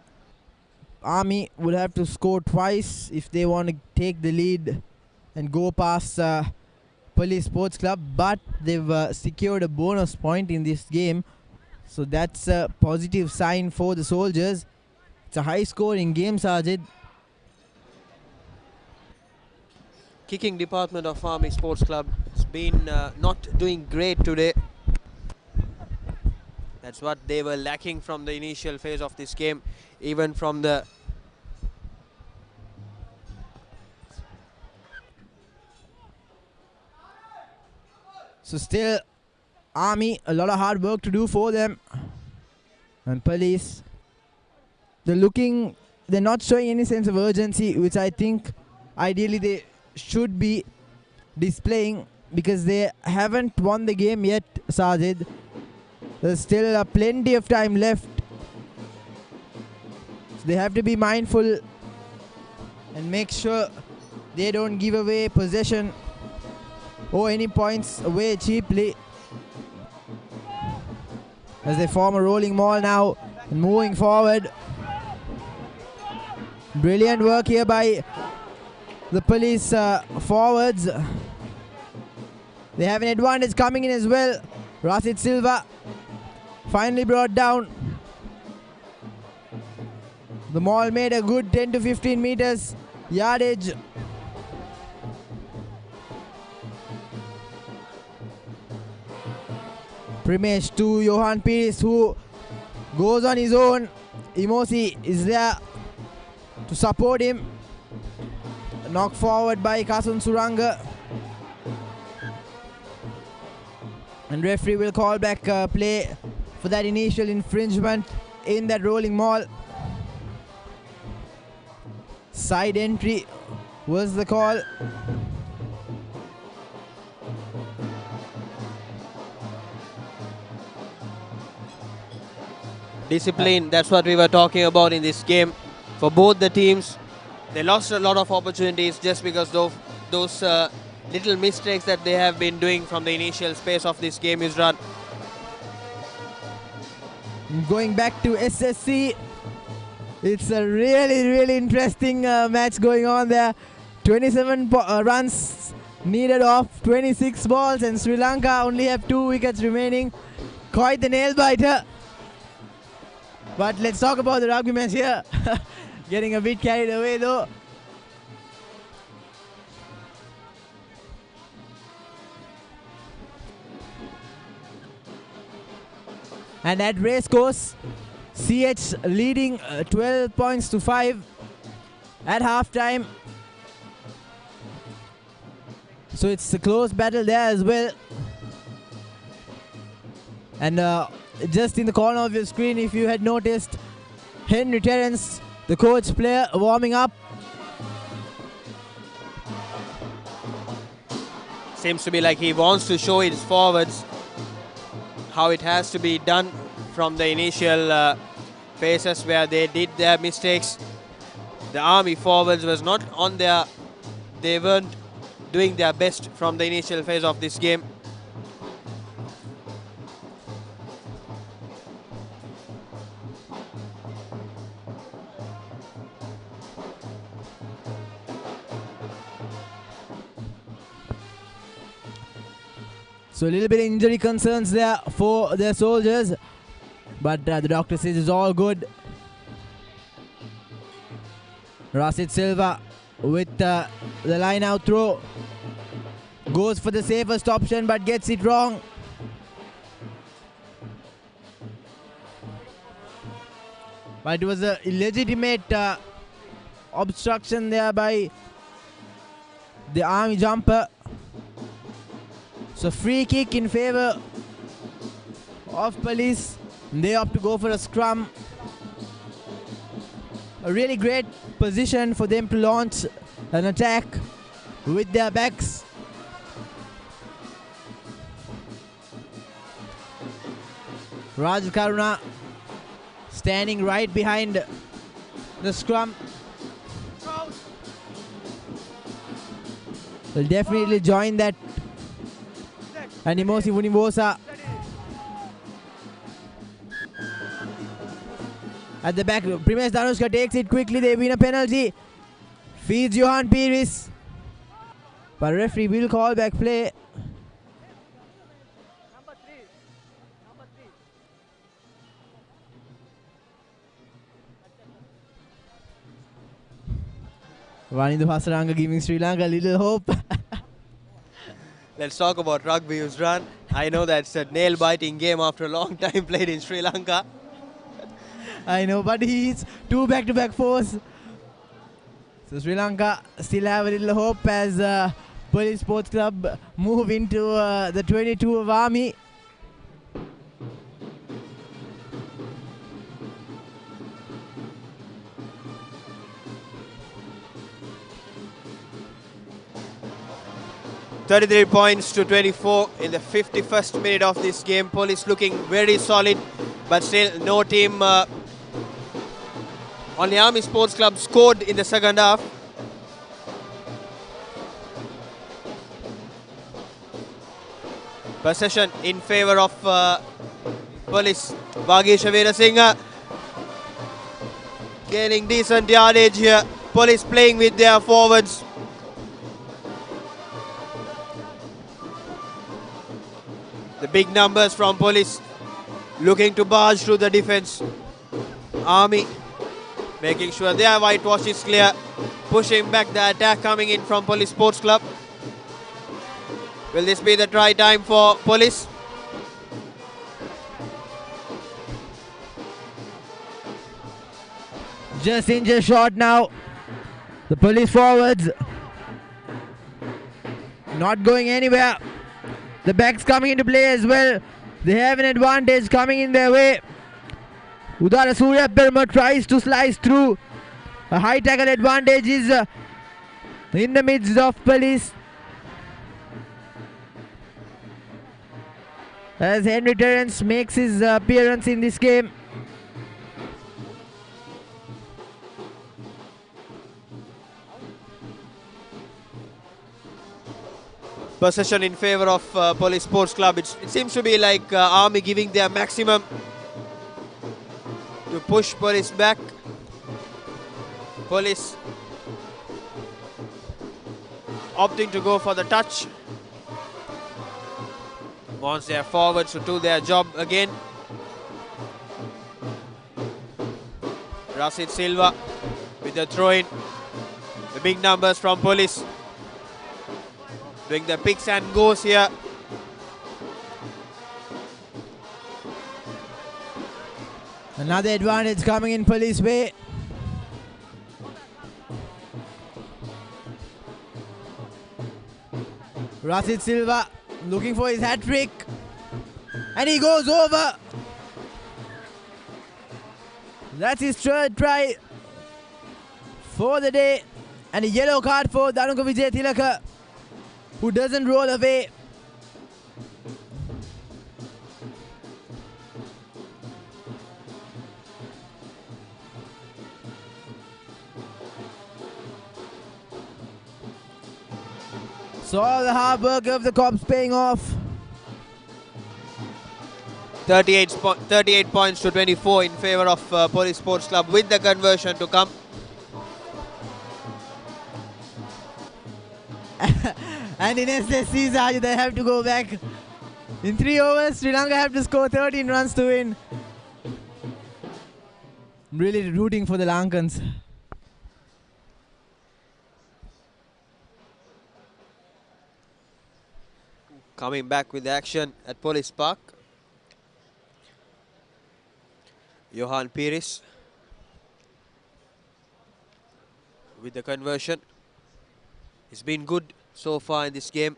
Army would have to score twice if they want to take the lead and go past Police Sports Club, but they've secured a bonus point in this game, so that's a positive sign for the Soldiers. It's a high scoring game, Sajid. Kicking department of Army Sports Club has been not doing great today. That's what they were lacking from the initial phase of this game, even from the So still Army, a lot of hard work to do for them. And Police, they're not showing any sense of urgency, which I think ideally they should be displaying, because they haven't won the game yet, Sajid. There's still plenty of time left. So they have to be mindful and make sure they don't give away possession or any points away cheaply, as they form a rolling maul now and moving forward. Brilliant work here by the Police forwards. They have an advantage coming in as well. Rashid Silva finally brought down. The maul made a good 10 to 15 meters yardage. Primesh to Johan Pires, who goes on his own. Imosi is there to support him. Knocked forward by Kasun Suranga. And referee will call back play for that initial infringement in that rolling maul. Side entry was the call. discipline, that's what we were talking about in this game for both the teams. They lost a lot of opportunities just because of those little mistakes that they have been doing from the initial space of this game, Isran. Going back to SSC, it's a really interesting match going on there. 27 runs needed off 26 balls, and Sri Lanka only have 2 wickets remaining. Quite the nail biter. But let's talk about the rugby match here. Getting a bit carried away though. And at race course, CH leading 12 points to 5 at half time. So it's a close battle there as well. And just in the corner of your screen, if you had noticed, Henry Terence, the coach player, warming up. Seems to be like he wants to show his forwards how it has to be done from the initial phases where they did their mistakes. The Army forwards was not on their, they weren't doing their best from the initial phase of this game. So a little bit of injury concerns there for their soldiers, but the doctor says it's all good. Rashid Silva with the line out throw. Goes for the safest option but gets it wrong. But it was a illegitimate obstruction there by the Army jumper. So free kick in favor of Police. They opt to go for a scrum. A really great position for them to launch an attack with their backs. Raj Karuna standing right behind the scrum. will definitely join that. And Imosi Vunivosa at the back. Primesh Danushka takes it quickly. They win a penalty. Feeds Johan Pires. But referee will call back play. Vanindra Pasaranga giving Sri Lanka a little hope. Let's talk about rugby, Yusran. I know that's a nail-biting game after a long time played in Sri Lanka. I know, but he's 2 back-to-back fours. So Sri Lanka still have a little hope as Police Sports Club move into the 22 of Army. $33 points to 24 in the 51st minute of this game. Police looking very solid, but still no team. Only Army Sports Club scored in the second half. Possession in favour of Police. Vagesh Veerasinghe gaining decent yardage here. Police playing with their forwards. The big numbers from Police looking to barge through the defence. Army making sure their whitewash is clear. Pushing back the attack coming in from Police Sports Club. Will this be the try time for Police? Just injured short now. The Police forwards not going anywhere. The backs coming into play as well. They have an advantage coming in their way. Udara Surya Perma tries to slice through. A high tackle advantage is in the midst of Police. As Henry Terence makes his appearance in this game. Possession in favour of Police Sports Club. It seems to be like Army giving their maximum to push Police back. Police opting to go for the touch. Wants their forwards to do their job again. Rashid Silva with the throw-in. The big numbers from Police. Doing the picks and goes here. Another advantage coming in Police way. Rashid Silva looking for his hat-trick. And he goes over. That's his third try for the day. And a yellow card for Danuka Vijay Tilaka, who doesn't roll away. So all the hard work of the cops paying off. 38 points to 24 in favour of Police Sports Club with the conversion to come. And in SSC, Saj, they have to go back. In 3 overs, Sri Lanka have to score 13 runs to win. I'm really rooting for the Lankans. Coming back with action at Police Park. Johan Pires with the conversion. He's been good so far in this game.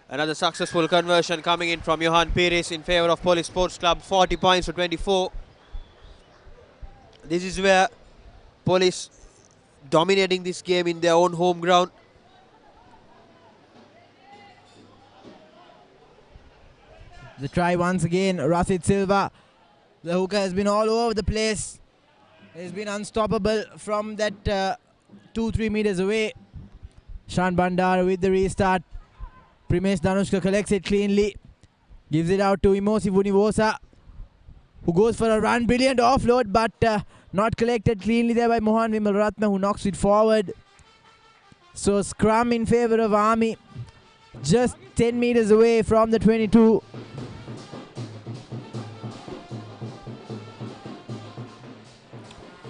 Another successful conversion coming in from Johan Pires in favour of Police Sports Club. 40 points to 24. This is where Police dominating this game in their own home ground. The try once again, Rashid Silva. The hooker has been all over the place. He's been unstoppable from that 2-3 meters away. Shan Bandar with the restart. Primesh Danushka collects it cleanly. Gives it out to Imosi Vunivosa, who goes for a run. Brilliant offload, but not collected cleanly there by Mohan Vimal Ratna, who knocks it forward. So scrum in favor of Army. Just 10 meters away from the 22.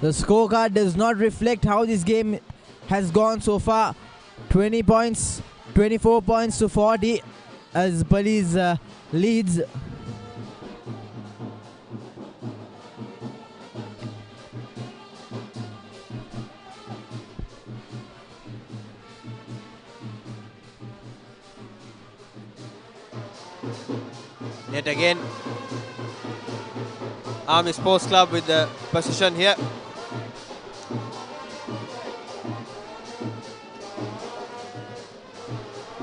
The scorecard does not reflect how this game has gone so far. 20 points, 24 points to 40 as Police leads. Yet again, Army Sports Club with the possession here.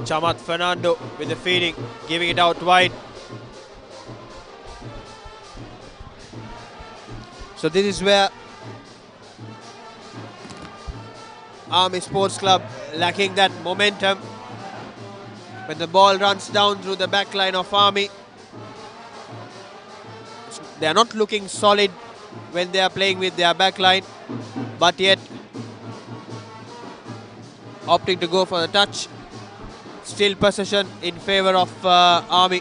Chamat Fernando with the feeding, giving it out wide. So this is where Army Sports Club lacking that momentum. When the ball runs down through the back line of Army, they are not looking solid when they are playing with their back line, but yet opting to go for the touch. Still possession in favor of Army.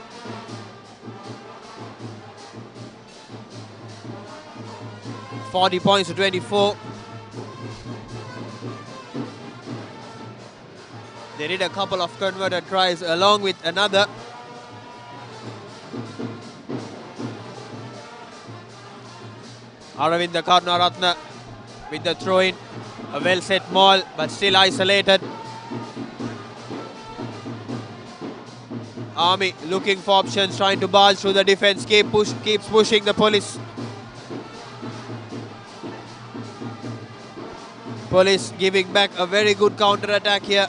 $40 points to 24. They did a couple of converted tries along with another. Aravinda Karunaratna with the throw-in. A well-set maul, but still isolated. Army looking for options, trying to barge through the defense, keeps pushing the Police. Police giving back a very good counter-attack here.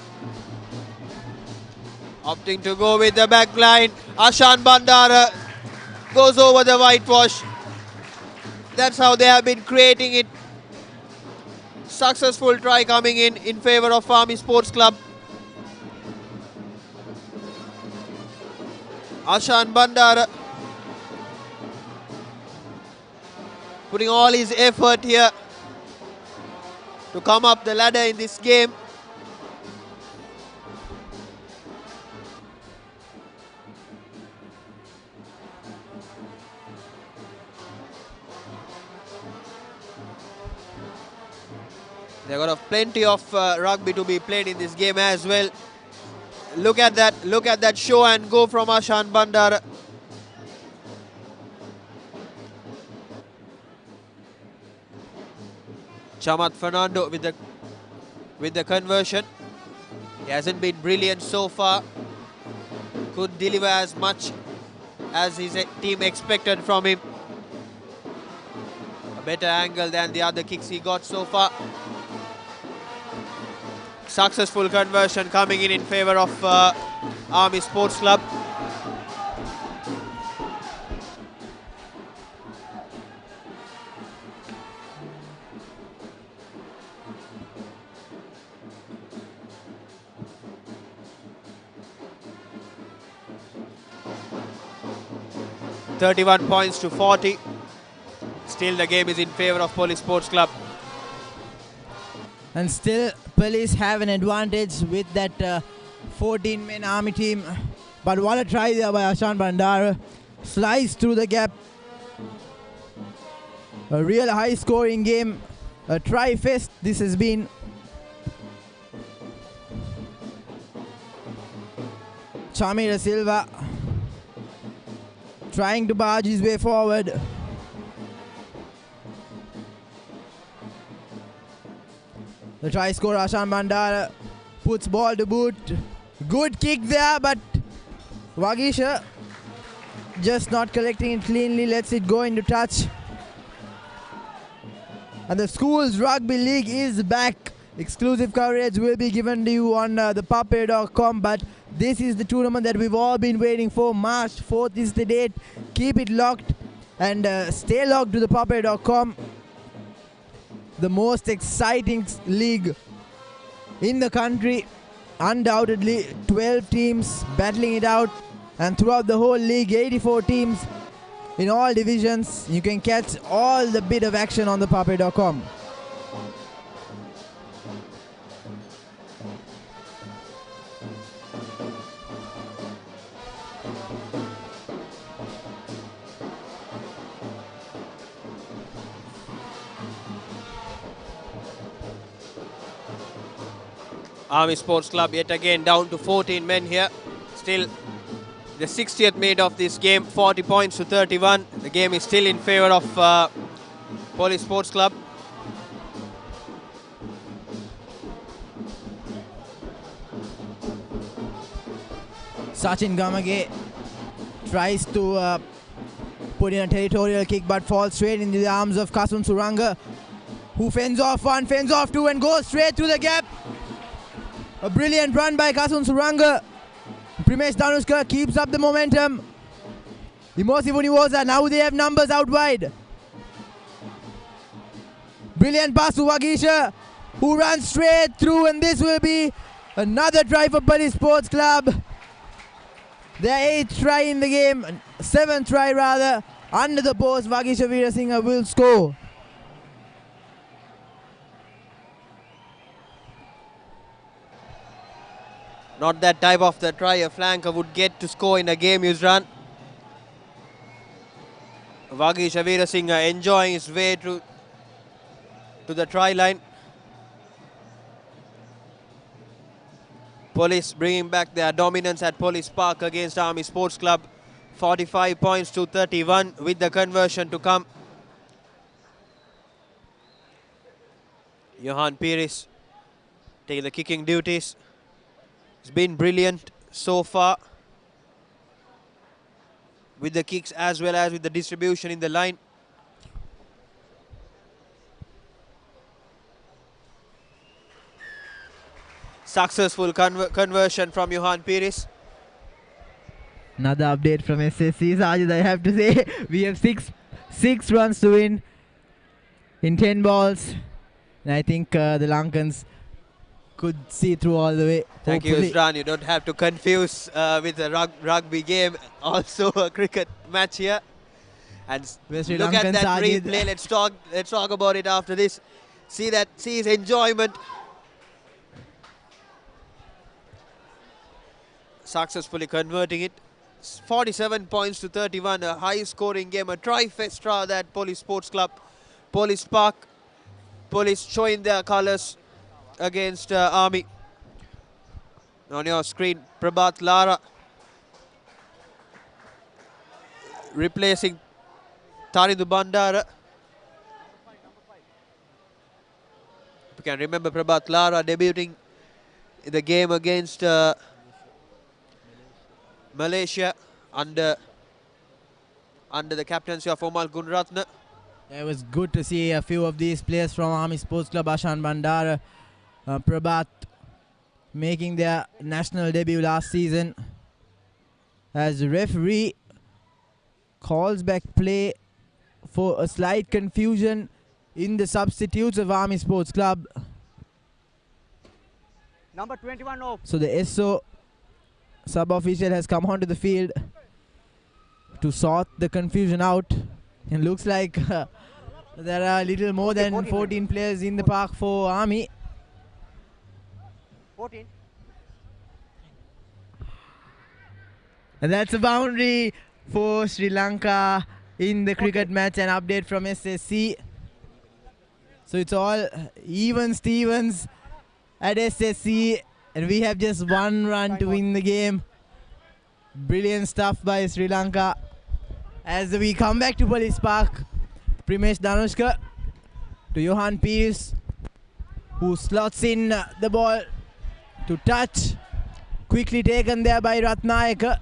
Opting to go with the back line. Ashan Bandara goes over the whitewash. That's how they have been creating it. Successful try coming in favor of Army Sports Club. Ashan Bandara putting all his effort here to come up the ladder in this game. They've got plenty of rugby to be played in this game as well. Look at that show and go from Ashan Bandara. Chamat Fernando with the conversion. He hasn't been brilliant so far. Could deliver as much as his team expected from him. A better angle than the other kicks he got so far. Successful conversion coming in favor of Army Sports Club. $31 points to 40. Still the game is in favor of Police Sports Club. And still Police have an advantage with that 14-man Army team. But what a try there by Ashan Bandara. Sliced through the gap. A real high-scoring game. A try-fest this has been. Chamira Silva trying to barge his way forward. The try scorer Ashan Bandara puts ball to boot. Good kick there, but Wagisha just not collecting it cleanly, lets it go into touch. And the Schools Rugby League is back. Exclusive coverage will be given to you on ThePapare.com, but this is the tournament that we've all been waiting for. March 4th is the date. Keep it locked and stay locked to ThePapare.com. the most exciting league in the country. Undoubtedly, 12 teams battling it out, and throughout the whole league, 84 teams in all divisions. You can catch all the bit of action on ThePapare.com. Army Sports Club yet again down to 14 men here. Still the 60th minute of this game, 40 points to 31. The game is still in favour of Police Sports Club. Sachin Gamage tries to put in a territorial kick but falls straight into the arms of Kasun Suranga, who fends off one, fends off two and goes straight through the gap. A brilliant run by Kasun Suranga. Primesh Danushka keeps up the momentum. Imosi Vuniwoza, now they have numbers out wide. Brilliant pass to Wagisha, who runs straight through, and this will be another try for Police Sports Club. Their 8th try in the game, 7th try rather. Under the post, Wagisha Veerasinghe will score. Not that type of the try a flanker would get to score in a game is run. Wagisha Veerasinghe enjoying his way to the try line. Police bringing back their dominance at Police Park against Army Sports Club. 45 points to 31 with the conversion to come. Johan Pires taking the kicking duties. It's been brilliant so far with the kicks as well as with the distribution in the line. Successful conversion from Johan Pires. Another update from SSC, Sajid, I have to say. We have six runs to win in 10 balls. And I think the Lankans could see through all the way. Thank you, Usran. You don't have to confuse with a rugby game. Also a cricket match here. And look at that replay. Let's talk about it after this. See his enjoyment. Successfully converting it. 47 points to 31. A high scoring game. A try-fest rather at Police Sports Club. Police Park. Police showing their colours against Army. On your screen, Prabhat Lara replacing Tarindu Bandara. You can remember Prabhat Lara debuting in the game against Malaysia under the captaincy of Omal Gunratna. It was good to see a few of these players from Army Sports Club, Ashan Bandara, Prabhat, making their national debut last season. As the referee calls back play for a slight confusion in the substitutes of Army Sports Club. Number 21 off. So the SO sub-official has come onto the field to sort the confusion out. It looks like there are a little more than 14 players in the park for Army. 14. And that's a boundary for Sri Lanka in the cricket match. An update from SSC. So it's all even Stevens at SSC, and we have just one run to win the game. Brilliant stuff by Sri Lanka. As we come back to Police Park, Primesh Danushka to Johan Pires, who slots in the ball to touch. Quickly taken there by Ratnayaka.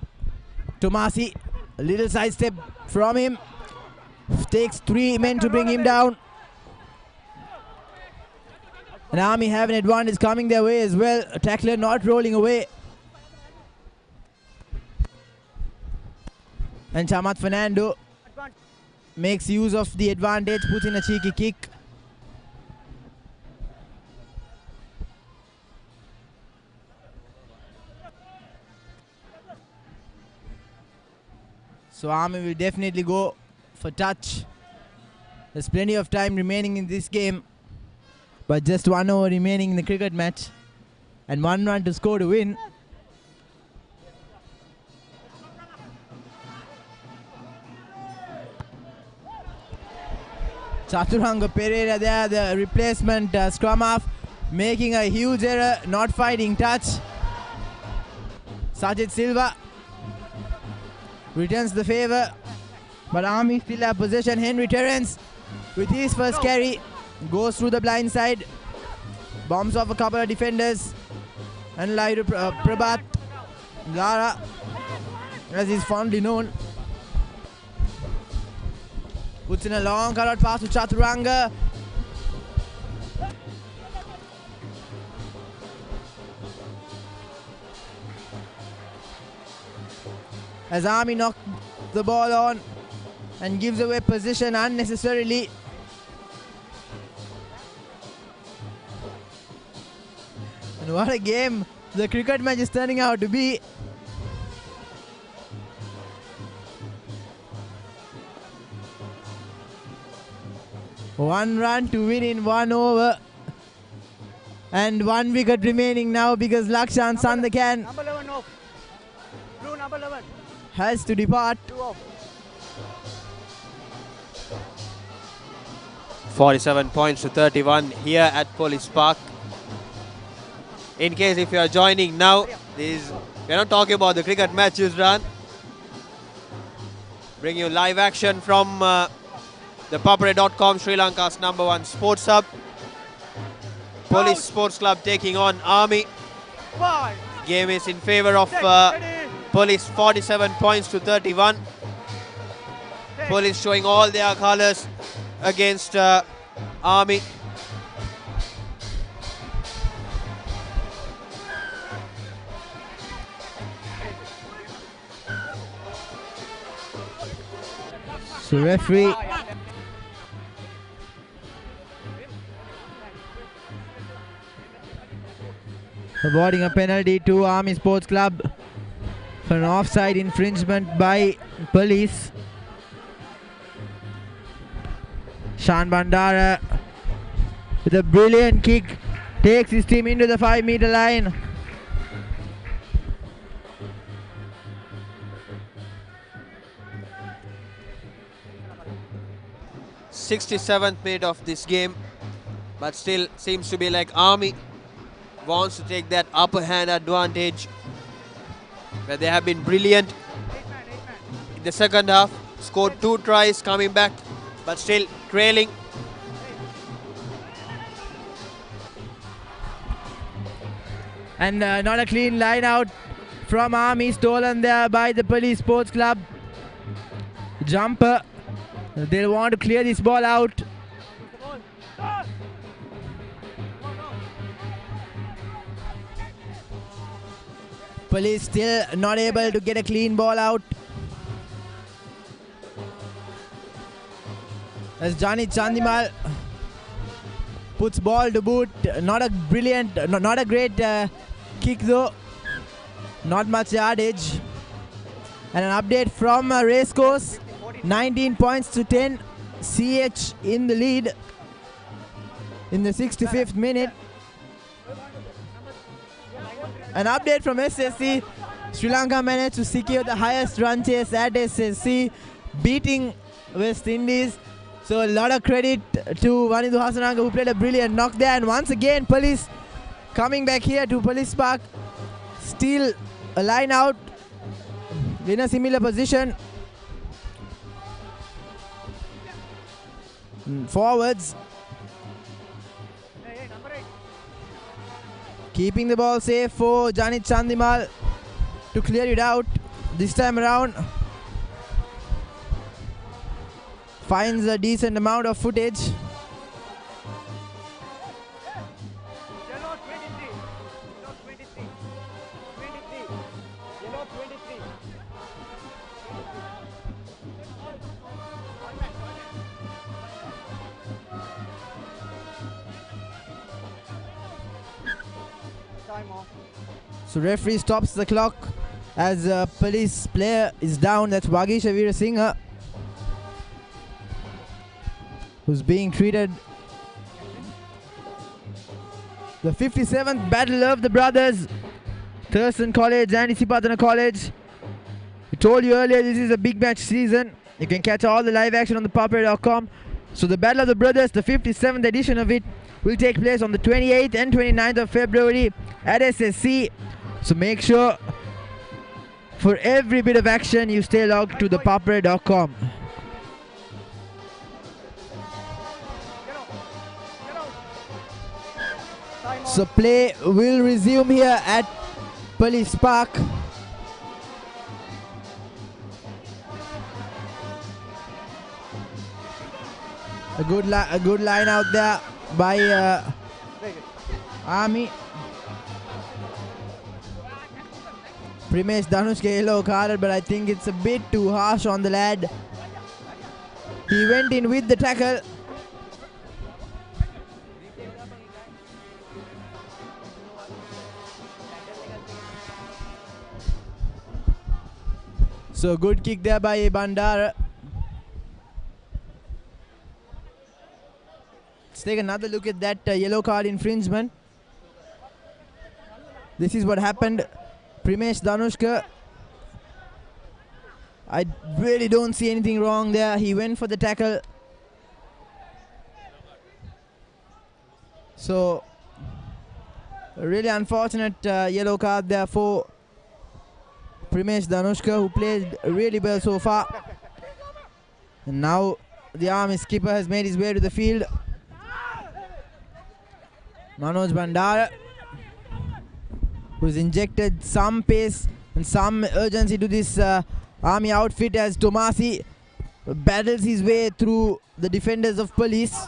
Tomasi, a little sidestep from him. Takes 3 men to bring him down. And Army have an advantage coming their way as well. A tackler not rolling away. And Chamat Fernando makes use of the advantage, puts in a cheeky kick. So Army will definitely go for touch. There's plenty of time remaining in this game, but just 1 over remaining in the cricket match and 1 run to score to win. Chaturanga Pereira there, the replacement scrum half, making a huge error, not fighting touch. Sajid Silva returns the favour, but Army still have possession. Henry Terence with his first carry goes through the blind side, bombs off a couple of defenders, and Lairu Prabhat Lara, as is fondly known, puts in a long cut out pass to Chaturanga. As Army knocks the ball on and gives away position unnecessarily. And what a game the cricket match is turning out to be. One run to win in 1 over. And 1 wicket remaining now because Lakshan Sandakan Number 11 off. Blue number 11. has to depart. 2 off. 47 points to 31 here at Police Park. In case if you are joining now, we're not talking about the cricket matches run. Bring you live action from ThePapare.com, Sri Lanka's #1 sports hub. Police Sports Club taking on Army. Game is in favour of Police, 47 points to 31. Police showing all their colours against Army. So referee awarding a penalty to Army Sports Club for an offside infringement by Police. Shan Bandara with a brilliant kick takes his team into the 5-meter line. th minute of this game, but still seems to be like Army wants to take that upper hand advantage, where they have been brilliant in the second half, scored 2 tries coming back, but still trailing. And not a clean line out from Army, stolen there by the Police Sports Club. Jumper, they'll want to clear this ball out. Police still not able to get a clean ball out. As Johnny Chandimal puts ball to boot. Not a brilliant, not a great kick though. Not much yardage. And an update from Racecourse. 19 points to 10. CH in the lead in the 65th minute. An update from SSC. Sri Lanka managed to secure the highest run chase at SSC, beating West Indies. So a lot of credit to Vanidhu Hasananga, who played a brilliant knock there. And once again, Police coming back here to Police Park. Still a line out in a similar position. Forwards. Keeping the ball safe for Janit Chandimal to clear it out. This time around finds a decent amount of footage. Yellow 23. Yellow 23. 23. Yellow 23. Time off. So referee stops the clock as a police player is down. That's Vagisha Veerasinghe, who's being treated. The 57th battle of the brothers, Thurston College and Isipathana College. I told you earlier this is a big match season. You can catch all the live action on ThePapare.com. So the Battle of the Brothers, the 57th edition of it, will take place on the 28th and 29th of February at SSC. So make sure for every bit of action you stay logged to ThePapare.com. So play will resume here at Police Park. A good line out there by Army. Primesh Dhanushka yellow carded, but I think it's a bit too harsh on the lad. He went in with the tackle. So good kick there by Bandara. Let's take another look at that yellow card infringement. This is what happened. Primesh Dhanushka, I really don't see anything wrong there. He went for the tackle. So a really unfortunate yellow card there for Primesh Dhanushka, who played really well so far. And now the Army skipper has made his way to the field. Manoj Bandara, who's injected some pace and some urgency to this Army outfit as Tomasi battles his way through the defenders of Police.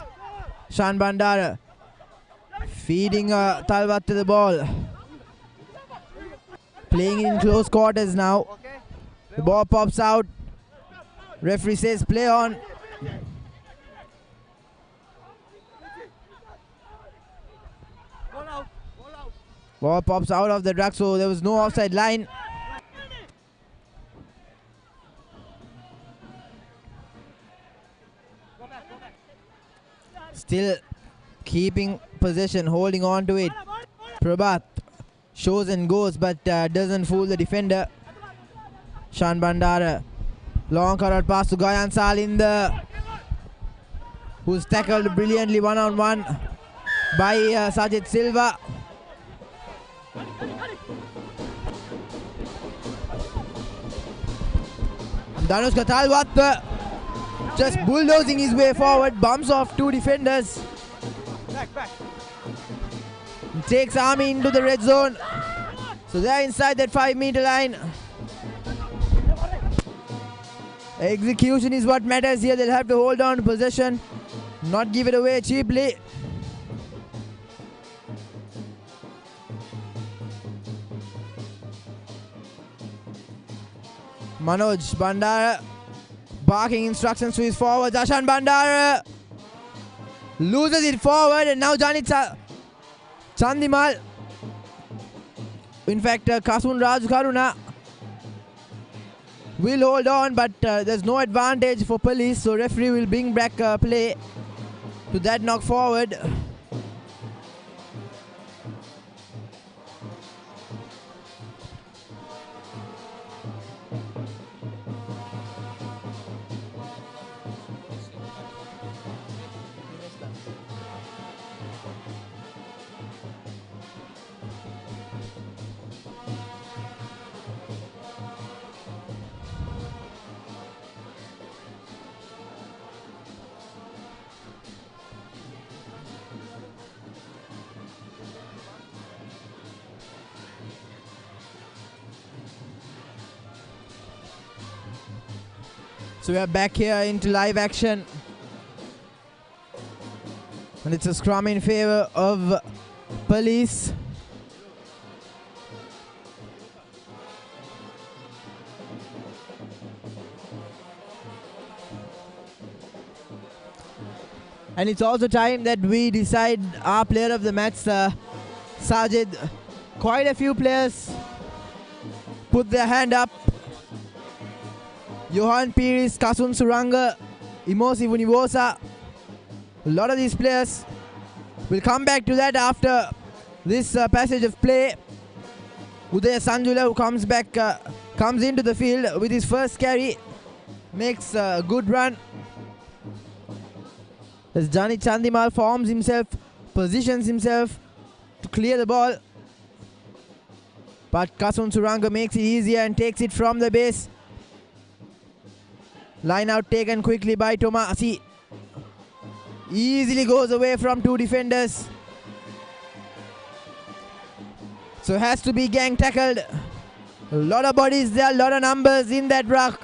Shan Bandara feeding Talwat to the ball. Playing in close quarters now. The ball pops out. Referee says play on. Ball pops out of the ruck, so there was no offside line. Still keeping possession, holding on to it. Prabhat shows and goes, but doesn't fool the defender. Shan Bandara. Long cutout pass to Gayan Salinder, who's tackled brilliantly one-on-one by Sajid Silva. Dhanushka Talwat just bulldozing his way forward, bumps off two defenders. Takes Army into the red zone. So they're inside that 5-meter line. Execution is what matters here. They'll have to hold on to possession, not give it away cheaply. Manoj Bandara barking instructions to his forwards. Ashan Bandara loses it forward, and now Janit Chandimal. In fact, Kasun Raj Karuna will hold on, but there's no advantage for Police, so referee will bring back play to that knock forward. So we are back here into live action. And it's a scrum in favor of Police. And it's also time that we decide our player of the match, Sajid. Quite a few players put their hand up. Johan Pires, Kasun Suranga, Imosi Vunivosa. A lot of these players will come back to that after this passage of play. Udaya Sanjula, who comes into the field with his first carry, makes a good run. As Jani Chandimal forms himself, positions himself to clear the ball. But Kasun Suranga makes it easier and takes it from the base. Line out taken quickly by Tomasi. Easily goes away from two defenders. So has to be gang tackled. A lot of bodies there, a lot of numbers in that ruck.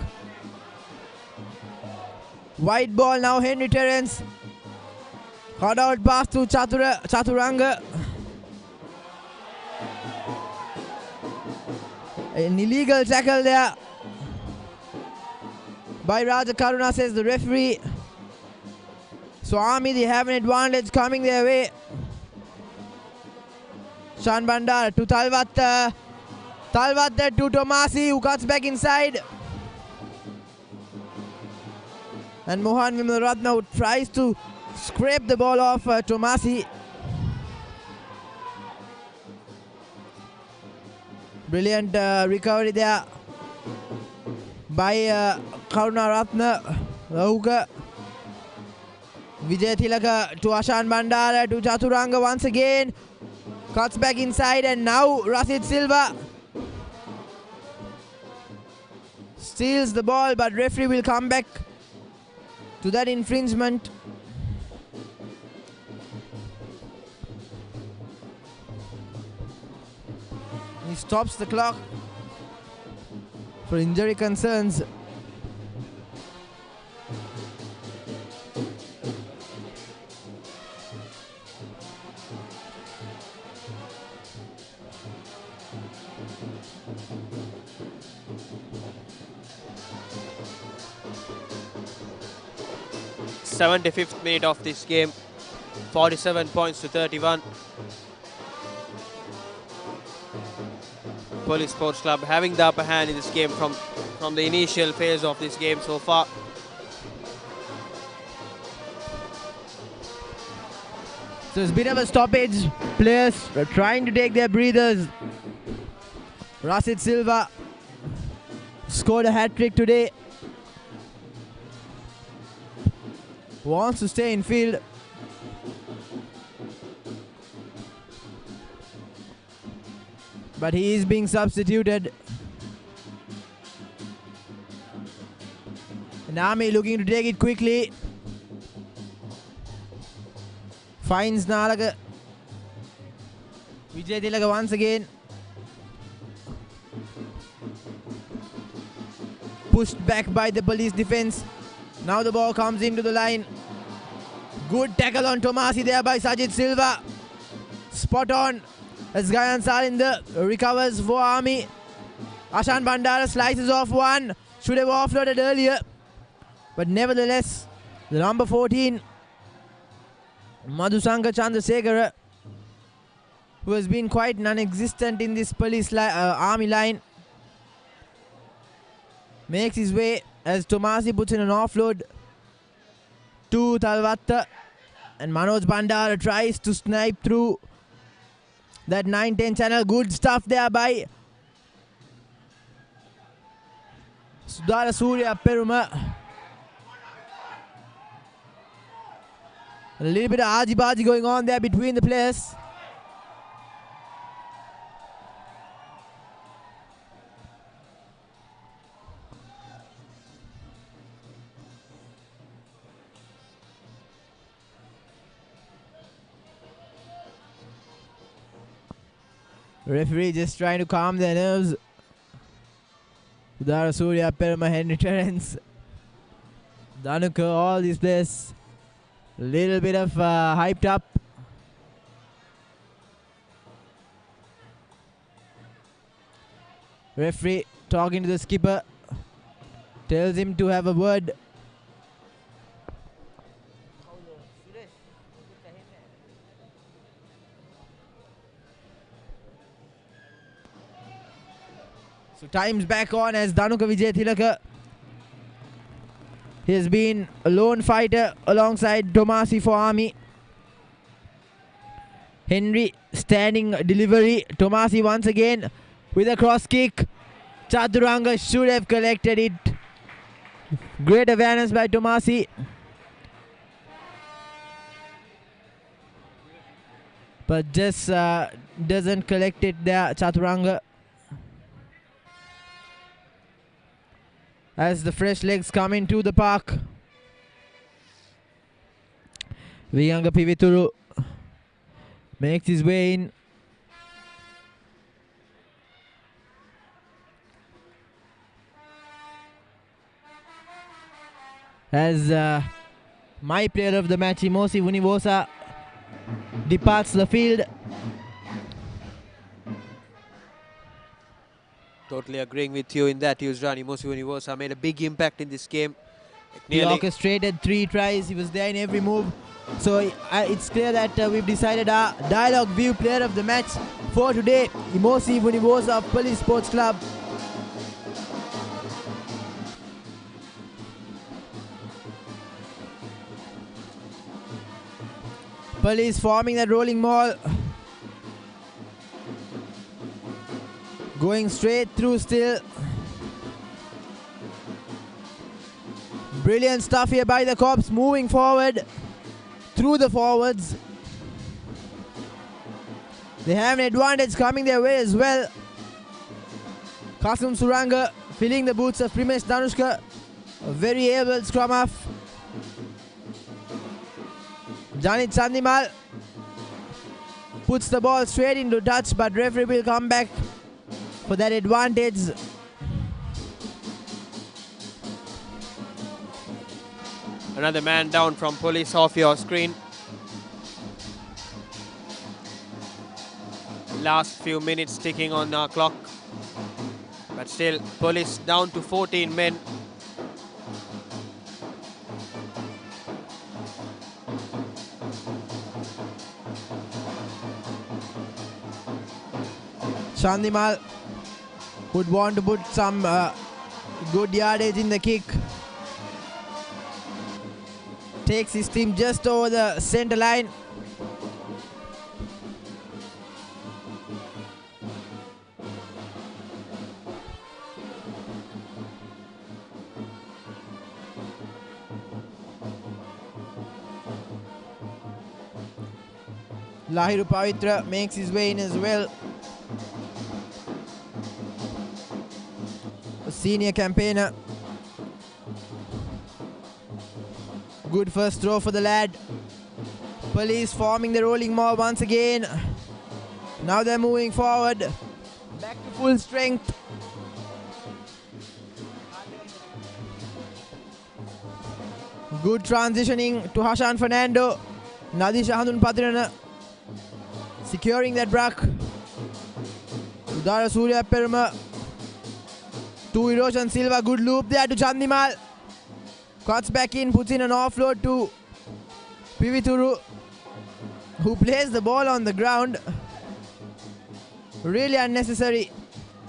White ball now, Henry Terence. Cut out pass to Chaturanga. An illegal tackle there by Raja Karuna, says the referee. So Army, they have an advantage coming their way. Shan Bandar to Talvatta. Talvatta to Tomasi, who cuts back inside. And Mohan Vimalratna, who tries to scrape the ball off Tomasi. Brilliant recovery there by Karuna Ratna. Rahuka. Vijay Tilaka to Ashan Bandara to Chaturanga once again. Cuts back inside, and now Rasid Silva steals the ball, but referee will come back to that infringement. He stops the clock for injury concerns. The 75th minute of this game, 47 points to 31. Police Sports Club having the upper hand in this game from the initial phase of this game so far. So it's a bit of a stoppage. Players are trying to take their breathers. Rasid Silva scored a hat-trick today. Wants to stay in field. But he is being substituted. And Army looking to take it quickly. Finds Nalaga. Vijay Tilaka once again. Pushed back by the police defense. Now the ball comes into the line. Good tackle on Tomasi there by Sajid Silva. Spot on as Gayan Salinder recovers for Army. Ashan Bandara slices off one. Should have offloaded earlier. But nevertheless, the number 14, Madhusanga Chandrasekhara, who has been quite non-existent in this police Army line, makes his way as Tomasi puts in an offload to Talvatta, and Manoj Bandara tries to snipe through that 9-10 channel. Good stuff there by Sudhara Surya Peruma. A little bit of argy-bargy going on there between the players. Referee just trying to calm their nerves. Udara Surya, Perma, Henry Terence, Dhanuka, all these players a little bit of hyped up. Referee talking to the skipper, tells him to have a word. So time's back on as Dhanuka Wijayathilaka. He has been a lone fighter alongside Tomasi for Army. Henry standing delivery. Tomasi once again with a cross kick. Chaturanga should have collected it. Great awareness by Tomasi. But just doesn't collect it there, Chaturanga. As the fresh legs come into the park. Viyanga Pivituru makes his way in. As my player of the match, Imosi Vunivosa, departs the field. Totally agreeing with you in that, Yusran. Imosi Vunivosa made a big impact in this game. He orchestrated 3 tries. He was there in every move. So it's clear that we've decided our Dialog View player of the match for today, Imosi Vunivosa of Police Sports Club. Police forming that rolling maul. Going straight through still. Brilliant stuff here by the cops, moving forward through the forwards. They have an advantage coming their way as well. Kasum Suranga filling the boots of Primesh Danushka. A very able scrum half. Janit Chandimal puts the ball straight into touch, but referee will come back for that advantage. Another man down from Police off your screen. Last few minutes ticking on our clock. But still, Police down to 14 men. Chandimal would want to put some good yardage in the kick. Takes his team just over the center line. Lahiru Pavitra makes his way in as well. A senior campaigner. Good first throw for the lad. Police forming the rolling maul once again. Now they're moving forward. Back to full strength. Good transitioning to Hashan Fernando. Nadisha Handun Patrana securing that brack. Udara Surya Perma to Hiroshan Silva. Good loop there to Chandimal. Cuts back in, puts in an offload to Pivituru, who plays the ball on the ground. Really unnecessary.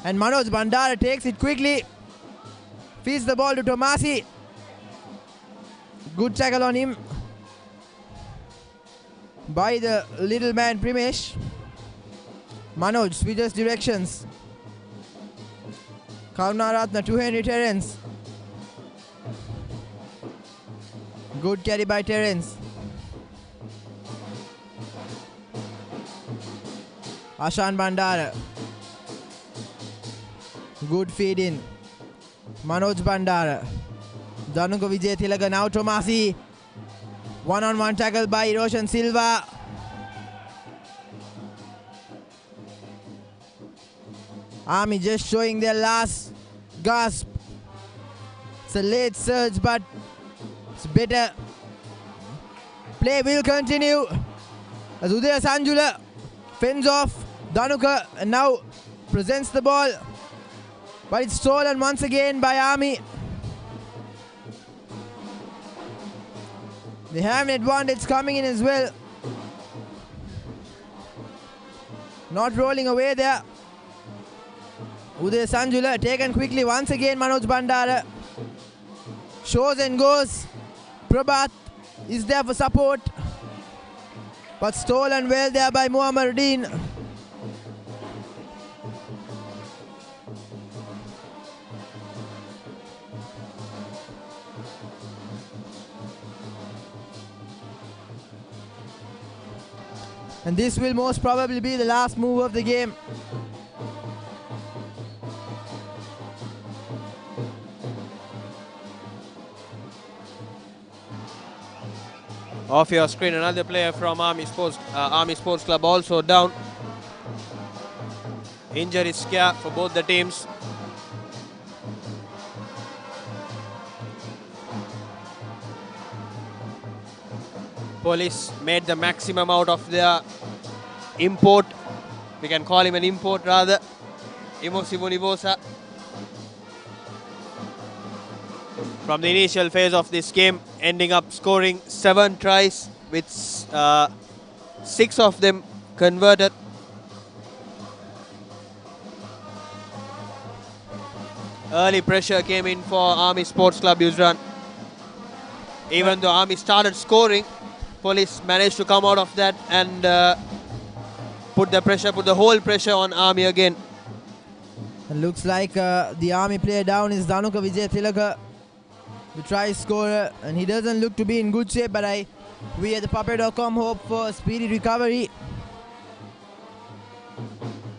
And Manoj Bandara takes it quickly. Feeds the ball to Tomasi. Good tackle on him by the little man Primesh. Manoj switches directions. Karunaratna to Henry Terence. Good carry by Terence. Ashan Bandara. Good feed in. Manoj Bandara. Dhanuka Wijayathilaka now Tomasi. One-on-one tackle by Roshan Silva. Army just showing their last gasp. It's a late surge, but it's better. Play will continue. As Udaya Sanjula fends off Dhanuka and now presents the ball. But it's stolen once again by Army. They have an advantage coming in as well. Not rolling away there. Uday Sanjula taken quickly once again. Manoj Bandara shows and goes. Prabhat is there for support, but stolen well there by Muhammadin. And this will most probably be the last move of the game. Off your screen, another player from Army Sports Club also down. Injury scare for both the teams. Police made the maximum out of their import. We can call him an import rather. Imosi Vunivosa. From the initial phase of this game, ending up scoring 7 tries with 6 of them converted. Early pressure came in for Army Sports Club Yusran. Even though Army started scoring, Police managed to come out of that and put the whole pressure on Army again. It looks like the Army player down is Dhanuka Vijay Tilaka, the try scorer, and he doesn't look to be in good shape, but we at ThePapare.com hope for a speedy recovery.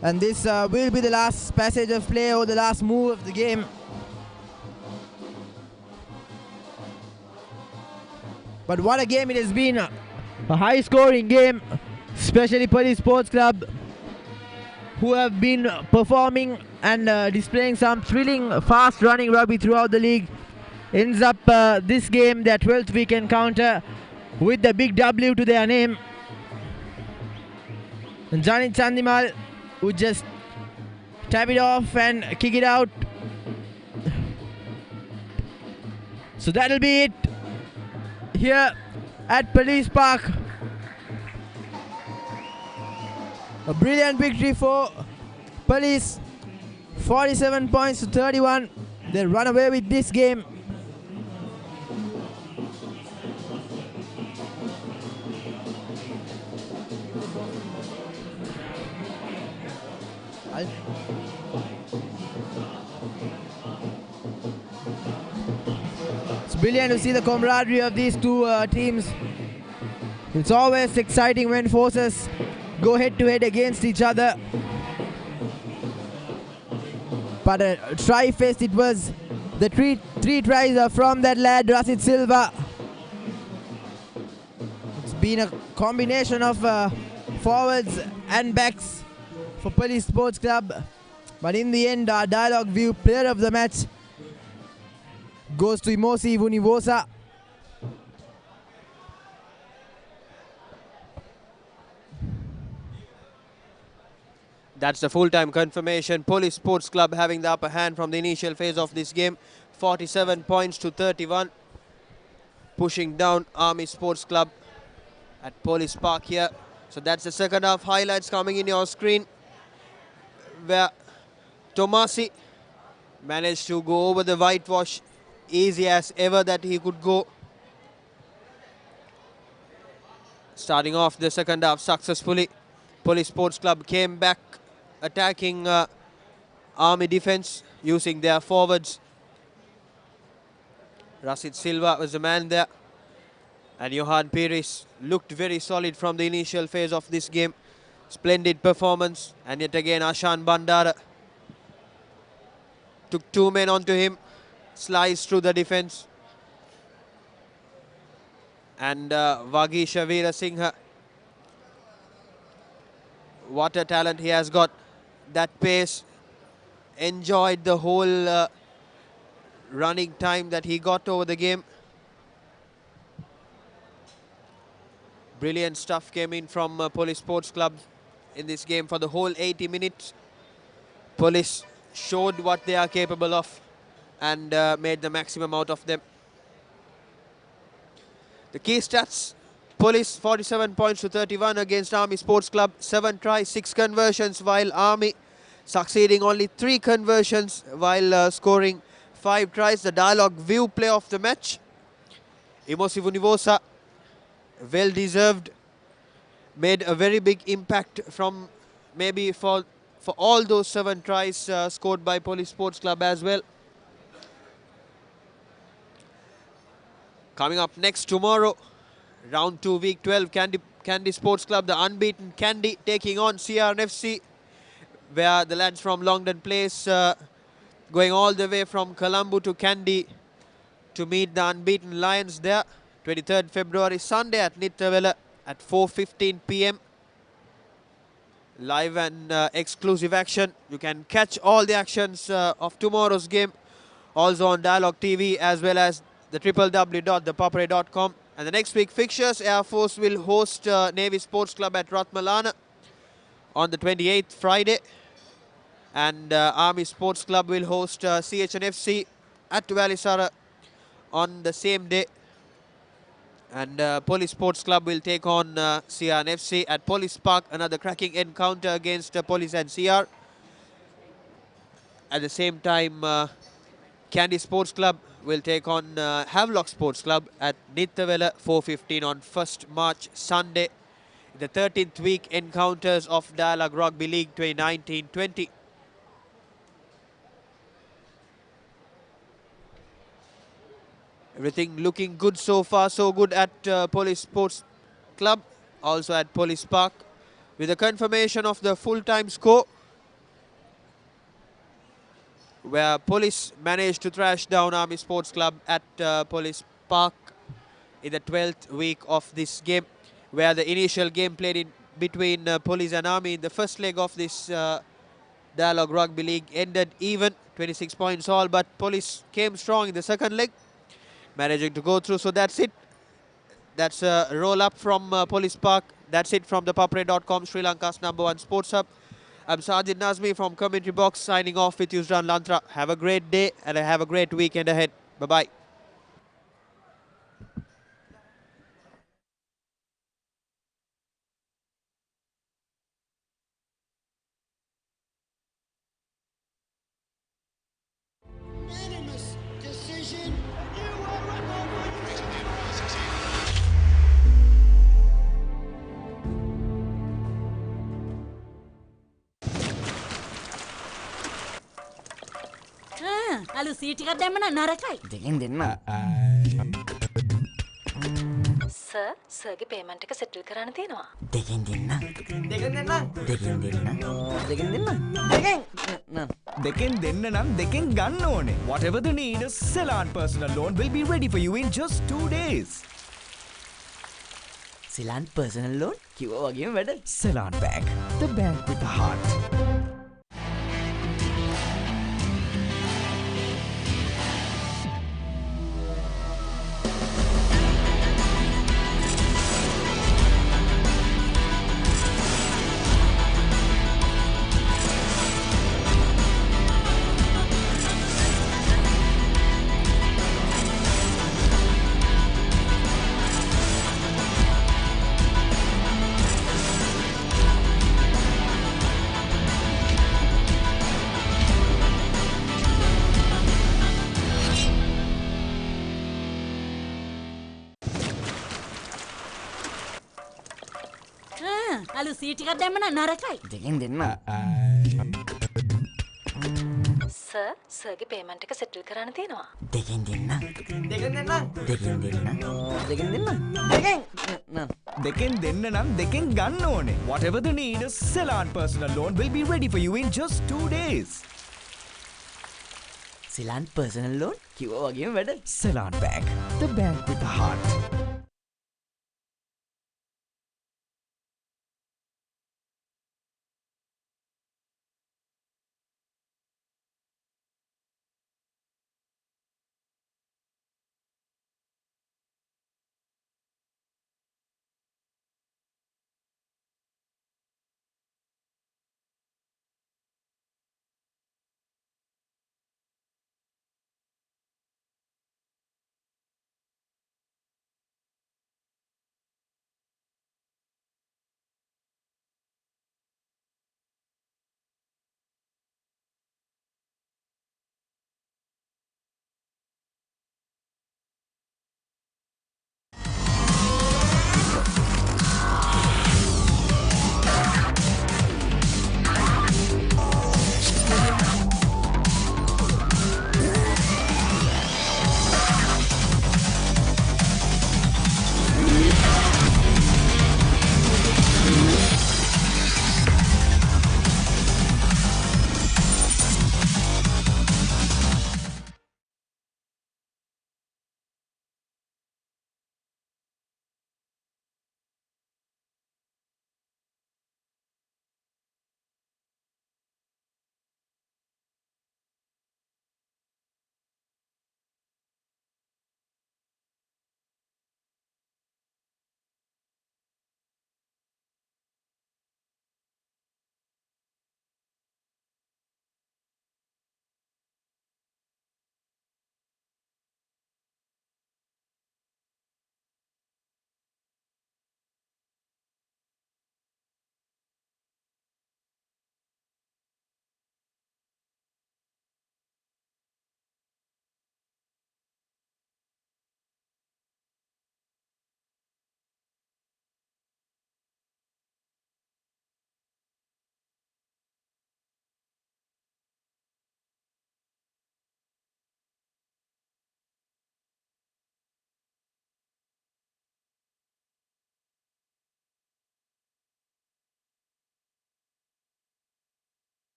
And this will be the last passage of play or the last move of the game. But what a game it has been. A high scoring game, especially Police Sports Club, who have been performing and displaying some thrilling fast running rugby throughout the league. Ends up this game, their 12th week encounter, with the big W to their name. And Johnny Chandimal would just tap it off and kick it out. So that'll be it here at Police Park. A brilliant victory for Police, 47 points to 31. They run away with this game. It's brilliant to see the camaraderie of these two teams. It's always exciting when forces go head to head against each other. But a try fest it was. The three tries are from that lad Rasid Silva. It's been a combination of forwards and backs for Police Sports Club. But in the end, our Dialog View player of the match goes to Imosi Vunivosa. That's the full-time confirmation. Police Sports Club having the upper hand from the initial phase of this game. 47 points to 31. Pushing down Army Sports Club at Police Park here. So that's the second half highlights coming in your screen, where Tomasi managed to go over the whitewash easy as ever that he could go. Starting off the second half successfully. Police Sports Club came back attacking Army defense using their forwards. Rasid Silva was the man there. And Johan Pires looked very solid from the initial phase of this game. Splendid performance. And yet again Ashan Bandara took 2 men onto him. Sliced through the defense. And Vagisha Veerasinghe. What a talent he has got. That pace. Enjoyed the whole running time that he got over the game. Brilliant stuff came in from Police Sports Club in this game for the whole 80 minutes. Police showed what they are capable of and made the maximum out of them. The key stats: Police 47 points to 31 against Army Sports Club, 7 tries, 6 conversions, while Army succeeding only 3 conversions while scoring 5 tries. The Dialog View player of the match, Imosi Vunivosa, well deserved, made a very big impact from maybe for all those 7 tries scored by Police Sports Club as well. Coming up next tomorrow, round 2, week 12, Kandy Sports Club, the unbeaten Kandy, taking on CRNFC, where the lads from Longdon Place going all the way from Colombo to Kandy to meet the unbeaten Lions there. 23rd February, Sunday at Nittavela at 4:15 p.m. Live and exclusive action. You can catch all the actions of tomorrow's game also on Dialog TV as well as the www.thepapare.com. And the next week fixtures, Air Force will host Navy Sports Club at Ratmalana on the 28th, Friday. And Army Sports Club will host CHNFC at Valisara on the same day. And Police Sports Club will take on CRNFC at Police Park, another cracking encounter against Police and CR. At the same time, Kandy Sports Club will take on Havelock Sports Club at Nittavela 4:15 on 1st March, Sunday. The 13th week encounters of Dialog Rugby League 2019-20. Everything looking good so far, so good at Police Sports Club, also at Police Park, with a confirmation of the full-time score, where Police managed to thrash down Army Sports Club at Police Park in the 12th week of this game, where the initial game played in between Police and Army in the first leg of this Dialog Rugby League ended even, 26 points all, but Police came strong in the second leg, managing to go through. So that's it. That's a roll up from Police Park. That's it from ThePapare.com, Sri Lanka's #1 sports hub. I'm Sajid Nazmi from Commentary Box, signing off with Yusran Lantra. Have a great day and have a great weekend ahead. Bye-bye. අලු seat එකක් දැම්ම නම් නරකයි. දෙකෙන් දෙන්න. Sir, සර්ගේ payment එක settle කරන්න තියෙනවා. දෙකෙන් දෙන්න. දෙකෙන් දෙන්න. දෙකෙන් දෙන්න. දෙකෙන් දෙන්න. දෙකෙන් දෙන්න නම් දෙකෙන් ගන්න ඕනේ. Whatever the need, a Ceylon personal loan will be ready for you in just 2 days. Ceylon personal loan කිව්වා වගේම වැඩ. Ceylon Bank, the bank with the heart. අලු සීට් එකක් දැම්ම නම් නරකයි. දෙකෙන් දෙන්න. සර්, සර්ගේ පේමන්ට් එක සෙටල් කරන්න තියෙනවා. දෙකෙන් දෙන්න. දෙකෙන් දෙන්න. දෙකෙන් දෙන්න. දෙකෙන් දෙන්න. දෙකෙන් දෙන්න නම් දෙකෙන් ගන්න ඕනේ. Whatever the need, a Ceylon personal loan will be ready for you in just 2 days. Ceylon personal loan කිව්වා වගේම වැඩ. Ceylon Bank, the bank with the heart.